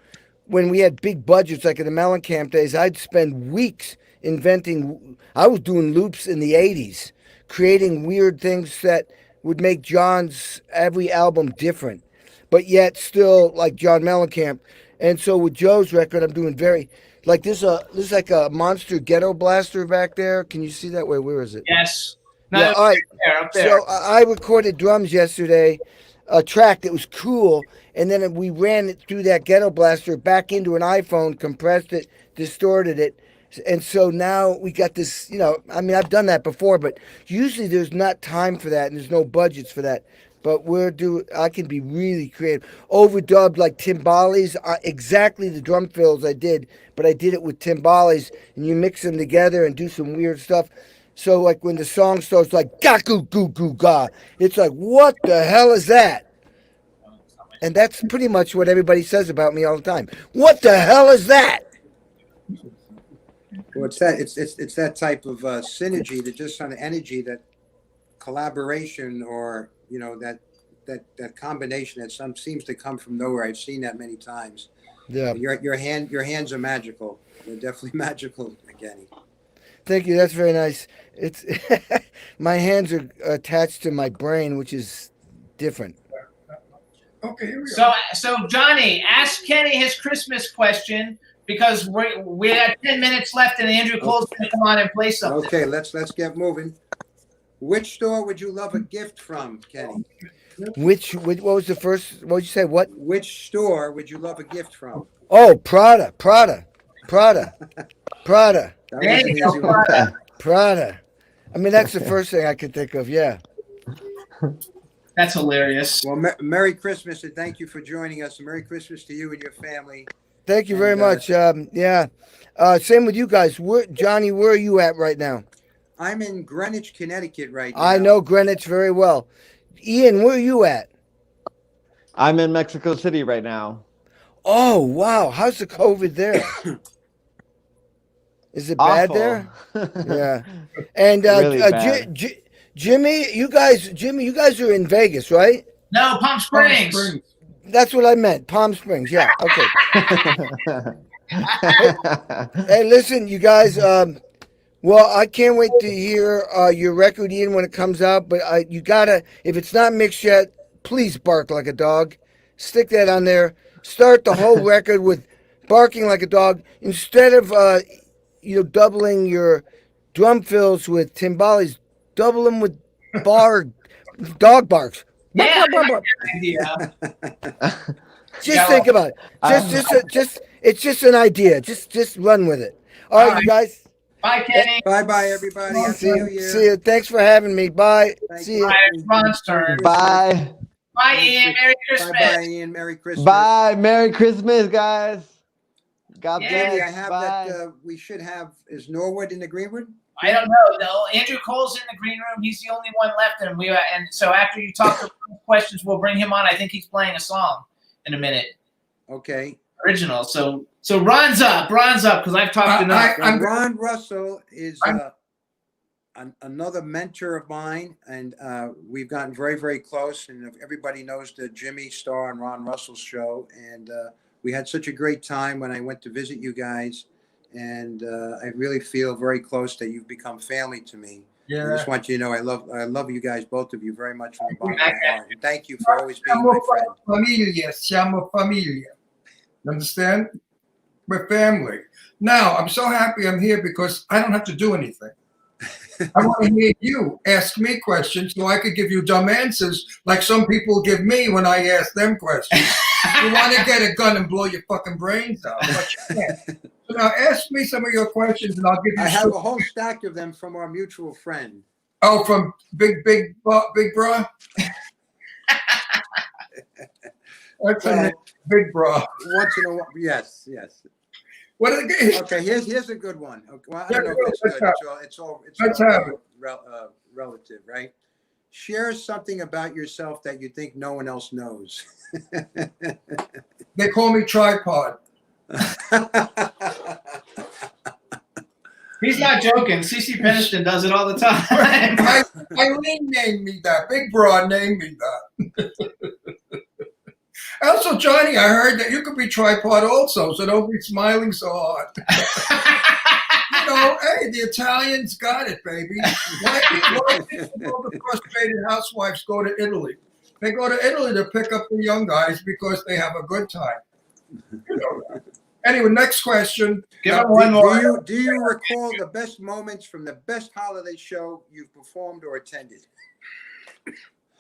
when we had big budgets, like in the Mellencamp days. I'd spend weeks inventing. I was doing loops in the 80s, creating weird things that would make John's every album different, but yet still like John Mellencamp. And so with Joe's record, I'm doing very like this. This is like a monster ghetto blaster back there. Can you see that? Where is it? Yes. No, Yeah, all right. up there. So I recorded drums yesterday, a track that was cool, and then we ran it through that ghetto blaster back into an iPhone, compressed it, distorted it. And so now we got this, I mean, I've done that before, but usually there's not time for that and there's no budgets for that. But I can be really creative. Overdubbed like timbales, exactly the drum fills I did, but I did it with timbales, and you mix them together and do some weird stuff. So like when the song starts like gaku goo goo ga, it's like, what the hell is that? And that's pretty much what everybody says about me all the time. What the hell is that? Well, it's that type of synergy, that just on energy, that collaboration, or that combination that seems to come from nowhere. I've seen that many times. Yeah. Your hands are magical. They're definitely magical, Kenny. Thank you. That's very nice. It's my hands are attached to my brain, which is different. Okay, here we go. So Johnny, ask Kenny his Christmas question, because we have 10 minutes left, and Andrew Cole's going to come on and play something. Okay, let's get moving. Which store would you love a gift from, Kenny? What was the first? What did you say? What? Which store would you love a gift from? Oh, Prada. There you go, Prada. I mean, that's the first thing I could think of. Yeah. That's hilarious. Well, Merry Christmas, and thank you for joining us. Merry Christmas to you and your family. Thank you very much. Yeah. Same with you guys. Johnny, where are you at right now? I'm in Greenwich, Connecticut right now. I know Greenwich very well. Ian, where are you at? I'm in Mexico City right now. Oh, wow. How's the COVID there? Is it Awful. bad there? Yeah. And Really bad. Jimmy, you guys are in Vegas, right? No, Palm Springs. That's what I meant. Palm Springs. Yeah. Okay. Hey, listen, you guys. Well, I can't wait to hear your record, Ian, when it comes out. But you gotta, if it's not mixed yet, please bark like a dog. Stick that on there. Start the whole record with barking like a dog instead of doubling your drum fills with timbales. Double them with dog barks. Yeah, Just think about it. It's just an idea. Just run with it. All right, you guys. Bye, Kenny. Bye, everybody. Happy New Year. See you. Thanks for having me. Bye. See you. Bye, it's Ron's turn. Bye. Bye, Ian. Merry Christmas. Bye, Ian. Merry Christmas. Bye. Merry Christmas, guys. God bless. Kenny, I have that we should have. Is Norwood in the Greenwood? I don't know. No, Andrew Cole's in the green room. He's the only one left, and so after you talk to questions, we'll bring him on. I think he's playing a song in a minute. Okay. Original. So Ron's up because I've talked enough. Ron Russell is another mentor of mine, and we've gotten very, very close. And everybody knows the Jimmy Star and Ron Russell show, and we had such a great time when I went to visit you guys. And I really feel very close that you've become family to me. Yeah. I just want you to know I love you guys, both of you, very much from the bottom of my heart. And thank you for always being my friend. Siamo familia. You understand? We're family. Now, I'm so happy I'm here because I don't have to do anything. I want to hear you ask me questions so I could give you dumb answers like some people give me when I ask them questions. You want to get a gun and blow your fucking brains out, but you can't. So now ask me some of your questions and I'll give you. I have a whole stack of them from our mutual friend. Oh, from Big Bro? That's a big bra. Once in a while, yes. What are the Okay, here's a good one. Okay, well, I don't know if it's Let's good. have It's all Let's have it. relative, right? Share something about yourself that you think no one else knows. They call me tripod. He's not joking. CeCe Peniston does it all the time. Eileen named me that. Big Broad named me that. Also, Johnny, I heard that you could be tripod also, so don't be smiling so hard. You know, hey, the Italians got it, baby. Why all the frustrated housewives go to Italy? They go to Italy to pick up the young guys because they have a good time. You know that. Anyway, next question. Do you recall the best moments from the best holiday show you've performed or attended?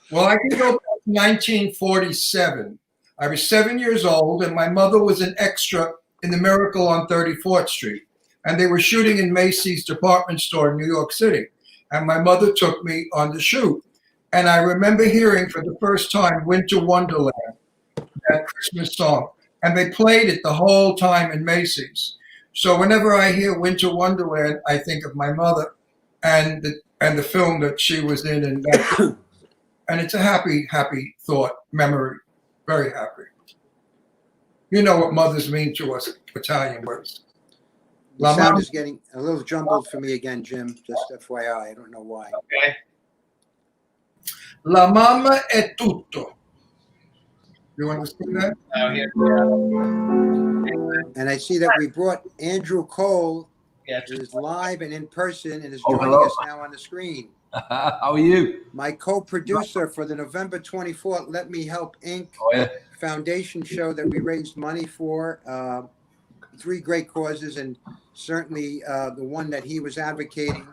Well, I can go back to 1947. I was 7 years old, and my mother was an extra in The Miracle on 34th Street. And they were shooting in Macy's department store in New York City. And my mother took me on the shoot. And I remember hearing for the first time Winter Wonderland, that Christmas song. And they played it the whole time in Macy's. So whenever I hear Winter Wonderland, I think of my mother and the film that she was in. And it's a happy thought, memory. Very happy. You know what mothers mean to us, Italian words. The sound is getting a little jumbled for me again, Jim. Just FYI, I don't know why. Okay. La mamma è tutto. You understand that? Oh, here. And I see that we brought Andrew Cole, who is live and in person and is joining us now on the screen. How are you? My co-producer for the November 24th Let Me Help Inc. Foundation show that we raised money for. 3 great causes, and certainly the one that he was advocating,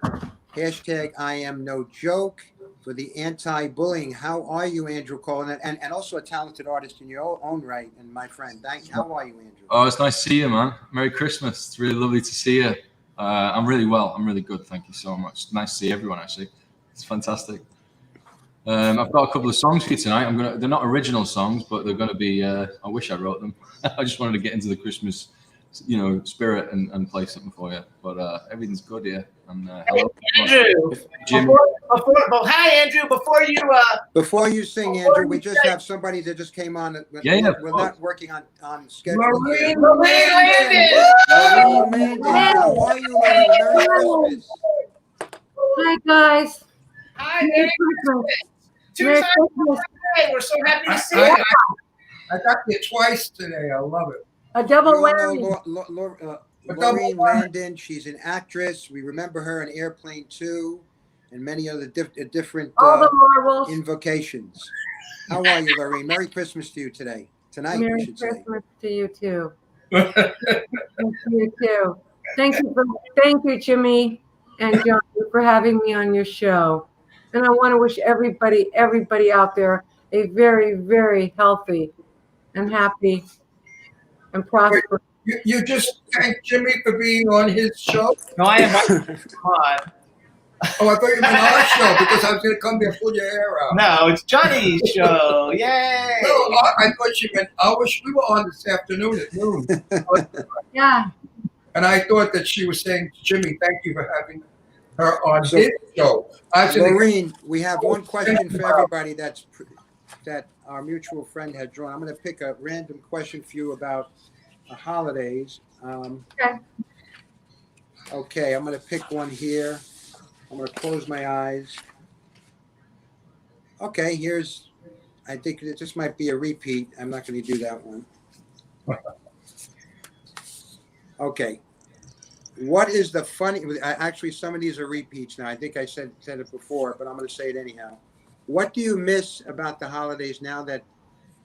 hashtag I am no joke, for the anti-bullying. How are you, Andrew Cole? And also a talented artist in your own right, and my friend. How are you, Andrew? Oh, it's nice to see you, man. Merry Christmas. It's really lovely to see you. I'm really well. I'm really good. Thank you so much. Nice to see everyone, actually. It's fantastic. I've got a couple of songs for you tonight. They're not original songs, but they're going to be, I wish I wrote them. I just wanted to get into the Christmas spirit and play something for you, but everything's good here. And hello, Andrew. Jim. Hi, Andrew. Before you sing, Andrew, we just have somebody that just came on. We're not working on schedule. Laurene Landon. Laurene Landon. How are you, Laurene? Merry Christmas. Hi, guys. Hi, Merry Christmas. Merry Christmas. We're so happy to see you. I got you twice today. I love it. A double whammy. whammy. Laurene Landon, she's an actress. We remember her in Airplane 2 and many other different All the marbles. invocations. How are you, Laurene? Merry Christmas to you today. Tonight, Merry I should say. Christmas to you too. To you too. Thank you, Jimmy and John, for having me on your show. And I want to wish everybody out there a very, very healthy and happy and prosperous. You just thanked Jimmy for being on his show? No, I am. Come on. Oh, I thought you meant our show because I was going to come there and pull your hair out. No, it's Johnny's show. Yay! No, I thought you meant ours. We were on this afternoon at noon. Yeah. And I thought that she was saying, Jimmy, thank you for having her on his show. Laurene, we have one question for everybody that our mutual friend had drawn. I'm going to pick a random question for you about the holidays. Okay, I'm going to pick one here. I'm going to close my eyes. Okay, I think this might be a repeat. I'm not going to do that one. Okay. What is the funny? Actually, some of these are repeats now. I think I said it before, but I'm going to say it anyhow. What do you miss about the holidays now that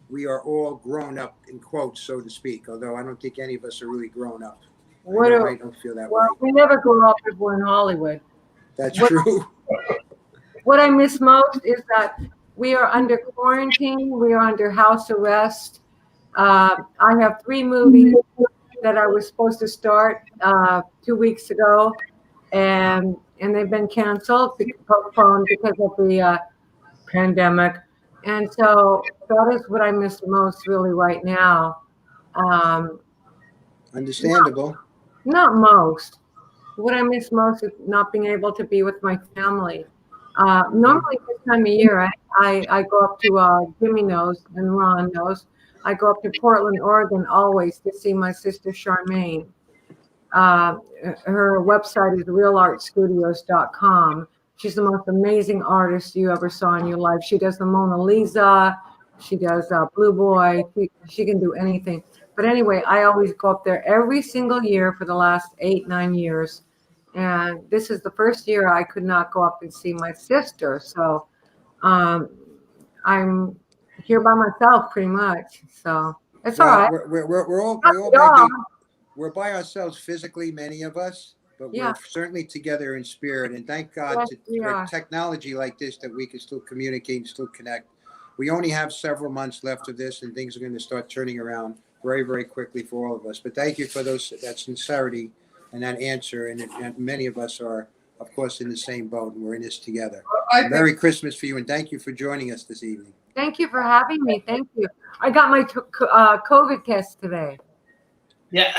we are all grown up, in quotes, so to speak? Although I don't think any of us are really grown up. I don't feel that way. We never grew up if we're in Hollywood. That's true. What I miss most is that we are under quarantine. We are under house arrest. I have 3 movies that I was supposed to start 2 weeks ago, and they've been canceled, postponed because of the pandemic. And so that is what I miss most really right now. Understandable. Not most. What I miss most is not being able to be with my family. Normally this time of year, I go up to Jimmy knows and Ron knows. I go up to Portland, Oregon always to see my sister Charmaine. Her website is realartstudios.com. She's the most amazing artist you ever saw in your life. She does the Mona Lisa. She does Blue Boy. She can do anything. But anyway, I always go up there every single year for the last 8-9 years. And this is the first year I could not go up and see my sister. So I'm here by myself pretty much. So it's all right. We're by ourselves physically, many of us, but Yeah. we're certainly together in spirit. And thank God Yes, we for are. technology like this that we can still communicate and still connect. We only have several months left of this, and things are going to start turning around very, very quickly for all of us. But thank you for that sincerity and that answer. And many of us are, of course, in the same boat, and we're in this together. Merry Christmas for you, and thank you for joining us this evening. Thank you for having me. Thank you. I got my COVID test today. Yeah.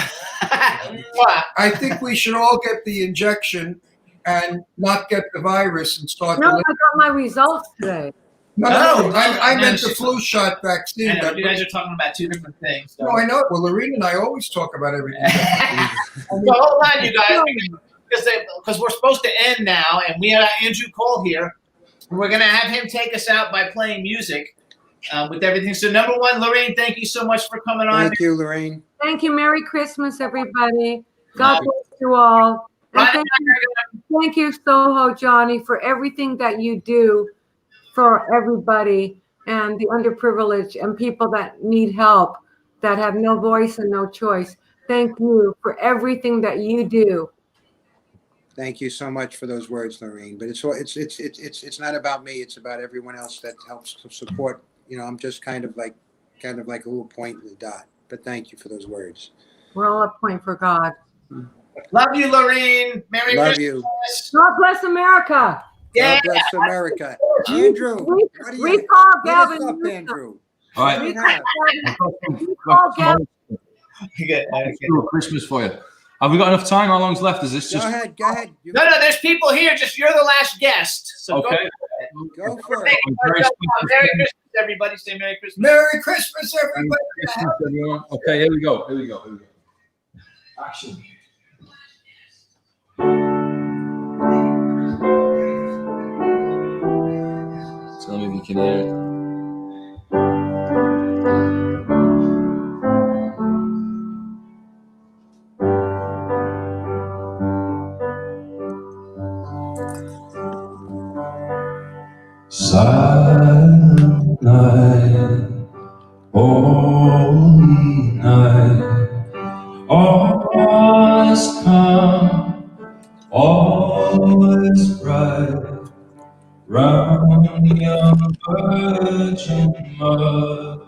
I think we should all get the injection and not get the virus and start. No, I got my results today. No, I meant the flu shot vaccine. I know, you guys are talking about two different things. So. No, I know. Well, Laurene and I always talk about everything. So hold on, you guys, because we're supposed to end now, and we have Andrew Cole here, and we're going to have him take us out by playing music with everything. So number one, Laurene, thank you so much for coming on. Thank you, Laurene. Thank you. Merry Christmas, everybody. God bless you all. And thank you, Soho Johnny, for everything that you do for everybody and the underprivileged and people that need help, that have no voice and no choice. Thank you for everything that you do. Thank you so much for those words, Laurene. But it's not about me. It's about everyone else that helps to support. You know, I'm just kind of like a little point in the dot. But thank you for those words. We're all a point for God. Love you, Laurene. Merry Love Christmas. you. God bless America. Yeah. God bless America. Andrew, what do you recall hit us Gavin up, Newsom. Andrew? All right. Recall Gavin. Do a Christmas for you. Have we got enough time? How long's left? Is this just? Go ahead. No, there's people here. Just you're the last guest. So Okay. Go for it. Merry Christmas, everybody. Say Merry Christmas. Merry Christmas, everybody. Christmas, everyone. Okay, here we go. Action. Tell me if you can hear it. Silent night, holy night, all is calm, all is bright, round the young virgin mother,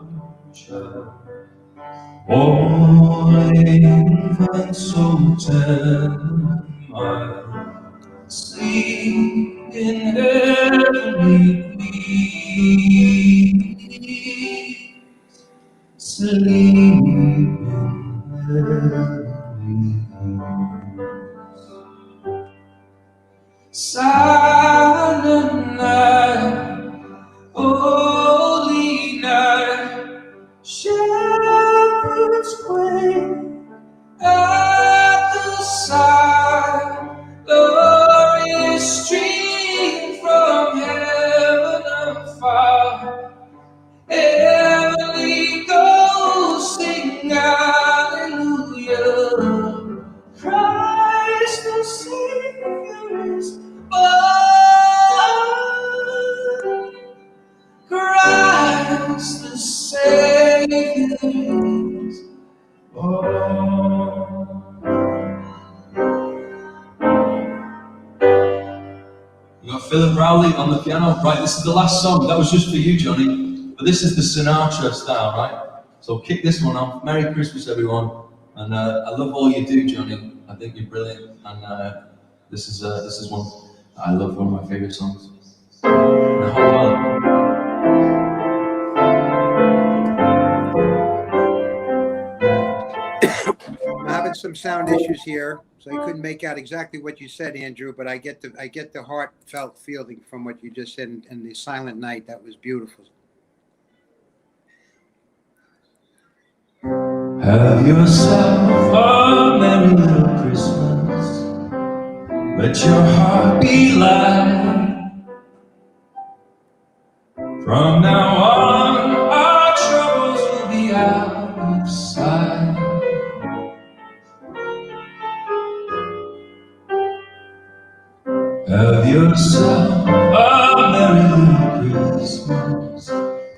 all infant so tender, mild, sleep in heavenly peace, sleep in heavenly peace. Silent night, holy night, shepherds quake at the sight, glorious stream from heaven afar, heavenly ghosts sing hallelujah, Christ the Savior is born, Christ the Savior is born. We got Philip Rowley on the piano. Right, this is the last song. That was just for you, Johnny. But this is the Sinatra style, right? So kick this one off. Merry Christmas, everyone. And I love all you do, Johnny. I think you're brilliant. And this is one I love, one of my favorite songs. And I hope I'm having some sound issues here, so I couldn't make out exactly what you said, Andrew. But I get the heartfelt feeling from what you just said in the silent night. That was beautiful. Have yourself a merry little Christmas. Let your heart be light. From now on, our troubles will be out of sight. Have yourself a merry little Christmas.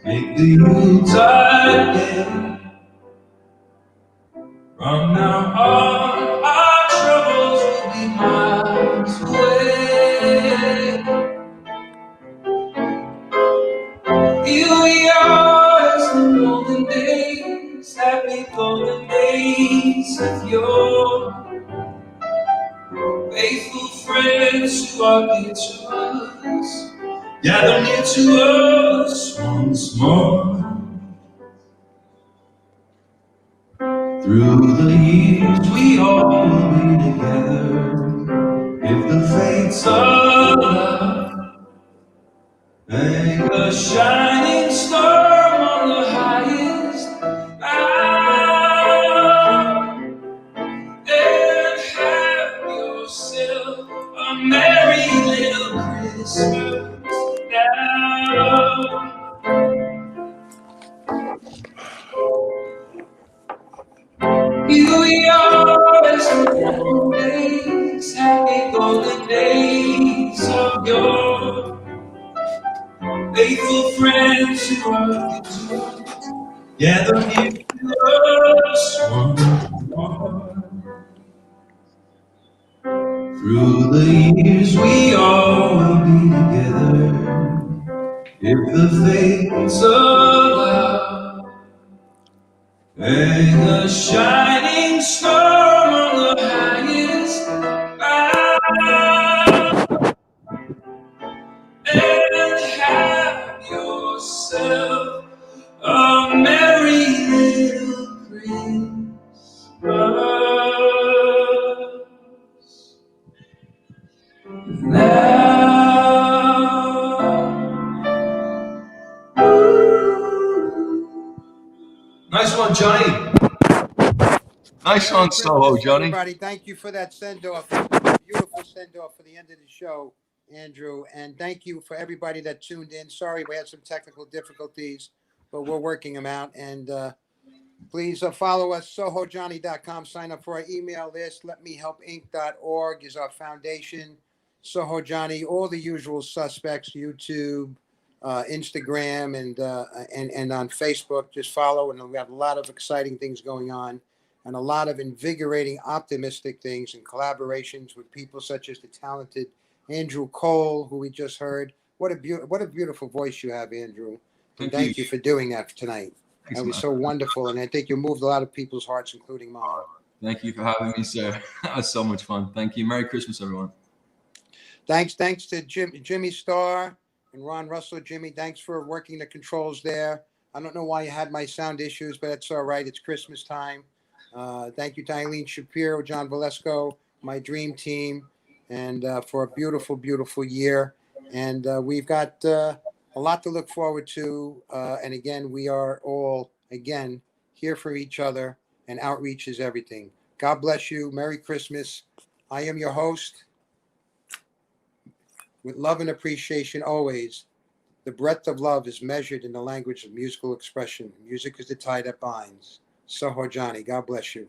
Make the Yuletide gay. From now on, our troubles will be miles away. Here we are as the golden days, happy golden days of yore. Faithful friends who are dear to us, gather near to us once more. Through the years we all will be together, if the fates allow. Hang a shining star on the highest bough, and have yourself a merry little Christmas now. Here we are as the golden days, happy golden days of yore. Faithful friends who are good to us, gather near to us once more. Through the years we all will be together, if the fates allow. Hang a shining star on the highest bough, and have yourself a merry little Christmas now. Nice one, Johnny. Nice one, Soho, Johnny. Everybody, thank you for that send-off. Beautiful send-off for the end of the show, Andrew. And thank you for everybody that tuned in. Sorry we had some technical difficulties, but we're working them out. And please follow us, SohoJohnny.com. Sign up for our email list. LetMeHelpInc.org is our foundation. Soho Johnny, all the usual suspects, YouTube, Instagram, and on Facebook. Just follow, and we have a lot of exciting things going on, and a lot of invigorating, optimistic things and collaborations with people such as the talented Andrew Cole, who we just heard. What a beautiful voice you have, Andrew. And thank you for doing that tonight. Thanks, That was man. so wonderful, and I think you moved a lot of people's hearts, including mine. Thank you for having me, sir. That was so much fun. Thank you. Merry Christmas, everyone. Thanks to Jimmy Starr and Ron Russell. Jimmy, thanks for working the controls there. I don't know why you had my sound issues, but that's all right. It's Christmas time. Thank you to Eileen Shapiro, John Valesco, my dream team, and for a beautiful, beautiful year. And we've got a lot to look forward to. And again, we are all, again, here for each other, and outreach is everything. God bless you. Merry Christmas. I am your host. With love and appreciation always. The breadth of love is measured in the language of musical expression. Music is the tie that binds. Soho Johnny, God bless you.